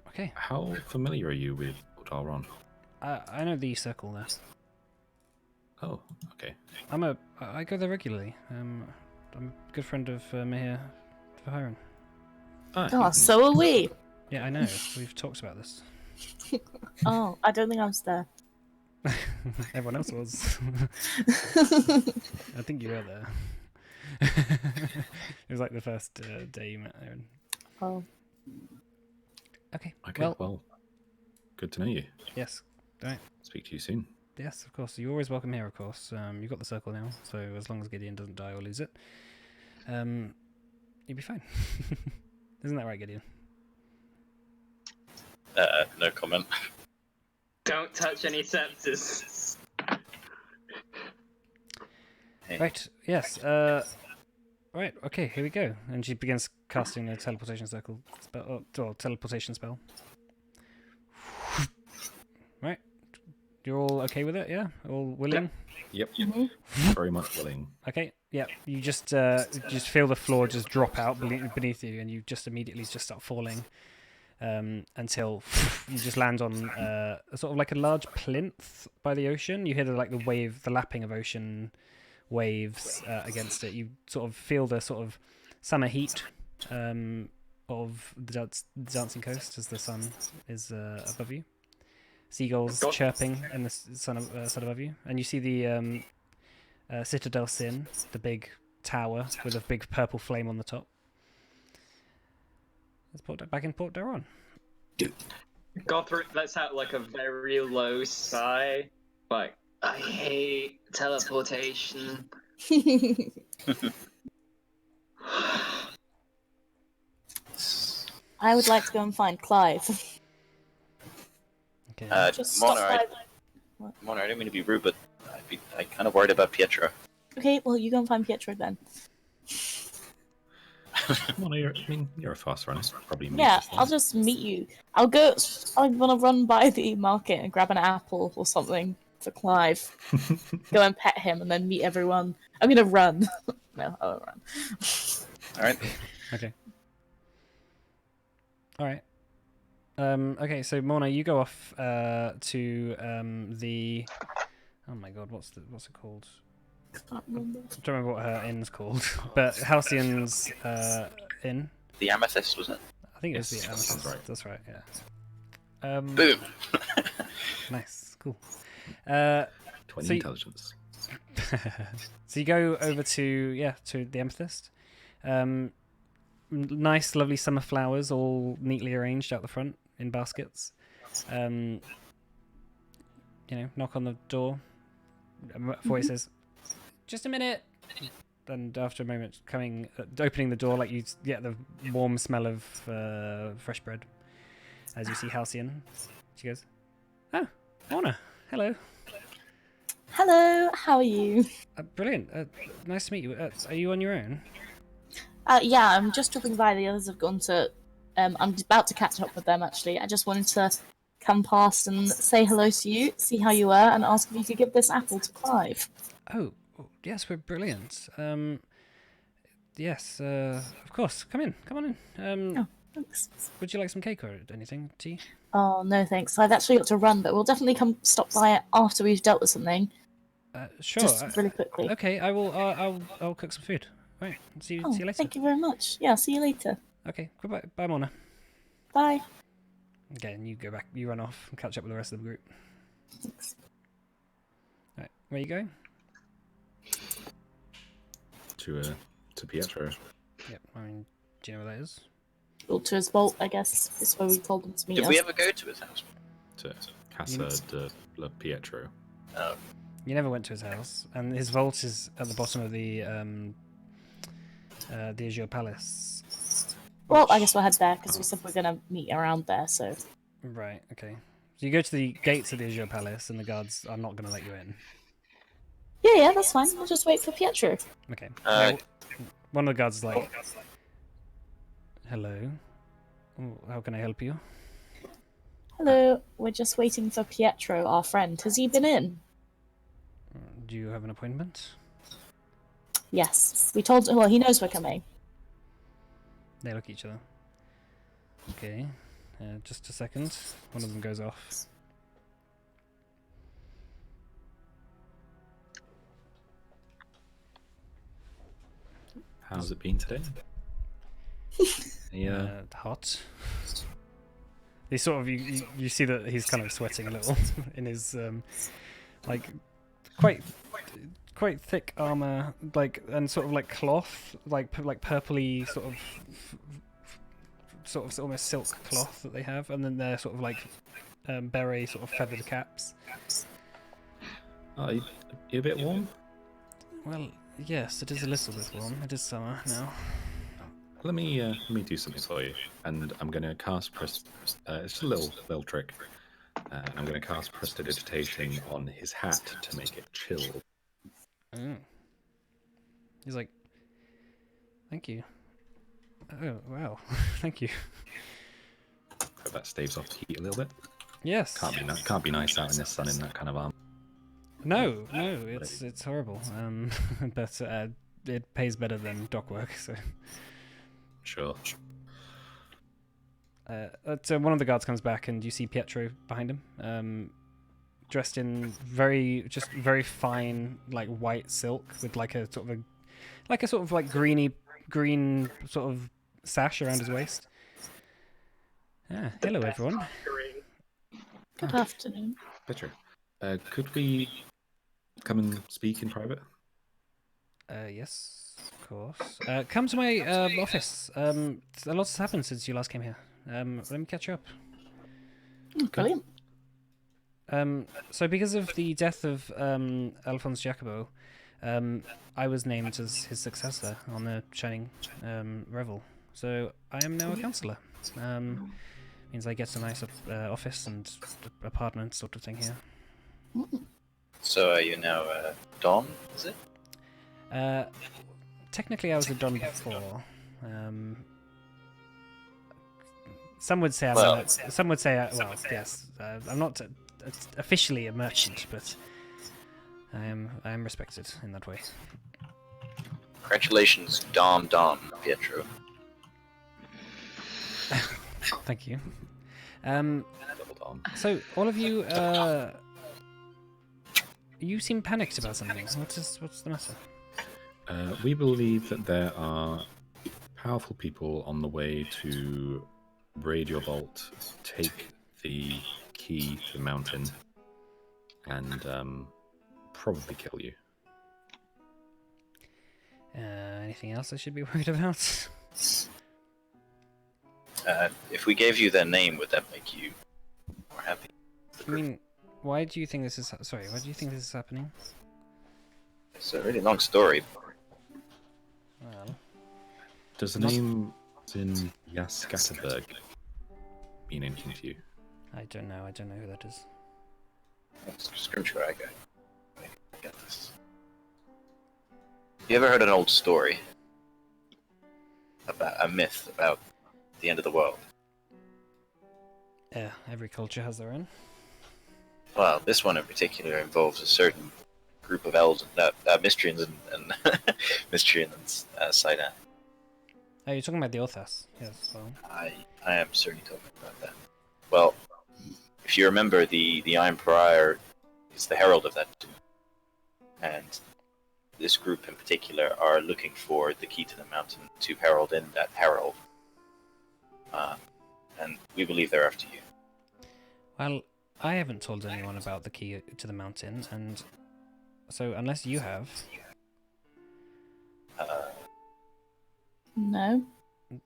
Okay. How familiar are you with Dalron? I know the circle there. Oh, okay. I go there regularly. I'm a good friend of Mihir Vahiran. Ah, Oh, you so are we. Yeah, I know. We've talked about this. Oh, I don't think I was there. Everyone else was. I think you were there. It was like the first day you met Aaron. Oh, Okay. Okay, well, good to know you. Yes. Right. Speak to you soon. Yes, of course. You're always welcome here, of course. You've got the circle now, so as long as Gideon doesn't die or lose it, you'll be fine. Isn't that right, Gideon? No comment. Don't touch any senses. Hey. Right. Yes. Right. Okay. Here we go. And she begins casting a teleportation circle spell, or teleportation spell. Right. You're all okay with it? Yeah. All willing? Yep. Mhm. Very much willing. Okay. Yeah. You just feel the floor just drop out beneath you, and you just immediately just start falling. Until you just land on sort of like a large plinth by the ocean. You hear the wave, the lapping of ocean waves against it. You sort of feel the sort of summer heat of the dancing coast as the sun is above you. Seagulls chirping in the sun above you, and you see the Citadel Sin, the big tower with a big purple flame on the top. It's back in Port Daron. Gothric lets out like a very low sigh. Like, I hate teleportation. I would like to go and find Clive. Okay. Just Mona, stop Clive. Mona, I don't mean to be rude, but I kind of worried about Pietro. Okay, well, you go and find Pietro then. Mona, you're a fast runner. Probably Yeah, I'll just meet you. I'm gonna run by the market and grab an apple or something for Clive. Go and pet him and then meet everyone. I'm gonna run. No, I won't run. All right. Okay. All right. Okay, so Mona, you go off to the. Oh my God, what's it called? Can't remember. I don't remember what her inn's called, but Halcyon's inn. The Amethyst, wasn't it? I think it's Yes, the that sounds Amethyst. right. That's right. Yeah. Boom. Nice. Cool. 20 so intelligence. So you go over to the Amethyst. Nice, lovely summer flowers, all neatly arranged out the front in baskets. Knock on the door. A voice says, "Just a minute." And after a moment, opening the door, like you get the warm smell of fresh bread. As you see Halcyon, she goes, "Oh, Mona, hello." Hello, how are you? Brilliant. Nice to meet you. Are you on your own? Yeah, I'm just dropping by. The others have gone to. I'm about to catch up with them actually. I just wanted to come past and say hello to you, see how you were, and ask if you could give this apple to Clive. Oh, yes, we're brilliant. Yes, of course. Come on in. Oh, thanks. Would you like some cake or anything? Tea? Oh, no thanks. I've actually got to run, but we'll definitely come stop by it after we've dealt with something. Sure. Just really quickly. Okay, I will. I'll cook some food. Right. See you later. Thank you very much. Yeah, see you later. Okay. Goodbye. Bye, Mona. Bye. Okay, and you go back. You run off and catch up with the rest of the group. Thanks. Right. Where are you going? To Pietro. Yep. I mean, do you know where that is? Well, to his vault, I guess. Is where we told them to meet Did us. we ever go to his house? To Casa de la Pietro. Oh. You never went to his house, and his vault is at the bottom of the Azure Palace. Well, I guess we'll head there because we said we're gonna meet around there. So. Right. Okay. So you go to the gates of the Azure Palace, and the guards are not going to let you in. Yeah, that's fine. We'll just wait for Pietro. Okay. Uh, One of the guards is like, "Hello. Oh, how can I help you?" Hello. We're just waiting for Pietro, our friend. Has he been in? Do you have an appointment? Yes. We told. Well, he knows we're coming. They look at each other. Okay. Just a second. One of them goes off. How's it been today? Yeah. Hot. He sort of you see that he's kind of sweating a little in his like quite thick armor, like, and sort of like cloth, like purpley sort of almost silk cloth that they have, and then they're sort of like beret sort of feathered caps. Are you a bit warm? Well, yes, it is a little bit warm. It is summer now. Let me do something for you, and I'm going to cast it's a little trick. I'm going to cast Prestidigitation on his hat to make it chill. Oh. He's like, "Thank you." Oh wow, thank you. Hope that staves off the heat a little bit. Yes. Can't be nice out in the sun in that kind of armor. No, it's horrible. But it pays better than dock work. So. Sure. So one of the guards comes back, and you see Pietro behind him. dressed in just very fine like white silk with like a sort of like green sort of sash around his waist. Hello everyone. Good afternoon. Better. Could we come and speak in private? Yes, of course. Come to my office. A lot has happened since you last came here. Let me catch you up. Brilliant. So because of the death of Alphonse Jacobo, I was named as his successor on the Shining Revel. So I am now a councillor. Means I get a nice office and apartment sort of thing here. So are you now Don, is it? Technically I was a Don before. Some would say some would say well, yes. I'm not officially a merchant, but I am respected in that way. Congratulations, Don Pietro. Thank you. Double Dom. So all of you, you seem panicked about something. What's the matter? We believe that there are powerful people on the way to raid your vault, take the key to the mountain, and probably kill you. Anything else I should be worried about? If we gave you their name, would that make you more happy? I mean, why do you think this is? Sorry, why do you think this is happening? It's a really long story. Well, Does the name in Yaskatterberg mean anything to you? I don't know. I don't know who that is. It's Scrimshaw, I got this. You ever heard an old story about a myth about the end of the world? Yeah, every culture has their own. Well, this one in particular involves a certain group of elves, Mystrians and Mystrians and Sidon. Oh, you're talking about the Othas. Yes. Well, I am certainly talking about that. Well, if you remember, the Iron Prior is the herald of that doom. And this group in particular are looking for the key to the mountain to herald in that herald. And we believe they're after you. well, I haven't told anyone about the key to the mountain, and so unless you have, No.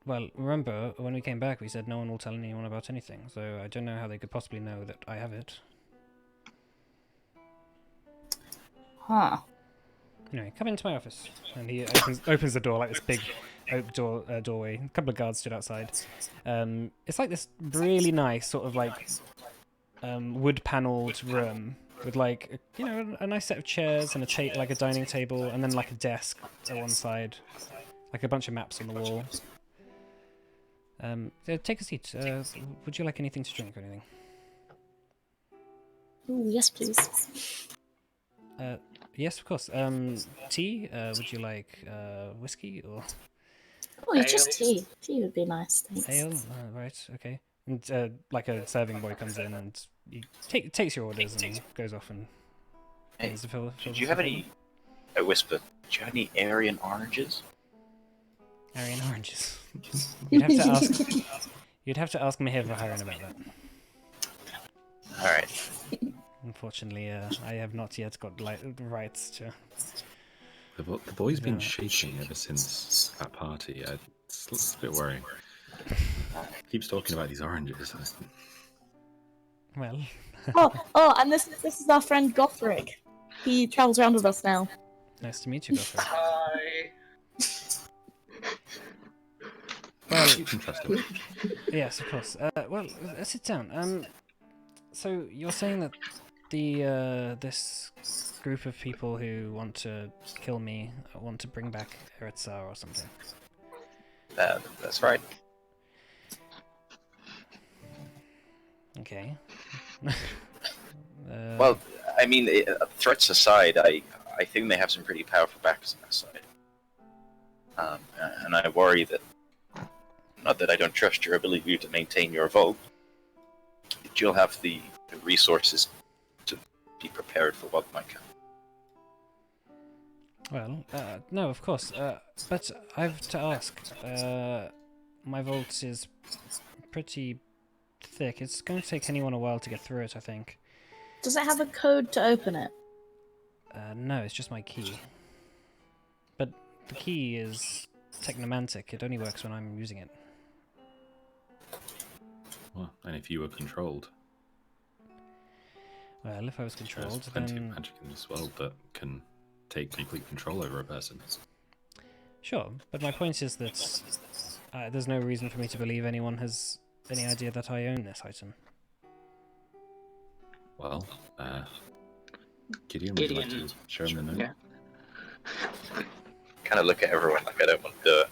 well, remember when we came back, we said no one will tell anyone about anything. So I don't know how they could possibly know that I have it. Huh. Anyway, come into my office. And he opens the door, like this big oak doorway. A couple of guards stood outside. It's like this really nice sort of like wood-paneled room with like a nice set of chairs and like a dining table, and then like a desk at one side, like a bunch of maps on the wall. Take a seat. Would you like anything to drink or anything? Ooh, yes, please. Yes, of course. Tea? Would you like whiskey or Oh, yeah, just tea. Tea would be nice, thanks. ale? Right, okay. And like a serving boy comes in and he takes your orders and goes off and Hey, begins to fill did you have any... I whispered, did you have any Aryan oranges? Aryan oranges. You'd have to ask. You'd have to ask Mihir Vaharan about that. Alright. Unfortunately, I have not yet got the rights to. The boy's been No. shaking ever since that party. It's a bit worrying. Keeps talking about these oranges. Well, Oh, and this is our friend Gothric. He travels around with us now. nice to meet you, Godfrey. Hi. Well, You can trust him. yes, of course. Well, sit down. So you're saying that this group of people who want to kill me want to bring back Eretzar or something? That's right. Okay. Well, I mean, threats aside, I think they have some pretty powerful backers on their side. And I worry that, not that I don't trust your ability to maintain your vault, that you'll have the resources to be prepared for what might come. Well, no, of course. But I have to ask. My vault is pretty thick. It's going to take anyone a while to get through it, I think. Does it have a code to open it? No, it's just my key. But the key is technomantic. It only works when I'm using it. Well, and if you were controlled, Well, if I was there's controlled, plenty of then magic in this world that can take complete control over a person. sure. But my point is that there's no reason for me to believe anyone has any idea that I own this item. Well, Gideon, would you like to show him the note? Yeah. Kind of look at everyone like I don't want to do it.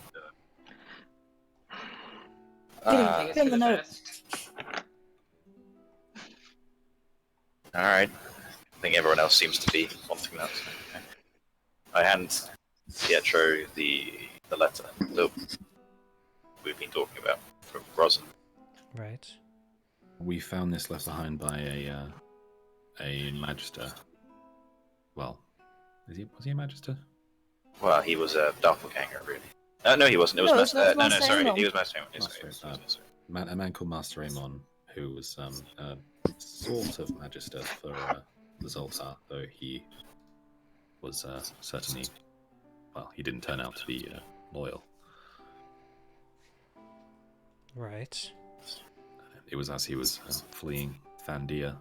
Gideon, I think it's Fill for the the note. best. Alright. I think everyone else seems to be wanting that. Okay. I hand Pietro the letter that we've been talking about from Rosin. Right. We found this left behind by a magister. Well, was he a magister? Well, he was a doppelganger, really. No, he wasn't. It was No, Master. it's No, Master sorry. Amon. He was Master Amon. A man called Master Amon, who was a sort of magister for the Zoltar, though he was certainly, well, he didn't turn out to be loyal. Right. It was as he was fleeing Thandia.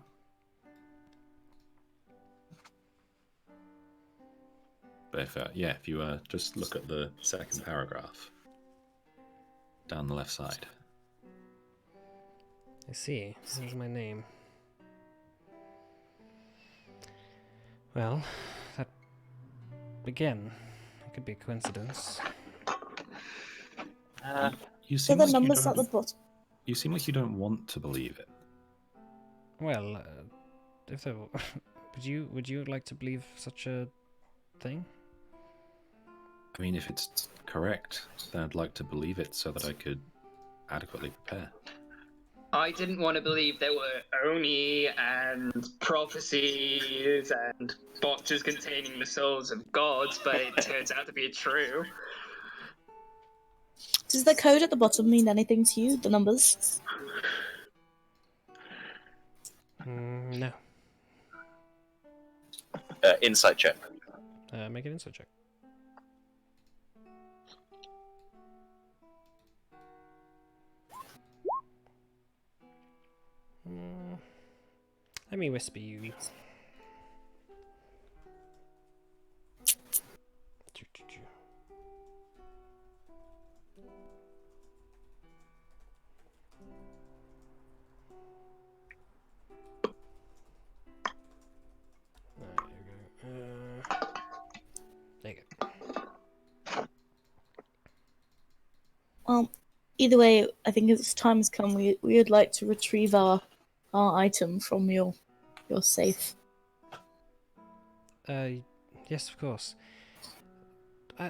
But if you just look at the second paragraph down the left side. I see. Here's my name. Well, that again, it could be a coincidence. You So seem the like numbers at the bottom. you seem like you don't want to believe it. Well, if there, would you like to believe such a thing? I mean, if it's correct, then I'd like to believe it so that I could adequately prepare. I didn't want to believe there were Oni and prophecies and boxes containing the souls of gods, but it turns out to be true. Does the code at the bottom mean anything to you? The numbers? No. Insight check. Make an insight check. Let me whisper you. There you go. Well, either way, I think it's time has come. We would like to retrieve our item from your safe. Yes, of course.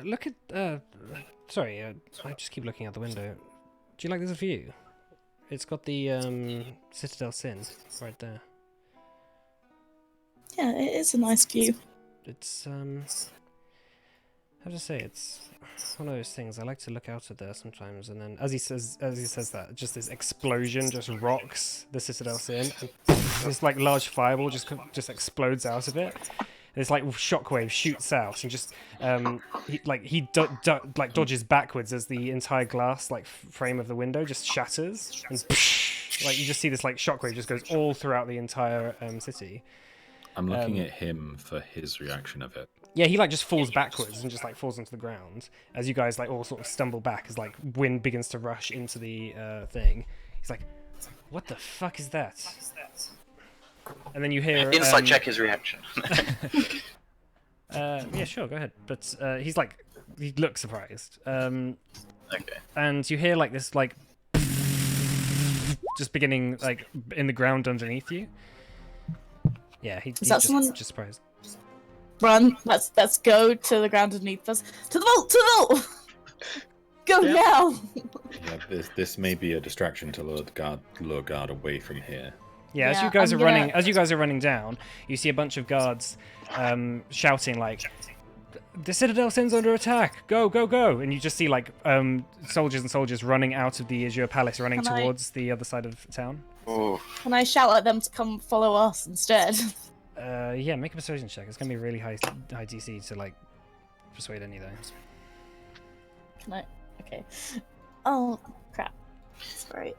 Look at. Sorry, I just keep looking out the window. Do you like this view? It's got the Citadel Sin right there. Yeah, it is a nice view. It's how to say, it's one of those things. I like to look out at there sometimes, and then as he says that, just this explosion just rocks the Citadel Sin, and this like large fireball just explodes out of it. This like shockwave shoots out, and just he dodges backwards as the entire glass like frame of the window just shatters, and like you just see this like shockwave just goes all throughout the entire city. I'm looking at him for his reaction of it. Yeah, he like just falls backwards and just like falls onto the ground as you guys like all sort of stumble back as like wind begins to rush into the thing. He's like, "What the fuck is that?" And then you hear Insight check his reaction. yeah, sure, go ahead. But he's like, he looks surprised. Okay. And you hear like this like just beginning like in the ground underneath you. Yeah, he's that just, someone- just surprised. Run! Let's go to the ground underneath us. To the vault! To the vault! Go now! Yeah, this may be a distraction to lure guard away from here. Yeah, as Yeah, you guys I'm are running, gonna- as you guys are running down, you see a bunch of guards shouting like, "The Citadel Sin's under attack! Go, go, go!" And you just see like soldiers and soldiers running out of the Azure Palace, running Can I- towards the other side of town. Ooh. Can I shout at them to come follow us instead? Yeah, make a persuasion check. It's gonna be really high DC to like persuade any of those. Can I? Okay. Oh crap. Sorry.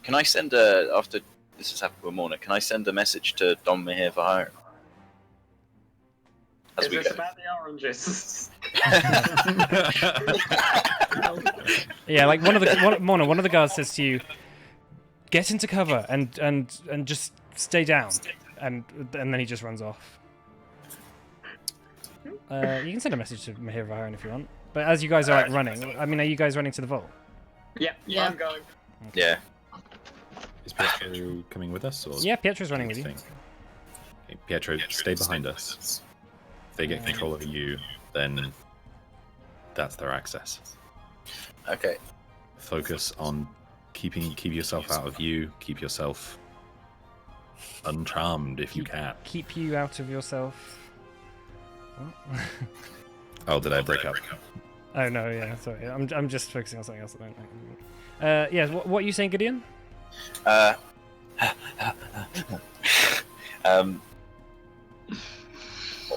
Can I send after this has happened with Morna, can I send a message to Dom Mahir for hire? As Is we this go. about the oranges? Yeah, like one of the guards says to you, "Get into cover and just stay down," and then he just runs off. You can send a message to Mahir Vaharan if you want, but as you guys are like running, I mean, are you guys running to the vault? Yeah, Yeah. I'm going. Yeah. Is Pietro coming with us? Or Yeah, Pietro's running with you. Okay, Pietro, stay behind us. If they get control of you, then that's their access. Okay. Focus on keep yourself out of you. Keep yourself uncharmed if you can. Keep you out of yourself. Oh. Oh, did I break up? Oh no, yeah, sorry. I'm just focusing on something else. I don't know. Yeah, what are you saying, Gideon?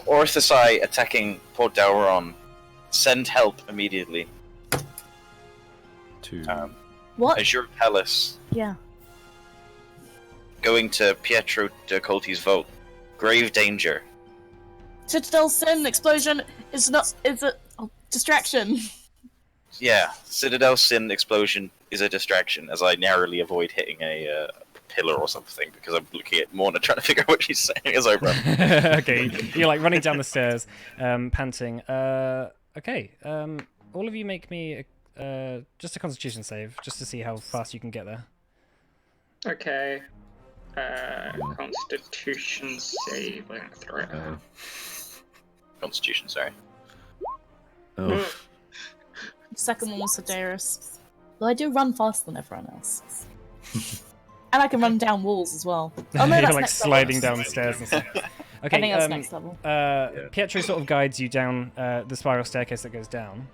Orthosai attacking Port Dauron. Send help immediately. To What? Azure Palace. Yeah. Going to Pietro de Colti's vault. Grave danger. Citadel Sin explosion is a distraction. Yeah, Citadel Sin explosion is a distraction as I narrowly avoid hitting a pillar or something because I'm looking at Morna trying to figure out what she's saying as I run. Okay, you're like running down the stairs, panting. Okay, all of you make me just a Constitution save, just to see how fast you can get there. Okay. Constitution save. I'm gonna throw it. Constitution, sorry. oh, The second one was Sedaris. Well, I do run faster than everyone else. And I can run down walls as well. Oh no, You're that's like next sliding level. down the stairs and stuff. Okay, I think that's next level. Pietro sort of guides you down the spiral staircase that goes down.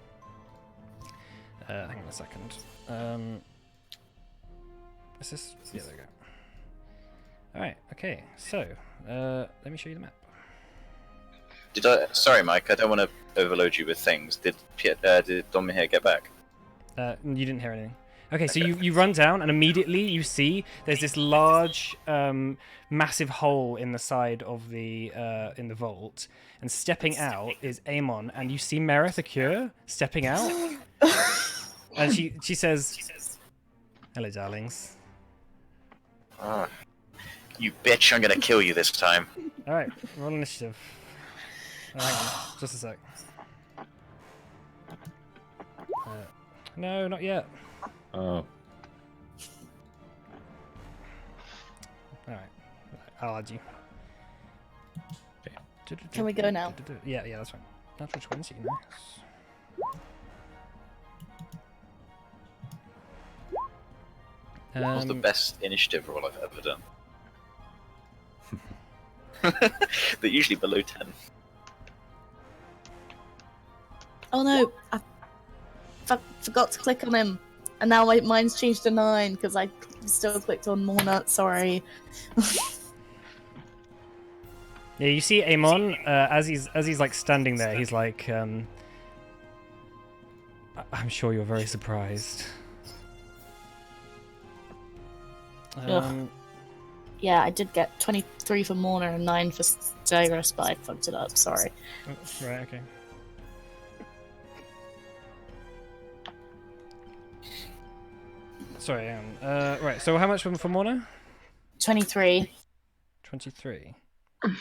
Hang on a second. Is this? Yeah, there we go. Alright, okay, so let me show you the map. Sorry, Mike, I don't want to overload you with things. Did Don Mihir get back? You didn't hear anything. Okay, so you run down and immediately you see there's this large, massive hole in the side of the in the vault, and stepping out is Amon, and you see Merith Acure stepping out, and she says, "Hello, darlings." Ah. You bitch, I'm gonna kill you this time. All right, roll initiative. Hang on, just a sec. No, not yet. oh, All right, I'll add you. Can we go now? Yeah, that's fine. Natural 20, nice. That was the best initiative roll I've ever done. They're usually below 10. Oh no, I forgot to click on him. And now mine's changed to 9 because I still clicked on Morna. Sorry. Yeah, you see Amon as he's like standing there. He's like, I'm sure you're very surprised. Ugh. Yeah, I did get 23 for Morna and 9 for Sedaris, but I fucked it up. Sorry. Oh, right, okay. Sorry, right, so how much for Morna? 23. 23. Okay.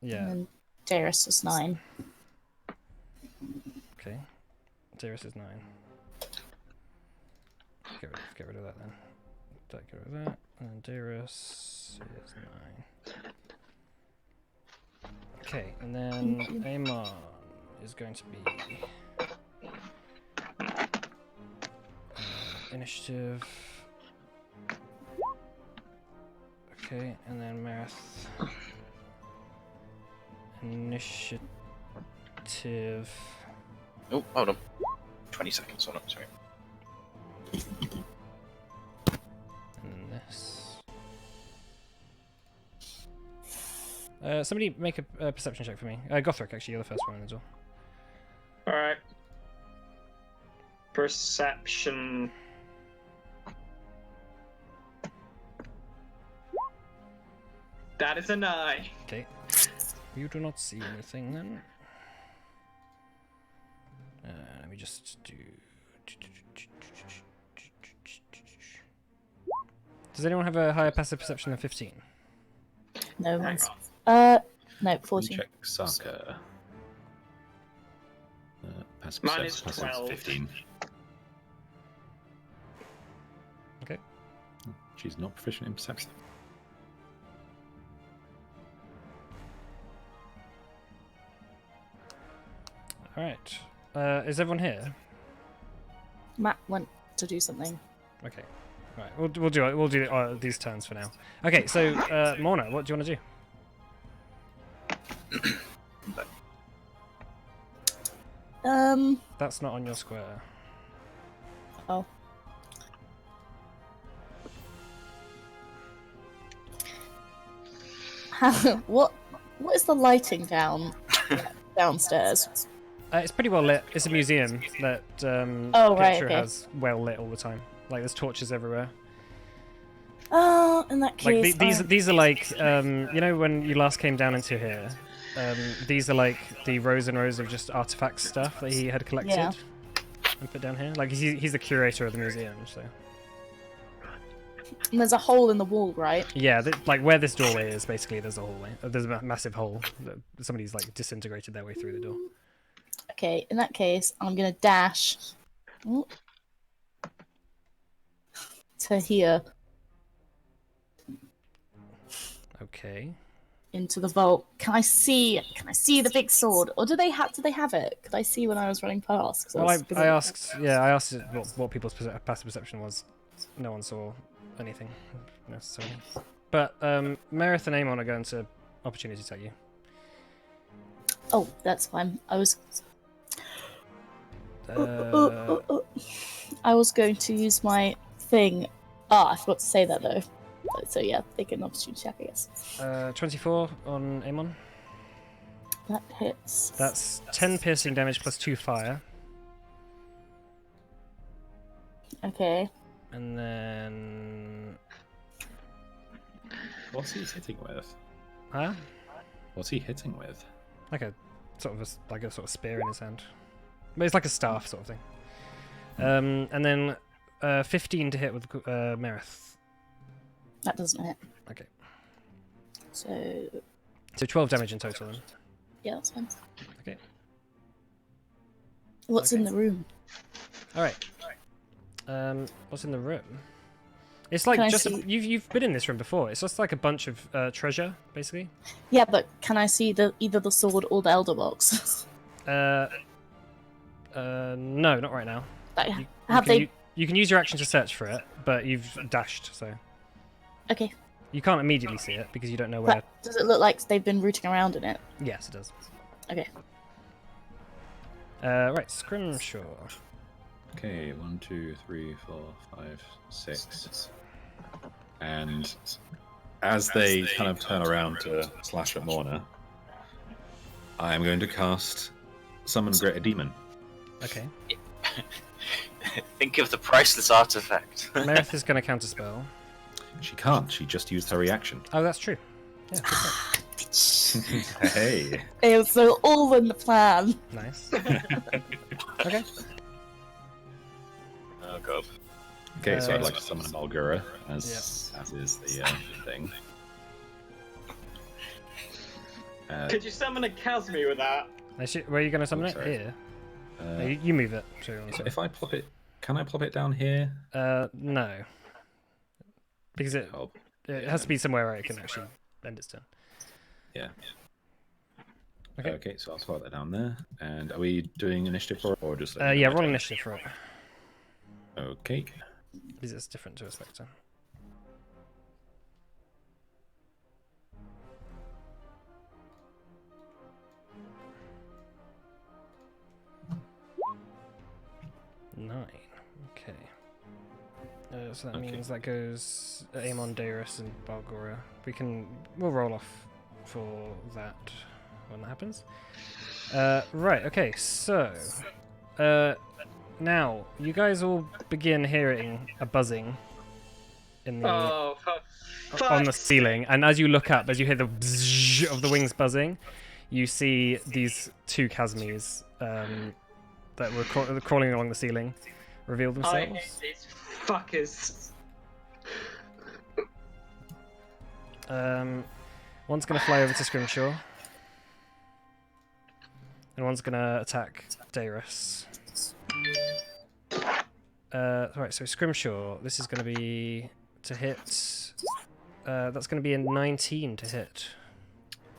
Yeah, And Darius was 9. okay. Darius is 9. Get rid of that then. Get rid of that. And Darius is 9. Okay, and then Amon is going to be initiative. Okay, and then Marith initiative. Oh, hold on. 20 seconds. Hold on, sorry. And this. Somebody make a perception check for me. Gothric, actually, you're the first one as well. Alright. Perception. That is a 9. Okay. You do not see anything then. Let me just do. Does anyone have a higher passive perception than 15? No, mine's no, 14. Check Saka. Passive Mine is passive 12. 15. Okay. She's not proficient in perception. Alright. Is everyone here? Matt went to do something. Okay. Right. We'll do these turns for now. Okay. So Morna, what do you want to do? That's not on your square. Oh. What is the lighting downstairs? It's pretty well lit. It's a museum that Oh, right, Picture okay. has well lit all the time. Like there's torches everywhere. Oh, in that Like case, these are like you know when you last came down into here. These are like the rows and rows of just artifact stuff that he had collected Yeah. and put down here. Like he's the curator of the museum, so and there's a hole in the wall, right? yeah. Like where this doorway is, basically there's a hallway. There's a massive hole. That somebody's like disintegrated their way through the door. Okay, in that case, I'm gonna dash to here Okay. into the vault. Can I see the big sword, or do they have it? Could I see when I was running past? 'Cause Well, was I asked what people's passive perception was. No one saw anything necessarily. But Marith and Amon are going to opportunity attack you. Oh, that's fine. I was going to use my thing. Ah, I forgot to say that though. So yeah, they get an opportunity attack, I guess. 24 on Amon. That hits. That's 10 piercing damage plus 2 fire. Okay. And then... What's he hitting with? Huh? What's he hitting with? Like a sort of spear in his hand. But it's like a staff sort of thing. And then 15 to hit with Marith. That doesn't hit. Okay. So 12 damage in total then. yeah, that's fine. Okay. What's in the room? Alright. What's in the room? It's like Can I just see- you've been in this room before. It's just like a bunch of treasure, basically. Yeah, but can I see either the sword or the elder box? No, not right now. Like, You, have can, they? you can use your action to search for it, but you've dashed, so Okay. you can't immediately see it because you don't know where. But does it look like they've been rooting around in it? Yes, it does. Okay. Right, Scrimshaw. Okay, 1, 2, 3, 4, 5, 6. And as they kind of turn around to slash at Morna, I am going to cast Summon Greater Demon. Okay. Think of the priceless artifact. Marith is going to counterspell. She can't, she just used her reaction. Oh, that's true. Yeah, good point. Hey! It was so all in the plan. Nice. Okay. Oh god. Okay, so I'd like to summon a Malgura, as Yes. is the thing. Could you summon a Kazmi with that? Where are you going to summon it? sorry. Here. No, you move it. Sorry, If I plop it, can I plop it down here? no. Because it Oh, has to be somewhere where it can actually end its turn. yeah. Okay. Okay, so I'll slot that down there. And are we doing initiative for it, or just? Yeah, roll initiative for it. Okay. Because it's different to a Spectre. Nine. Okay. So that Okay. means that goes Amon, Darius, and Balgora. We'll roll off for that when that happens. Right. Okay. So, now you guys all begin hearing a buzzing in the Oh, for on the fuck's ceiling, and as you look up, as you hear the bzzz of the wings buzzing, you see these two Casmes that were crawling along the ceiling reveal I hate themselves. these fuckers. One's gonna fly over to Scrimshaw, and one's gonna attack Darius. Right, so Scrimshaw, this is gonna be to hit. That's gonna be a 19 to hit.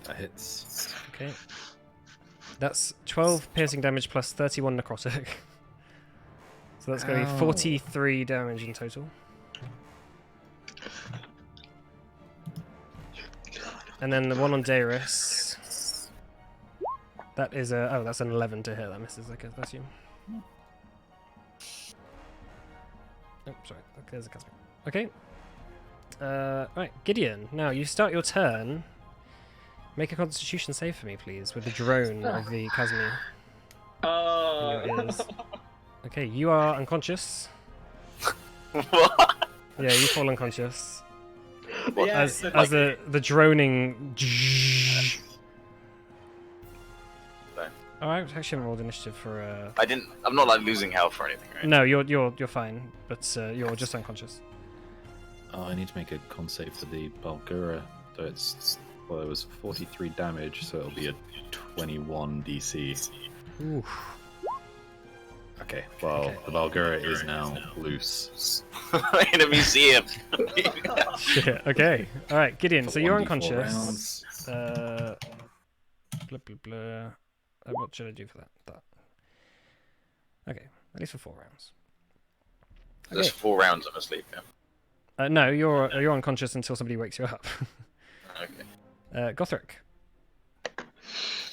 That hits. Okay. That's 12 piercing damage plus 31 necrotic. So that's going to be Ow. 43 damage in total. And then the one on Darius. That is that's an 11 to hit. That misses, I assume. Oh, sorry. There's a Casmi. Okay. Right, Gideon. Now you start your turn. Make a Constitution save for me, please, with the drone of the Casmi in your ears. Okay, you are unconscious. What? Yeah, you fall unconscious. Yeah, As it's as like- the droning. Alright, I actually haven't rolled initiative for. I'm not like losing health or anything, right? No, you're fine, but you're just unconscious. Oh, I need to make a con save for the Balgura. So well, it was 43 damage, so it'll be a 21 DC. Oof. Okay, well, Okay. the Balgura is now loose. In a museum. Shit. Okay. All right, Gideon. For So you're 1d4 unconscious. rounds. Blah blah blah. What should I do for that? Okay, at least for 4 rounds. There's 4 rounds I'm asleep, yeah. No, you're unconscious until somebody wakes you up. Okay. Gothric.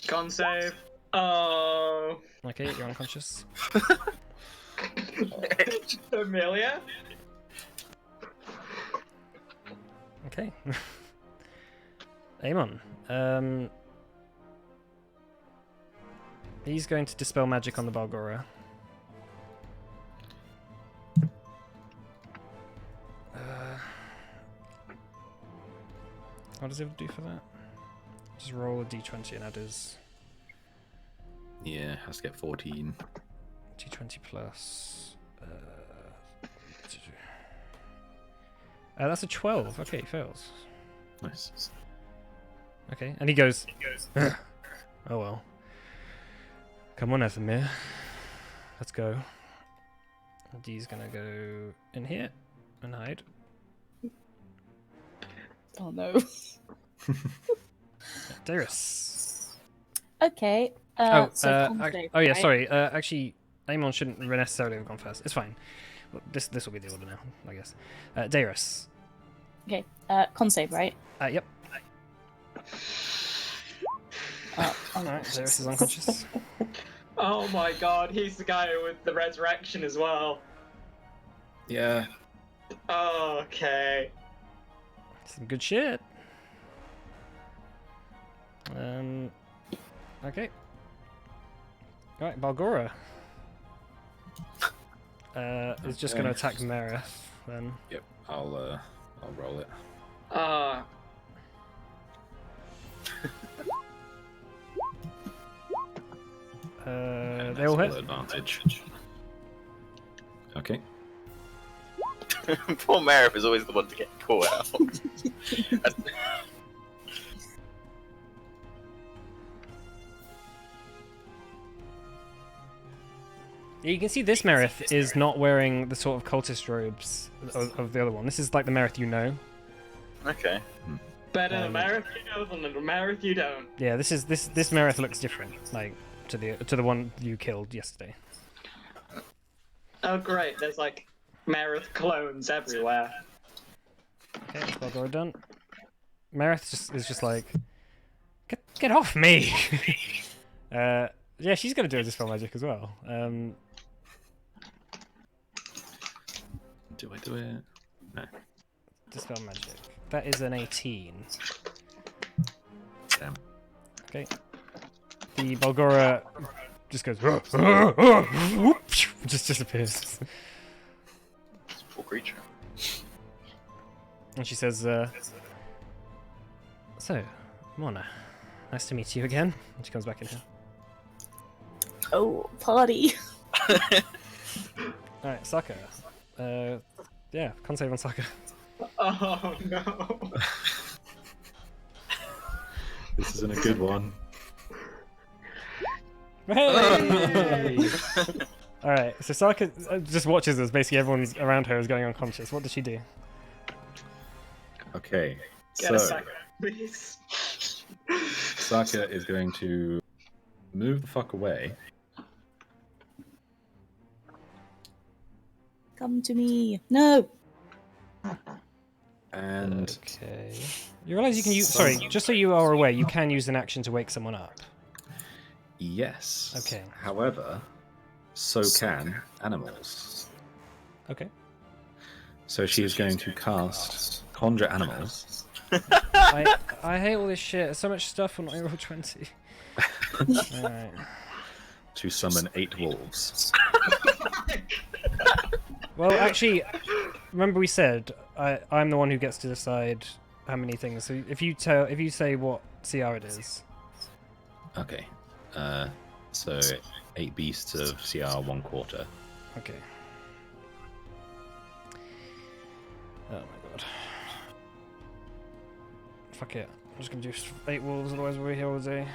Con save. Oh. Okay, you're unconscious. Amelia? Okay. Amon. He's going to dispel magic on the Balgora. What does it do for that? Just roll a d20 and add his Yeah, has to get 14. d20 plus. That's a 12. Okay, he fails. Nice. Okay, and he goes. Oh well. Come on, Ethelmere. Let's go. D's gonna go in here and hide. Oh no. Darius. Okay. Oh, so con save, oh yeah, right? sorry. Actually, Amon shouldn't necessarily have gone first. It's fine. Well, this will be the order now, I guess. Darius. Okay. Con save, right? Yep. Alright, Darius is unconscious. Oh my god, he's the guy with the resurrection as well. Yeah. Oh, okay. Some good shit. Okay. Alright, Balgora. Is just going to attack Merith then. Yep. I'll roll it. Ah. They all hit. Advantage. Okay. Poor Marif is always the one to get caught out. You can see this Merith is not wearing the sort of cultist robes of the other one. This is like the Merith you know. Okay. Better an American you know than an American you don't. Yeah, this Merith looks different, like to the one you killed yesterday. Oh great, there's like Merith clones everywhere. Okay, that's Balgora done. Merith is just like, get off me. Yeah, she's gonna do a dispel magic as well. Do I do it? No. Dispel magic. That is an 18. Damn. Okay. The Balgora just goes, just disappears. Poor creature. And she says, so, Mona, nice to meet you again. And she comes back in here. Oh, party. Alright, Saka. Yeah, con save on Saka. Oh no. This isn't a good one. Hey! Alright, so Saka just watches as basically everyone around her is going unconscious. What does she do? Okay, Get a so second, please. Saka is going to move the fuck away. Come to me. No. And Okay. You realize you can use. Sorry, just so you are aware, you can use an action to wake someone up. yes. Okay. However, so can animals. Okay. So she is going to cast Conjure Animals. I hate all this shit. There's so much stuff on roll 20. Alright. To summon 8 wolves. Well, actually, remember we said I'm the one who gets to decide how many things. So if you say what CR it is. Okay. So 8 beasts of CR 1/4. Okay. Oh my god. Fuck it. I'm just gonna do 8 wolves, otherwise we'll be here all day.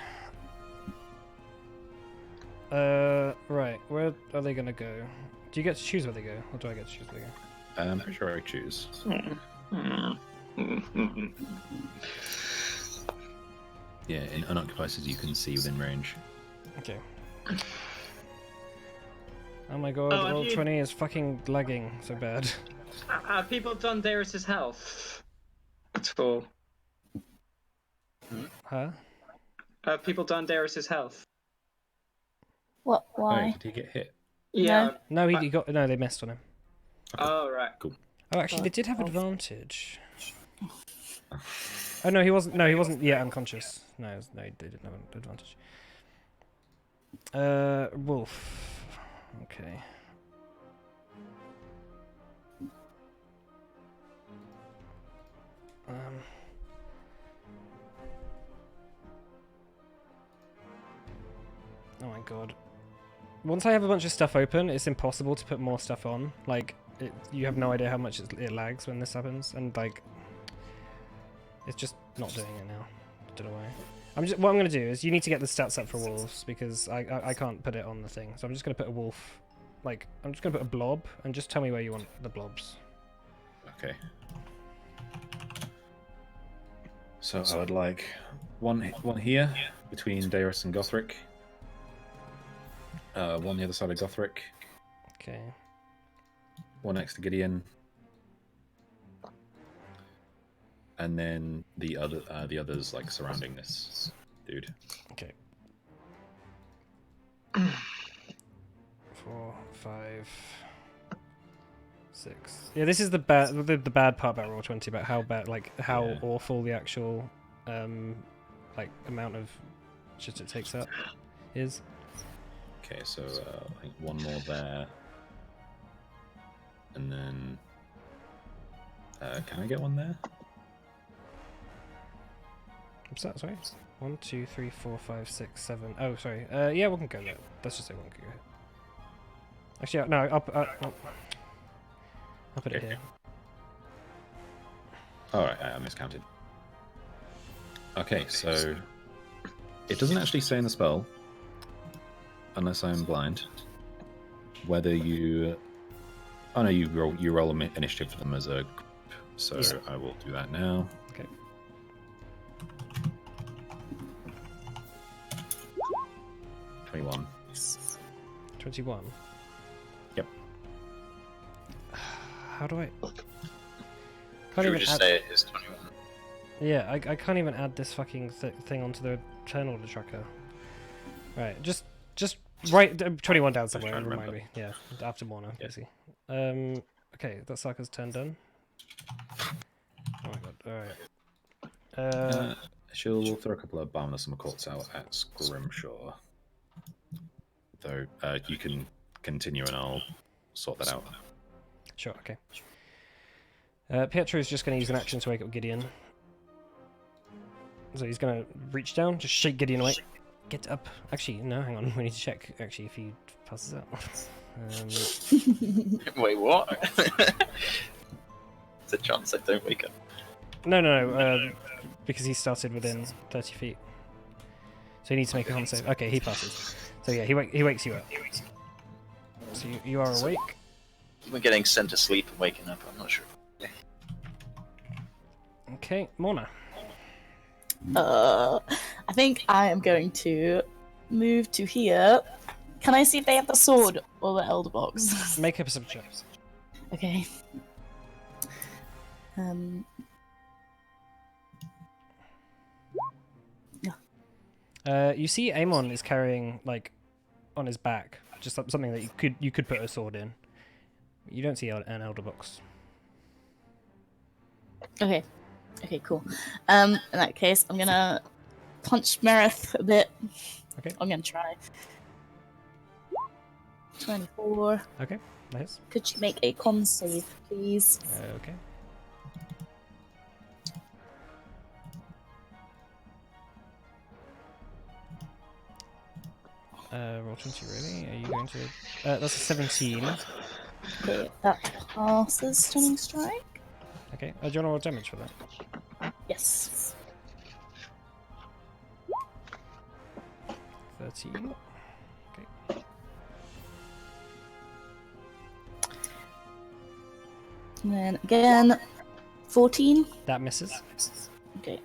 Right. Where are they gonna go? Do you get to choose where they go, or do I get to choose where they go? I'm pretty sure I choose. Yeah, in unoccupied places you can see within range. Okay. Oh my god, Oh, roll have you- 20 is fucking lagging so bad. Have people done Darius's health at all? Huh? Have people done Darius's health? What? Oh, Why? did he get hit? Yeah. No, he got. No, they missed on him. Oh right. Oh, actually, they did have advantage. Oh no, he wasn't. No, he wasn't yet unconscious. No, they didn't have advantage. Wolf. Okay. Oh my god. Once I have a bunch of stuff open, it's impossible to put more stuff on. Like, you have no idea how much it lags when this happens, and like, it's just not doing it now. I don't know why. What I'm gonna do is you need to get the stats up for wolves because I can't put it on the thing. So I'm just gonna put a wolf. Like, I'm just gonna put a blob, and just tell me where you want the blobs. Okay. So I would like one here between Darius and Gothric. One the other side of Gothric. Okay. One next to Gideon. And then the others like surrounding this dude. Okay. 4, 5, 6. Yeah, this is the bad part about Roll20, about how bad, like how Yeah. awful the actual like amount of shit it takes up is. Okay, so I think one more there. And then can I get one there? What's that? Sorry. 1, 2, 3, 4, 5, 6, 7. Oh, sorry. Yeah, we can go there. Let's just say one can go here. Actually, no. I'll put it here. Alright, I miscounted. Okay, so it doesn't actually say in the spell, unless I'm blind, whether you... Oh no, you roll initiative for them as a group, so Yeah. I will do that now. Okay. 21. 21. Yep. How do I? Should we even just add... say it is 21? Yeah, I can't even add this fucking thing onto the turn order tracker. Right, just write 21 down somewhere trying and to remind me. remember. Yeah, after Morna, Yeah. basically. Okay, that sucker's turn done. Oh my god, alright. She'll throw a couple of Boundless McCourts out at Scrimshaw. Though you can continue and I'll sort that out. Sure, okay. Pietro is just going to use an action to wake up Gideon. So he's going to reach down, just shake Gideon awake. Get up. Actually, no, hang on. We need to check, actually, if he passes out. Wait, what? There's a chance I don't wake up. No, because he started within 30 feet. So he needs to make a con save. Okay, he passes. So yeah, he wakes you up. So you are awake. We're getting sent to sleep and waking up, I'm not sure. Okay, Morna. I think I am going to move to here. Can I see if they have the sword or the elder box? Make a perception check. Okay. You see Amon is carrying, like, on his back, just something that you could put a sword in. You don't see an elder box. Okay. Okay, cool. In that case, I'm gonna punch Merith a bit. Okay. I'm gonna try. 24. Okay, nice. Could you make a con save, please? Okay. Roll 20, really? Are you going to... that's a 17. Okay, that passes Stunning Strike. Okay, do you want to roll damage for that? Yes. 13. Okay. And then again, 14. That misses. Okay.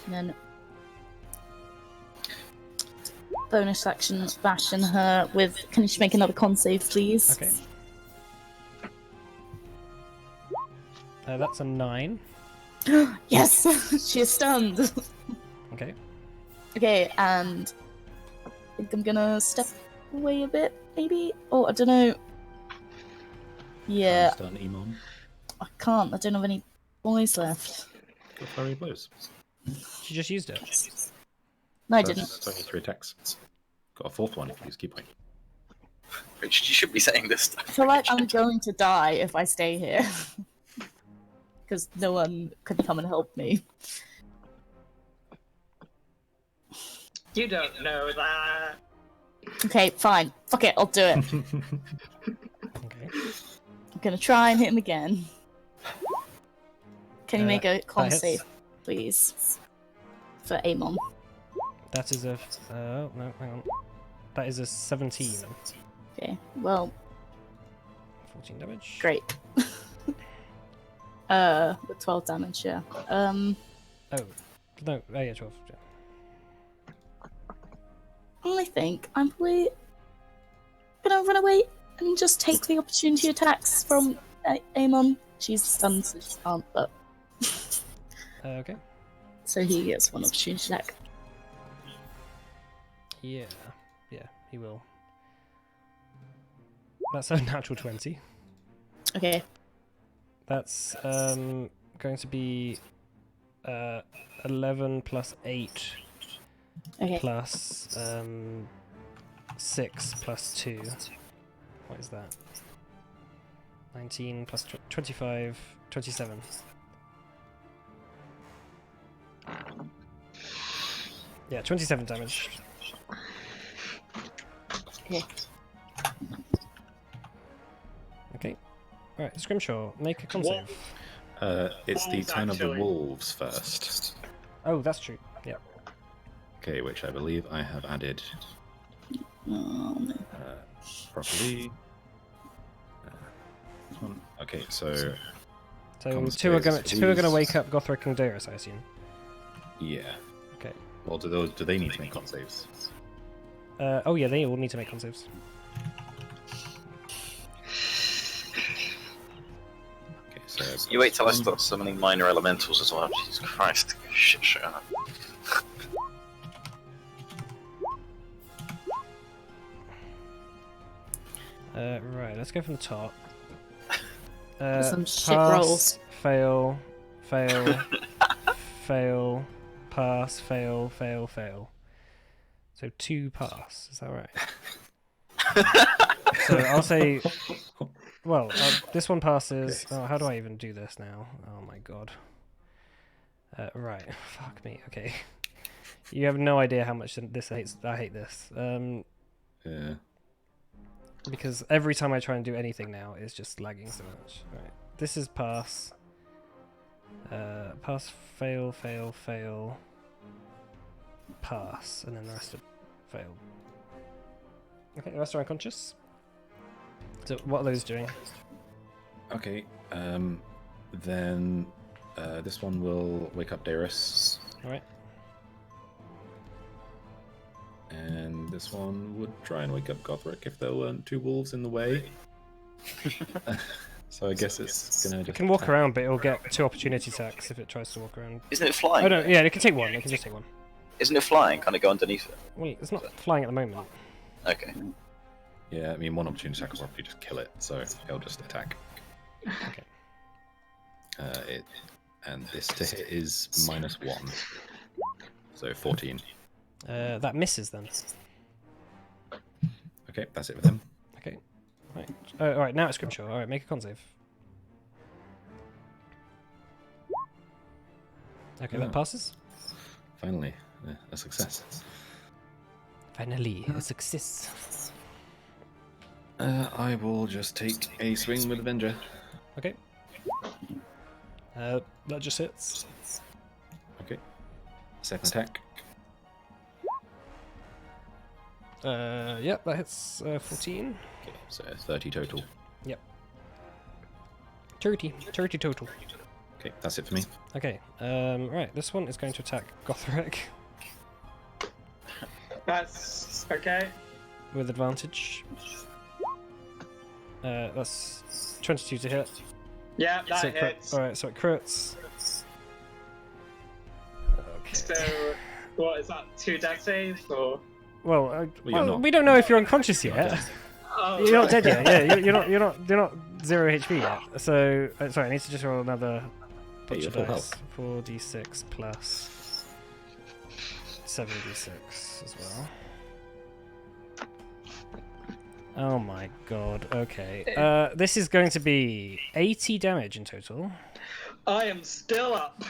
And then bonus action bashing her with. Can you make another con save, please? Okay. That's a 9. Yes, she is stunned. Okay. Okay, and I think I'm gonna step away a bit, maybe. Oh, I don't know. Yeah, Done, Emon. I can't. I don't have any boys left. Go flurry of blows. She just used it. No, I That's didn't. 23 attacks. Got a fourth one if you use key point. Richard, you should be saying this stuff. I feel like I'm going to die if I stay here. Because no one can come and help me. You don't know that. Okay, fine. Fuck it, I'll do it. Okay. I'm gonna try and hit him again. Can you make a con hits. save, please? For Amon. That is a... oh, no, hang on. That is a 17. Okay, well, 14 damage. great. With 12 damage, yeah. Oh. No, oh yeah, 12. Yeah. I think I'm probably gonna run away and just take the opportunity attacks from Amon. She's stunned, so she can't, but... Okay. So he gets one opportunity attack. Yeah. Yeah, he will. That's a natural 20. Okay. That's going to be 11 plus 8 Okay. plus 6 plus 2. What is that? 19 plus 25, 27. Yeah, 27 damage. Okay. Okay. Alright, Scrimshaw, make a con What? save. It's the Wolves, turn of the actually. wolves first. Oh, that's true. Yeah. Okay, which I believe I have added Oh, no. properly. This one. Okay, so So Con two are saves, gonna please. wake up Gothric and Darius, I assume. yeah. Okay. Well, do they need to make con saves? Oh yeah, they all need to make con saves. Okay, so You wait till I start summoning minor elementals as well. Jesus Christ. Shit, shut up. Right, let's go from the top. Some shit pass, rolls. Fail, fail, fail, pass, fail, fail, fail. So 2 pass, is that right? So I'll say, well, this one passes. Oh, how do I even do this now? Oh my god. Right, fuck me. Okay, you have no idea how much this hates. I hate this. yeah. Because every time I try and do anything now, it's just lagging so much. Right, this is pass. Pass, fail, fail, fail. Pass, and then the rest are failed. Okay, the rest are unconscious. So what are those doing? Okay. Then this one will wake up Darius, Alright. and this one would try and wake up Gothric if there weren't 2 wolves in the way. So I guess it's gonna. It Just can walk attack. around, but it'll get 2 opportunity attacks if it tries to walk around. Isn't it flying? Oh no, yeah, it can take 1. It can just take 1. Isn't it flying? Kind of go underneath it. Well, it's not flying at the moment. Okay. Yeah, I mean, 1 opportunity attack will probably just kill it, so he'll just attack. Okay. And this to hit is -1, so 14. That misses then. Okay, that's it with him. Okay. Right. Alright, now it's Scrimshaw. Alright, make a con save. Okay, that Oh. passes. Finally, a success. Finally, a success. I will just take a swing with Avenger. Okay. That just hits. Okay. Second attack. Yep, that hits 14. Okay, so 30 total. 30 total. Okay, that's it for me. Okay, right, this one is going to attack Gothric That's okay. with advantage. That's 22 to hit. Yeah, that So it crit- hits. Alright, so it crits. Okay. So, what is that? 2 death saves or? Well, you're not. we don't know if you're unconscious yet. Oh, You're not dead yet. Yeah, you're not 0 HP yet. So sorry, I need to just roll another bunch you're of full dice. health. 4d6 plus 7d6 as well. Oh my god. Okay. This is going to be 80 damage in total. I am still up.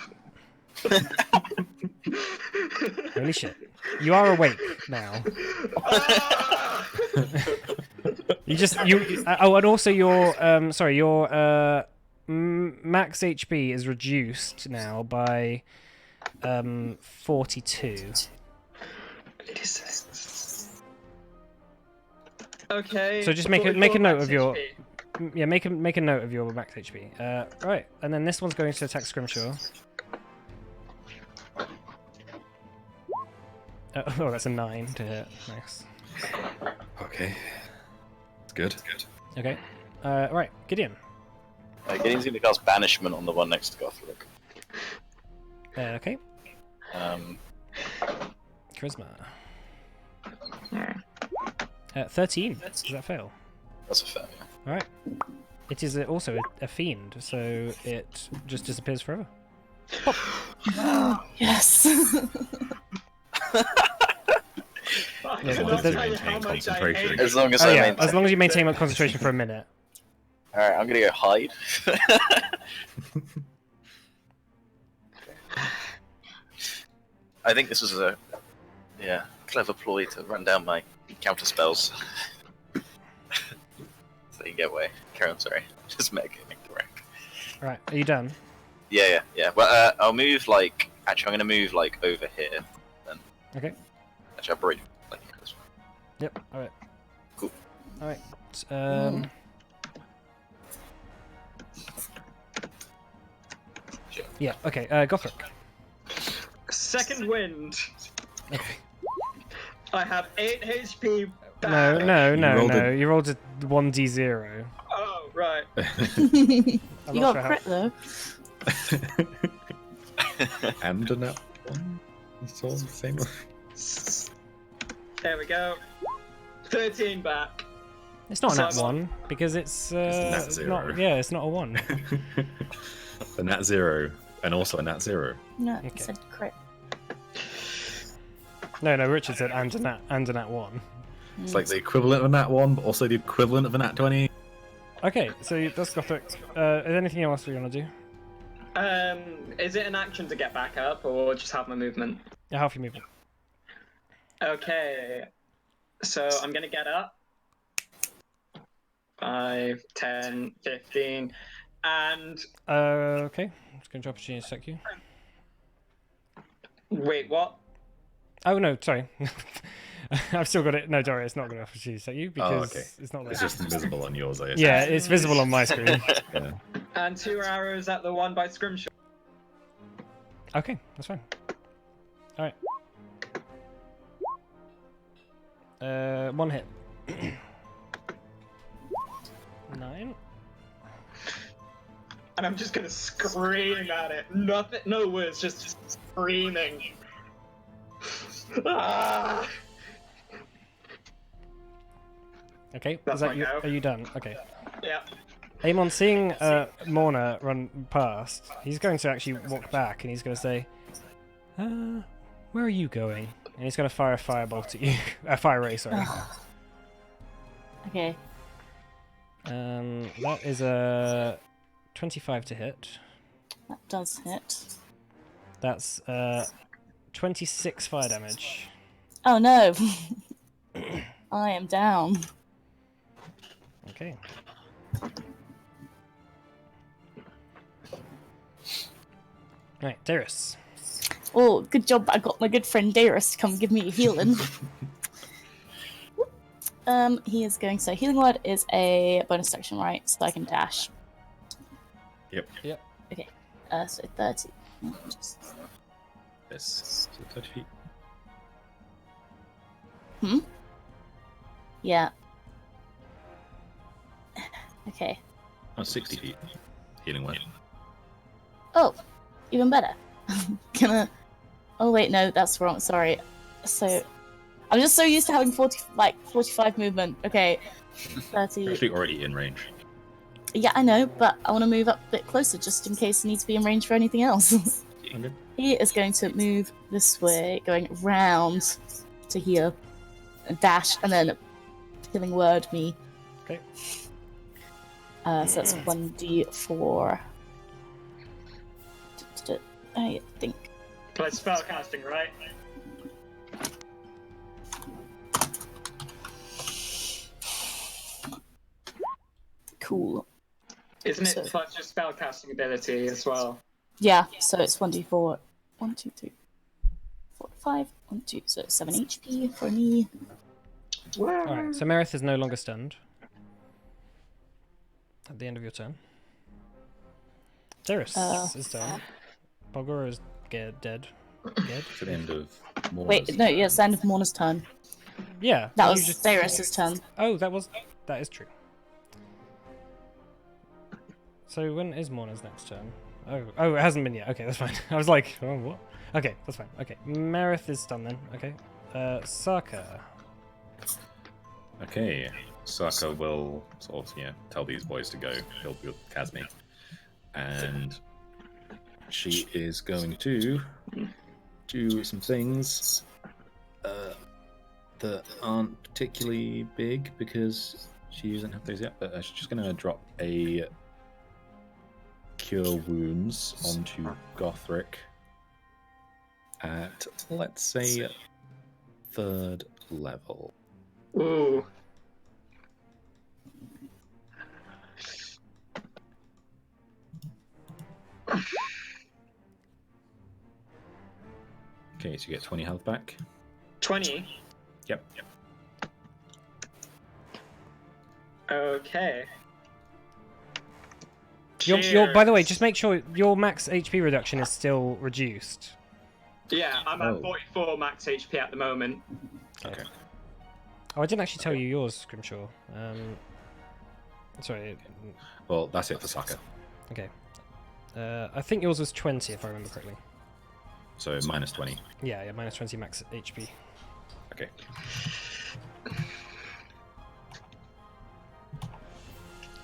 Holy shit. You are awake now. Oh, and also your your max HP is reduced now by 42. 86. Okay. So just make a 44 note max of your HP. yeah, make a note of your max HP. Right, and then this one's going to attack Scrimshaw. Oh, that's a 9 to hit. Nice. Okay. It's good. Okay. Right, Gideon. Gideon's going to cast Banishment on the one next to Gothric. Okay. Um, Charisma. 13. Does that fail? that's a failure. Alright. It is also a fiend, so it just disappears forever. Yes. I Yeah, cannot there's- tell you how Maintain much I concentration. hate As long as Oh I yeah, maintain. as long as you maintain that concentration for a minute. Alright, I'm going to go hide. I think this was a clever ploy to run down my counter spells. So you get away. Carry on, sorry. Just make it correct. Right, are you done? Yeah. Well, I'll move actually I'm going to move over here. Then. Okay. Actually, I'll break this one. Yep, alright. Cool. Alright. Sure. Yeah, okay, Gothric. Second wind. Okay. I have 8 HP No, back. no, no, rolled no. a- You rolled a 1d0. Oh, right. You I'm got not a sure crit though. And a nat one. It's all the same. There we go. 13 back. It's not a So nat I'm on- 1 because it's nat it's zero. not. Yeah, it's not a 1. A nat 0, and also a nat 0. No, Okay. it said crit. No, no. Richard said and a nat 1. It's like the equivalent of a nat 1, but also the equivalent of a nat 20. Okay, so that's Gothic. Is there anything else we want to do? Is it an action to get back up, or just have my movement? Yeah, half your movement. Okay. So I'm gonna get up. 5, 10, 15, and Okay. I'm just going to opportunity to sec you. wait, what? Oh no, sorry. I've still got it. No, Dory, it's not going to opportunity to sec you because okay. it's not there. It's just invisible on yours, I assume. Yeah, it's visible on my screen. Yeah. And 2 arrows at the one by Scrimshaw. Okay, that's fine. All right. 1 hit. 9. And I'm just gonna scream at it. Nothing, no words, just screaming. Ah! Okay, That's is that my you? go. Are you done? Okay. Yeah. Amon, seeing Morna run past, he's going to actually walk back and he's going to say, where are you going? And he's going to fire a firebolt at you. A fire ray, sorry. Okay. That is a 25 to hit. That does hit. That's 26 fire damage. Oh no! I am down. Okay. Right, Darius. Oh, good job! I got my good friend Darius to come give me a healing. He is going. So healing word is a bonus action, right? So I can dash. Yep. Yep. Okay. So 30. Just... This. So 30 feet. Yeah. Okay. Oh, 60 feet. Healing word. Oh, even better. Gonna. Oh wait, no, that's wrong. Sorry. So, I'm just so used to having 45 movement. Okay, 30. You're actually already in range. Yeah, I know, but I want to move up a bit closer just in case I need to be in range for anything else. Okay. He is going to move this way, going round to here, and dash, and then healing word me. Okay. So that's 1d4. I think. But it's spellcasting, right? Cool. Isn't So- it plus your spellcasting ability as well? Yeah, so it's 1d4. 1, 2, 3, 4, 5. 1, 2, so 7 HP for me. Alright, so Merith is no longer stunned. At the end of your turn. Darius is done. Bogor is dead. Dead? To the end of more. Wait, no, yeah, it's the end of Morna's turn. Yeah. That you was just- Darius' turn. Oh, that is true. So when is Morna's next turn? Oh, it hasn't been yet. Okay, that's fine. I was like, oh, what? Okay, that's fine. Okay, Merith is done then. Okay. Saka. Okay. Saka will sort of, tell these boys to go. He'll be with Kazmi. And she is going to do some things that aren't particularly big because she doesn't have those yet, but she's just going to drop a Cure Wounds onto Gothric at, let's say, 3rd level. Ooh. Okay, so you get 20 health back. 20. Yep. Okay. By the way, just make sure your max HP reduction is still reduced. Yeah, I'm Oh. at 44 max HP at the moment. Okay. Oh, I didn't actually tell you yours, Scrimshaw. Sorry. Well, that's it for Saka. Okay. I think yours was 20, if I remember correctly. So minus 20. Yeah, minus 20 max HP. Okay.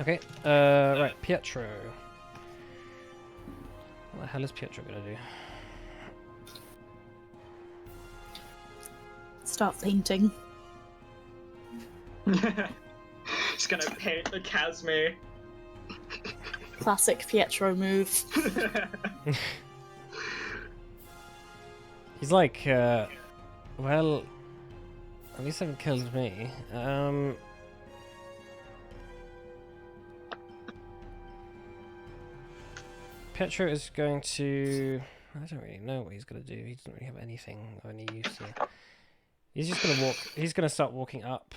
Okay. Right, Pietro. What the hell is Pietro gonna do? Start painting. Just gonna paint the Casimir. Classic Pietro move. He's like, well, at least haven't killed me. Pietro is going to... I don't really know what he's going to do. He doesn't really have anything of any use here. He's just going to walk... He's going to start walking up.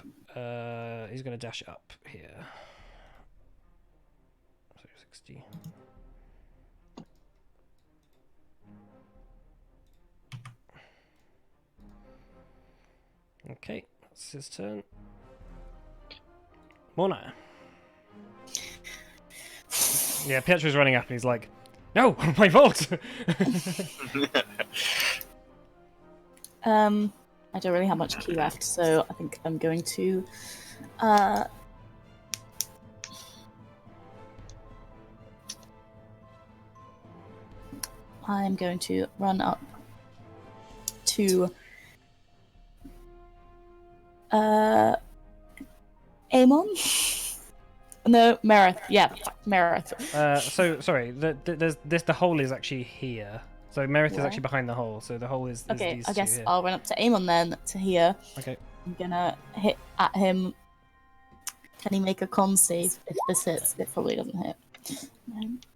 He's going to dash up here. So 60. Okay, that's his turn. Morna. Yeah, Pietro's running up and he's like, no, my vault! I don't really have much key left, so I think I'm going to I'm going to run up to Amon? No, Merith. Yeah, Merith. So sorry, the hole is actually here. So Merith is Where? actually behind the hole. So the hole is Okay, these I two guess here. I'll run up to Amon then to here. Okay. I'm gonna hit at him. Can he make a con save if this hits? It probably doesn't hit.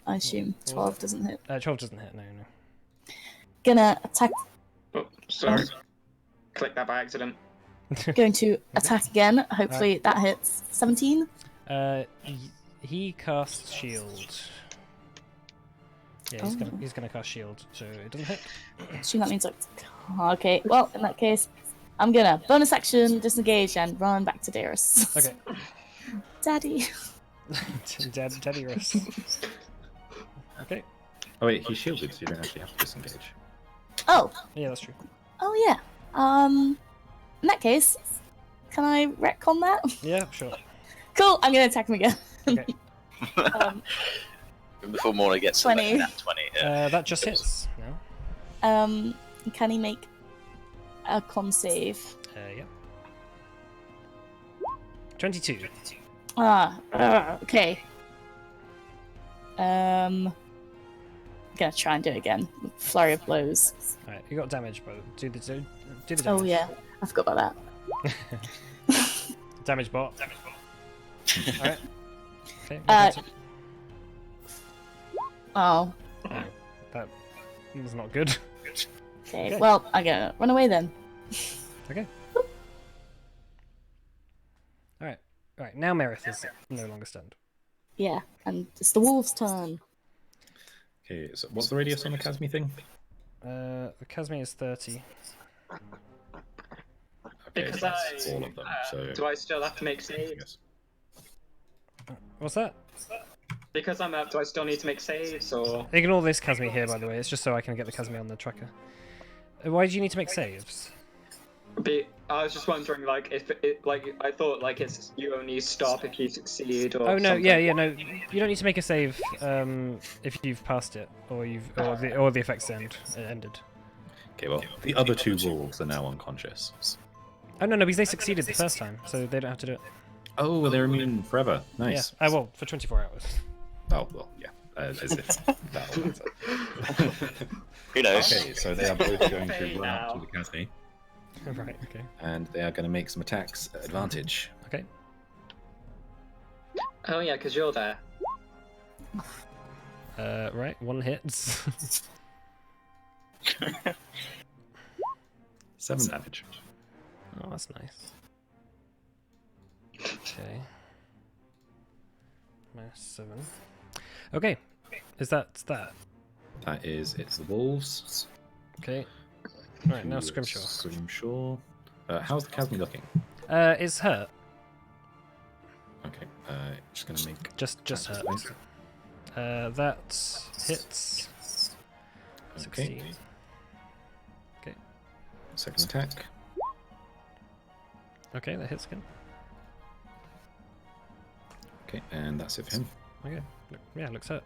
I assume 12 doesn't hit. 12 doesn't hit. No, no. Gonna attack. Oh, sorry. Click that by accident. Going to attack again. Hopefully that hits. 17. He casts shield. Yeah, he's gonna cast shield, so it doesn't hit. Assume that means like. Okay. Well, in that case, I'm gonna bonus action, disengage, and run back to Darius. Okay. Daddy. Daddy Russ. Okay. Oh wait, he's shielded, so you don't actually have to disengage. Oh. Yeah, that's true. Oh yeah. In that case, can I retcon that? Yeah, sure. Cool. I'm gonna attack him again. Okay. Before Morna gets 20. to that 20. Yeah. That just hits. No. Can he make a con save? Yeah. 22. Okay. I'm gonna try and do it again. Flurry of blows. Alright, you got damage, bro. Do the damage. Oh yeah, I forgot about that. Damage bot. Alright. Okay. Oh. That was not good. Okay. Well, I'm gonna run away then. Okay. Alright, now Merith is no longer stunned. Yeah, and it's the wolf's turn. Okay, so what's the radius on the Casmi thing? The Casmi is 30. Okay, Because so that's all of them. So Do I still have to make saves? What's that? Because I'm up, do I still need to make saves, or...? Ignore this Casmi here, by the way. It's just so I can get the Casmi on the tracker. Why do you need to make saves? I was just wondering, like, if it, like, I thought, like, it's you only stop if you succeed, or Oh no, something. yeah, no. You don't need to make a save if you've passed it or the effect's ended. okay, well, the other two wolves are now unconscious. Oh no, because they succeeded the first time, so they don't have to do it. Oh, they're immune forever. Nice. Yeah. Well, for 24 hours. Oh well, yeah. As if that'll matter. Who knows? Okay, so they are both going to run up to the Casmi, Right. Okay. and they are going to make some attacks at advantage. Okay. Oh yeah, because you're there. Right. One hits. 7 damage. Oh, that's nice. Okay. -7. Okay. Is that? That is, it's the wolves. Okay. Alright, now Scrimshaw. Scrimshaw. How's the Casmi looking? It's hurt. Okay, just gonna make Just hurt. Wait. That hits. 16. Okay. Second attack. Okay, that hits again. Okay, and that's it for him. Okay, yeah, looks hurt.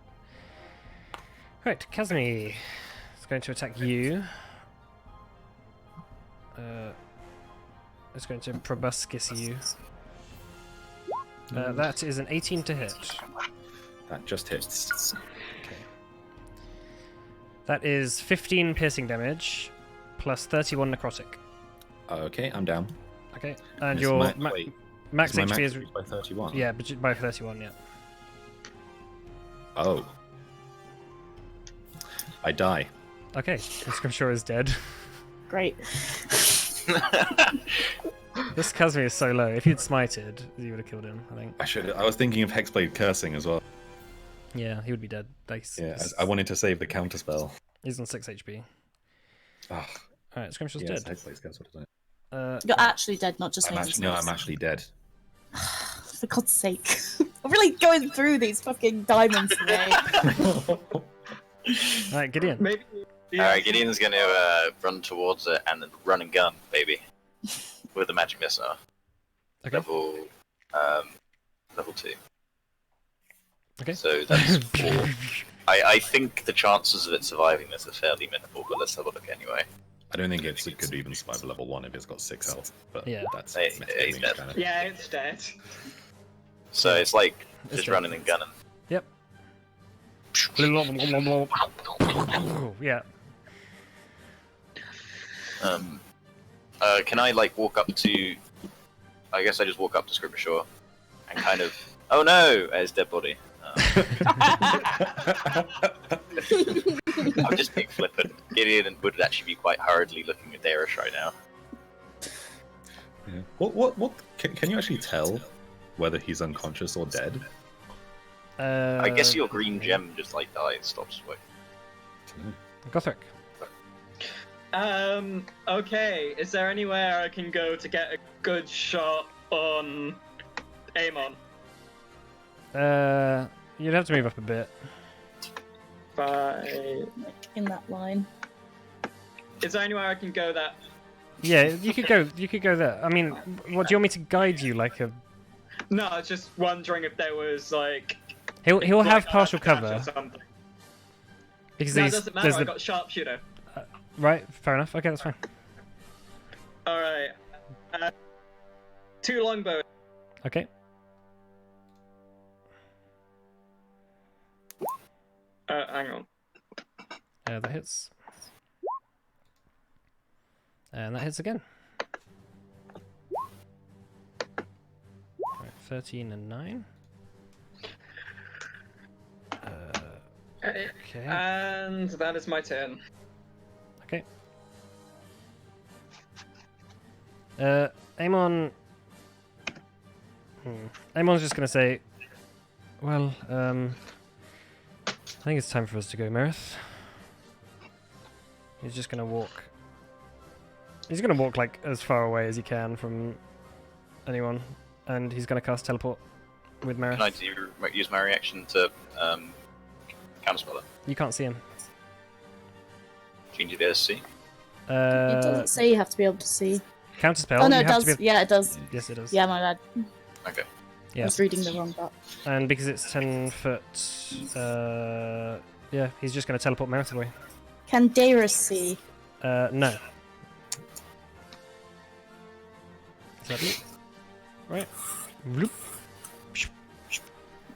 Right, Kazmi is going to attack you. It's going to proboscis you. That is an 18 to hit. That just hits. Okay. That is 15 piercing damage plus 31 necrotic. Okay, I'm down. Okay, and It's your wait, max my HP is reduced by 31. yeah, by 31. Yeah. Oh. I die. Okay, Scrimshaw is dead. Great. This Kazmi is so low. If you'd smited, you would have killed him. I think. I was thinking of Hexblade cursing as well. Yeah, he would be dead. Yeah, I wanted to save the counterspell. He's on 6 HP. Ah, Alright, Scrimshaw's yes, dead. Hexblade's curse would have done it. You're actually dead, not just making No, sense. I'm actually dead. For God's sake. I'm really going through these fucking diamonds today. Alright, Gideon. Maybe. Alright, Gideon's gonna run towards it and then run and gun, baby. With a magic missile. Okay. Level 2. Okay. So that's 4. I think the chances of it surviving this are fairly minimal, but let's have a look anyway. I don't think it could even survive level 1 if it's got 6 health, but Yeah. that's Hey, metagaming he's dead. kinda. Yeah, it's dead. So it's like It's just dead. running and gunning. Yep. Yeah. Can I like walk up to? I guess I just walk up to Scribishaw and kind of. Oh no! His dead body. I'm just being flippant. Gideon would actually be quite hurriedly looking at Darius right now. Yeah. What? Can you actually tell whether he's unconscious or dead? I guess your green gem just like dies, stops working. Gothric. Okay. Is there anywhere I can go to get a good shot on Amon? You'd have to move up a bit. In that line. Is there anywhere I can go that? Yeah, you could go. You could go there. I mean, what do you want me to guide you? Like a. No, I was just wondering if there was like. He'll like, have a partial dash cover or something. because No, it these. doesn't matter. There's I the got sharpshooter. right. Fair enough. Okay, that's fine. All right. 2 longbows. Okay. Hang on. That hits. And that hits again. Right, 13 and 9. Okay. And that is my turn. Okay. Amon. Amon's just gonna say, well, I think it's time for us to go, Merith. He's just gonna walk. He's gonna walk like as far away as he can from anyone, and he's gonna cast teleport with Merith. Can I use my reaction to counterspell it? You can't see him. Change it to see. It doesn't say you have to be able to see. Counterspell. Oh no, you it have does. to be. Yeah, it does. Yes, it does. Yeah, my bad. Okay. I Yeah. was reading the wrong part. And because it's 10 foot, yeah, he's just going to teleport Merith away. Can Darius see? No. Is that it? Right. Bloop.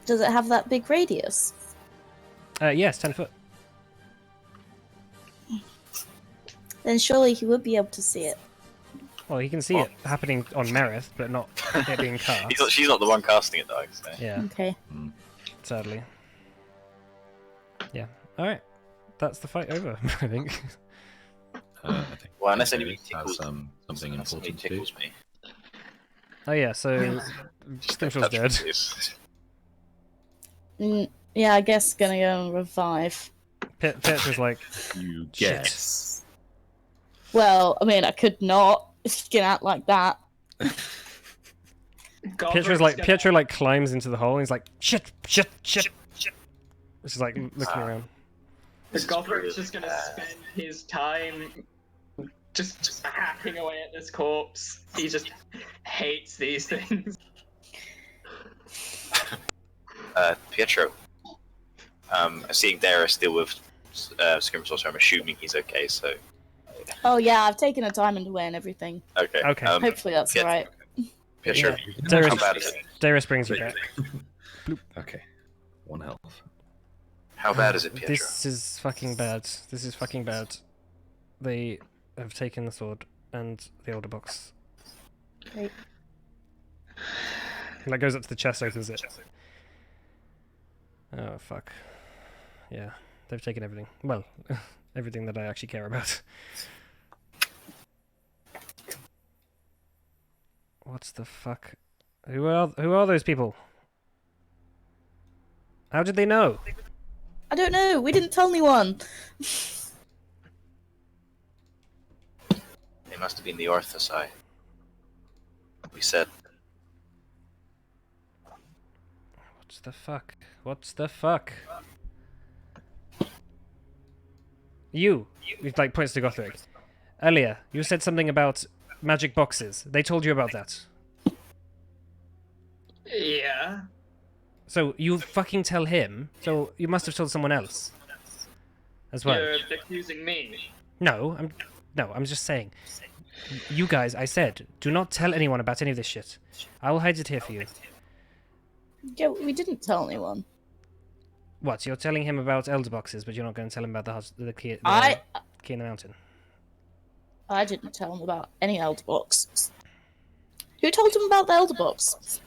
Does it have that big radius? Yes, 10 foot. Then surely he would be able to see it. Well, he can see it happening on Merith, but not it being cast. She's not the one casting it, though. So. Yeah, Okay. sadly. Yeah. Alright. That's the fight over, I think. I think. Well, unless Darius anybody tickles, has, something unless somebody important to do. tickles me. Oh yeah, so Scrimshaw's Touch me, dead. please. Yeah, I guess gonna go and revive. Pit was like, You Shit. guess. Well, I mean, I could not. If you can act like that. Pietro like climbs into the hole and he's like, shit. It's just like looking around. Gothric's just gonna spend his time just hacking away at this corpse. He just hates these things. Pietro. Seeing Darius deal with Scrimsaucer, I'm assuming he's okay, so... Oh yeah, I've taken a diamond away and everything. Okay. Hopefully that's Pietro, alright. Pietro, Yeah. how bad is it? Darius brings you back. Okay. 1 health. How bad is it, Pietro? This is fucking bad. This is fucking bad. They have taken the sword and the Elder Box. Great. He like goes up to the chest, opens it. Oh fuck. Yeah, they've taken everything. Well, everything that I actually care about. What's the fuck? Who are those people? How did they know? I don't know. We didn't tell anyone. They must have been the Orthosai. We said. What's the fuck? What's the fuck? You like points to Gothric. Earlier, you said something about magic boxes. They told you about that. Yeah. So you fucking tell him. So you must have told someone else as well. You're accusing me. No, I'm just saying. You guys, I said, do not tell anyone about any of this shit. I will hide it here for you. Yeah, we didn't tell anyone. What? You're telling him about elder boxes, but you're not going to tell him about the key in the mountain. I didn't tell him about any Elder Box. Who told him about the Elder Box?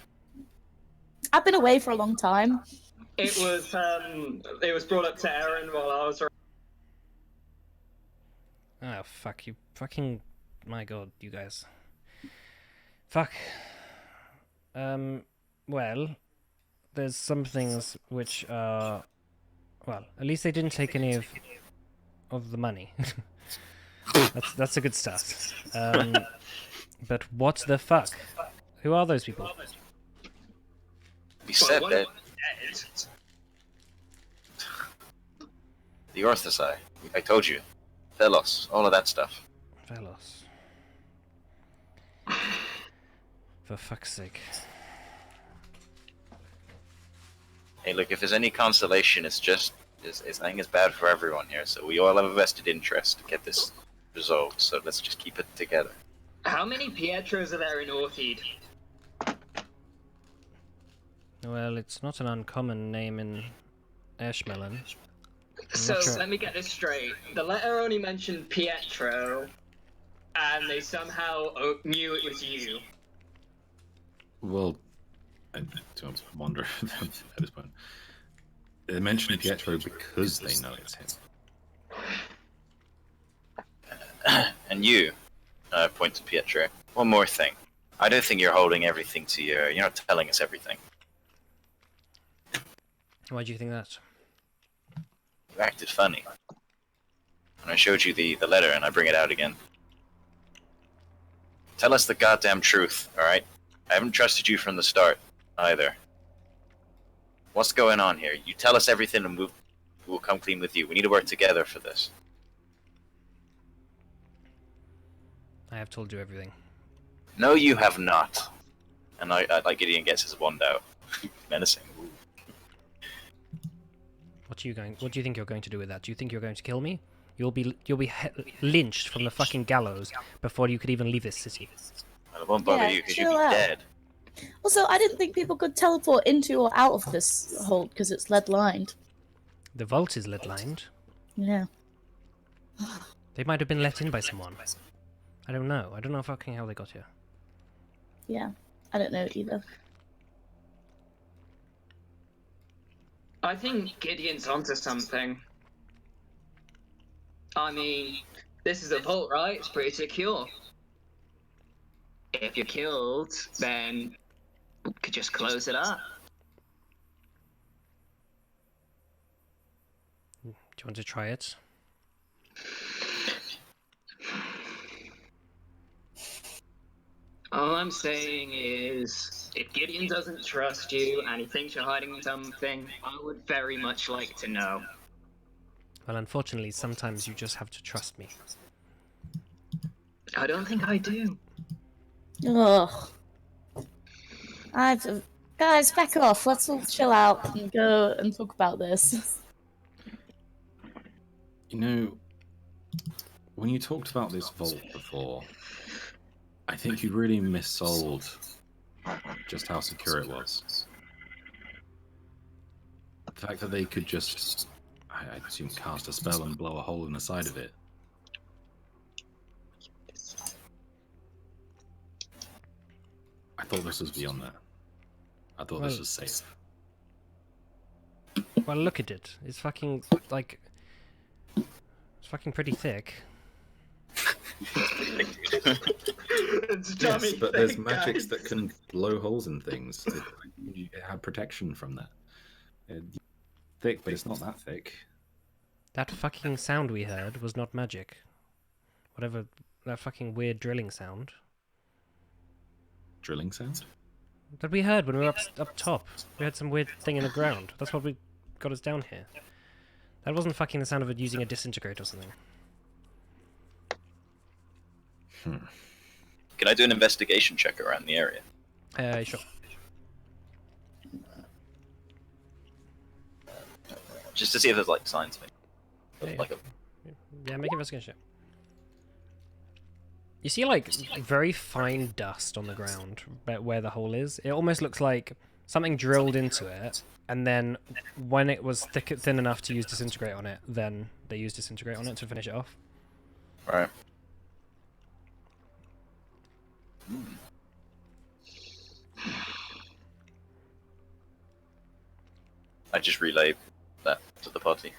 I've been away for a long time. It was brought up to Aaron while I was. Oh, fuck you. Fucking... My god, you guys. Fuck. Well, there's some things which are... Well, at least they didn't take any of the money. That's a good start. But what the fuck? Who are those people? We said that the Orthosai. I told you. Velos, all of that stuff. Velos. For fuck's sake. Hey, look, if there's any consolation, it's just... I think it's bad for everyone here, so we all have a vested interest to get this resolved, so let's just keep it together. How many Pietros are there in Orthied? Well, it's not an uncommon name in Ashmelon. So, sure. let me get this straight. The letter only mentioned Pietro, and they somehow knew it was you. Well, I don't wonder at this point. They mentioned Pietro because they know it's him. And you, point to Pietro. One more thing. I don't think you're holding everything to you. You're not telling us everything. Why do you think that? You acted funny. And I showed you the letter, and I bring it out again. Tell us the goddamn truth, alright? I haven't trusted you from the start, either. What's going on here? You tell us everything, and we'll come clean with you. We need to work together for this. I have told you everything. No, you have not. And I like Gideon gets his wand out. Menacing. Ooh. What do you think you're going to do with that? Do you think you're going to kill me? You'll be lynched from the fucking gallows before you could even leave this city. Well, it won't bother Yeah, you because you'll chill be out. dead. Also, I didn't think people could teleport into or out of this hold because it's lead lined. The vault is lead lined. Yeah. They might have been let in by someone. I don't know. I don't know fucking how they got here. Yeah. I don't know either. I think Gideon's onto something. I mean, this is a vault, right? It's pretty secure. If you're killed, then we could just close it up. Do you want to try it? All I'm saying is, if Gideon doesn't trust you and he thinks you're hiding something, I would very much like to know. Well, unfortunately, sometimes you just have to trust me. I don't think I do. Ugh. Guys, back off. Let's all chill out and go and talk about this. You know, when you talked about this vault before, I think you really missold just how secure it was. The fact that they could just, I assume, cast a spell and blow a hole in the side of it. I thought this was beyond that. I thought this was safe. Well, look at it. It's fucking, like... It's fucking pretty thick. It's Yes, dummy but there's thing, magics guys. that can blow holes in things. You have protection from that. It's thick, but it's not that thick. That fucking sound we heard was not magic. Whatever, that fucking weird drilling sound. Drilling sound? That we heard when we were up top. We heard some weird thing in the ground. That's what we got us down here. That wasn't fucking the sound of it using a disintegrate or something. Can I do an investigation check around the area? Sure. Just to see if there's like signs of it. Yeah, Like a Yeah, make an investigation check. You see, like, very fine dust on the ground where the hole is. It almost looks like something drilled into it, and then when it was thin enough to use disintegrate on it, then they used disintegrate on it to finish it off. Right. I just relay that to the party.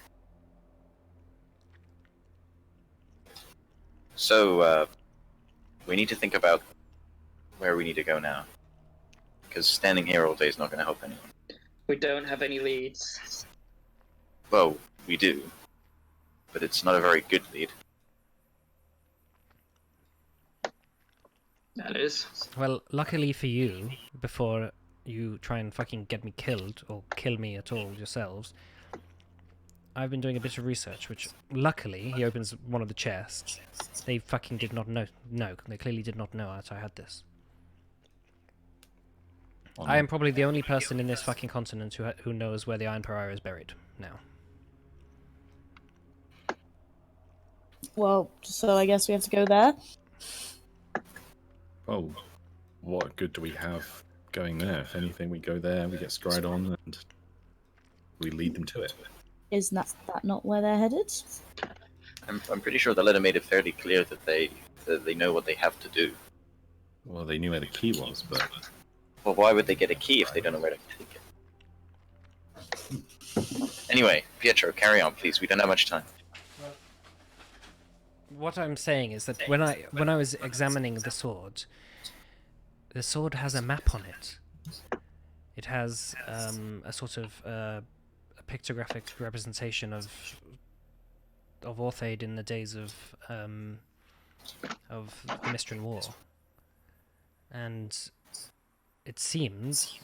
So, we need to think about where we need to go now. Because standing here all day is not going to help anyone. We don't have any leads. Well, we do. But it's not a very good lead. That is. Well, luckily for you, before you try and fucking get me killed, or kill me at all yourselves, I've been doing a bit of research, which, luckily, he opens one of the chests. They fucking did not know. No, they clearly did not know that I had this. I am probably the only person in this fucking continent who knows where the Iron Pariah is buried now. Well, so I guess we have to go there. Oh, what good do we have going there? If anything, we go there, we get scryed on, and we lead them to it. Isn't that not where they're headed? I'm pretty sure the letter made it fairly clear that they know what they have to do. Well, they knew where the key was, but Well, why would they get a key if they don't know where to take it? Anyway, Pietro, carry on, please. We don't have much time. What I'm saying is that when I was examining the sword has a map on it. It has a sort of a pictographic representation of Ortheid in the days of the Mistran War, and it seems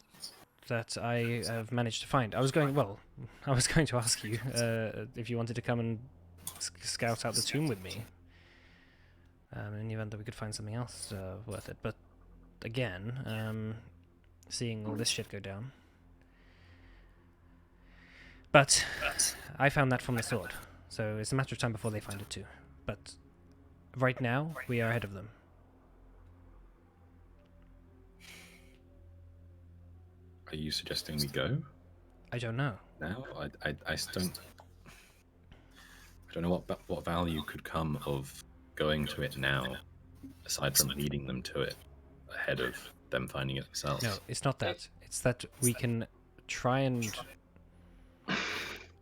that I have managed to find. I was going to ask you if you wanted to come and scout out the tomb with me. In the event that we could find something else worth it. But again, seeing all this shit go down. But I found that from the sword, so it's a matter of time before they find it too. But right now, we are ahead of them. are you suggesting we go I don't know. now? I don't know what value could come of going to it now, aside from leading them to it ahead of them finding it themselves. No, it's not that. It's that we can try and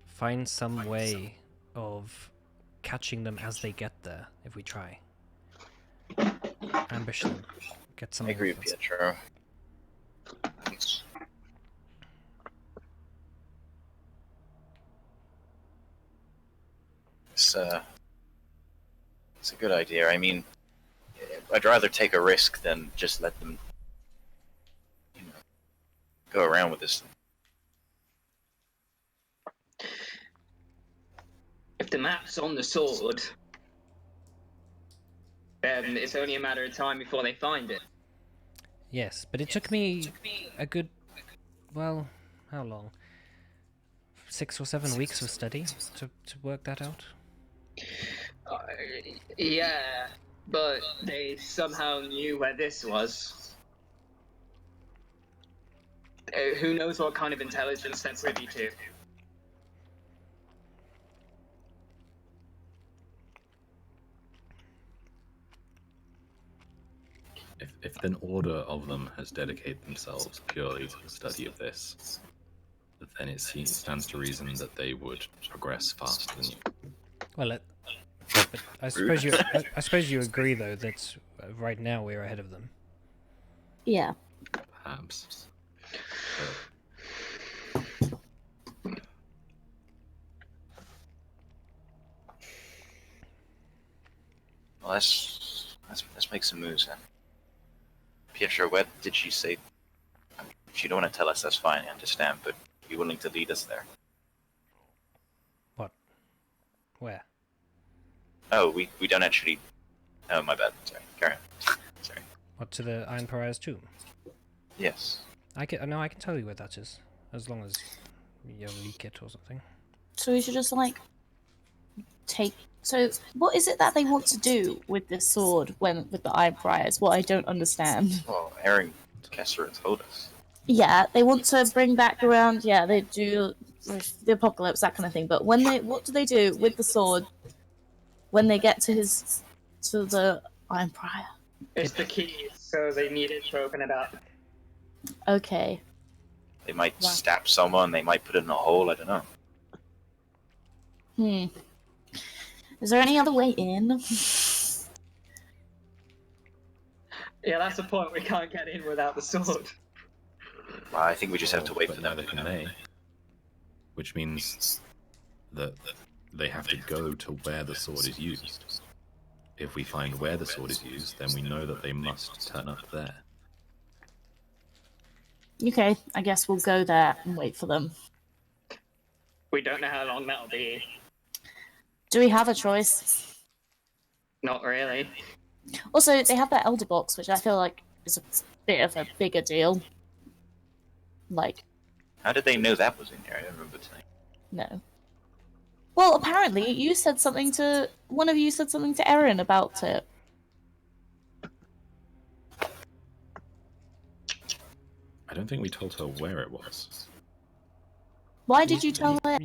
find some way of catching them as they get there, if we try. Ambush them. Get some I agree with influence. Pietro. It's a good idea. I mean, I'd rather take a risk than just let them, go around with this. If the map's on the sword, then it's only a matter of time before they find it. Yes, but it took me a good, well, how long? 6 or 7 weeks of study to work that out. Yeah, but they somehow knew where this was. Who knows what kind of intelligence they're privy to? If an order of them has dedicated themselves purely to the study of this, then it stands to reason that they would progress faster than you. Well, but I suppose you agree though that right now we're ahead of them. Yeah. Perhaps. Well, let's make some moves then. Pietro, where did you say? If you don't want to tell us, that's fine. I understand, but are you willing to lead us there? What? Where? Oh, we don't actually. Oh, my bad. Sorry, Karen. Sorry. What, to the Iron Pariah's tomb? Yes. I can tell you where that is, as long as you don't leak it or something. So we should just like take. So what is it that they want to do with this sword with the Iron Priors? What I don't understand. Well, Aaron Kessler told us. Yeah, they want to bring back around. Yeah, they do the apocalypse, that kind of thing. But what do they do with the sword when they get to the Iron Prior? It's the key, so they need it to open it up. Okay. They might Wow. stab someone. They might put it in a hole. I don't know. Is there any other way in? Yeah, that's the point. We can't get in without the sword. Well, I think we just have to wait But for them. neither can they. Which means that they have to go to where the sword is used. If we find where the sword is used, then we know that they must turn up there. Okay, I guess we'll go there and wait for them. We don't know how long that'll be. Do we have a choice? Not really. Also, they have that Elder Box, which I feel like is a bit of a bigger deal. Like, How did they know that was in here? I don't remember saying. no. Well, apparently, one of you said something to Erin about it. I don't think we told her where it was. Why did you tell her?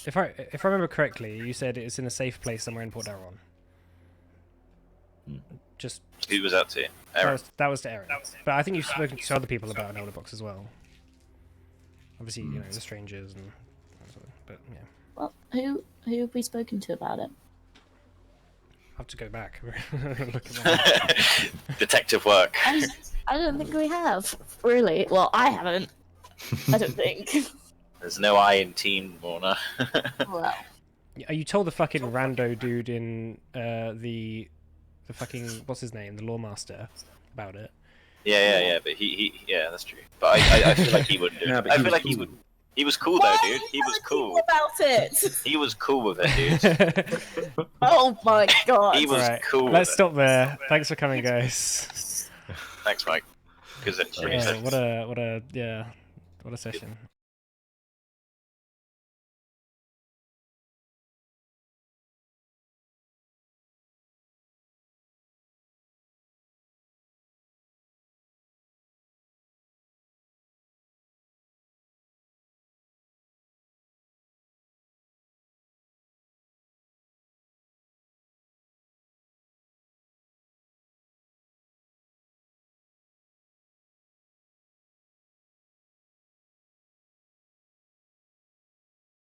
If I remember correctly, you said it's in a safe place somewhere in Port Daron. Just Who was that to? Aaron. that was to Erin. But I think you've spoken to other people about an Elder Box as well. Obviously, the strangers and that sort of, but yeah. Well, who have we spoken to about it? I'll have to go back. Look at that. Detective work. I don't think we have. Really? Well, I haven't. I don't think. There's no I in Team Warner. Well, You told the fucking rando dude in the fucking what's his name, the Lawmaster, about it. Yeah, but he that's true. But I feel like he wouldn't do it. Yeah, but I he feel was like he cool. would. He was cool though, dude. He was cool. about it. He was cool with it, dude. Oh my god. He was Right, cool. let's with stop there. Thanks for coming, guys. It. Thanks, Mike. Because Yeah, what a session.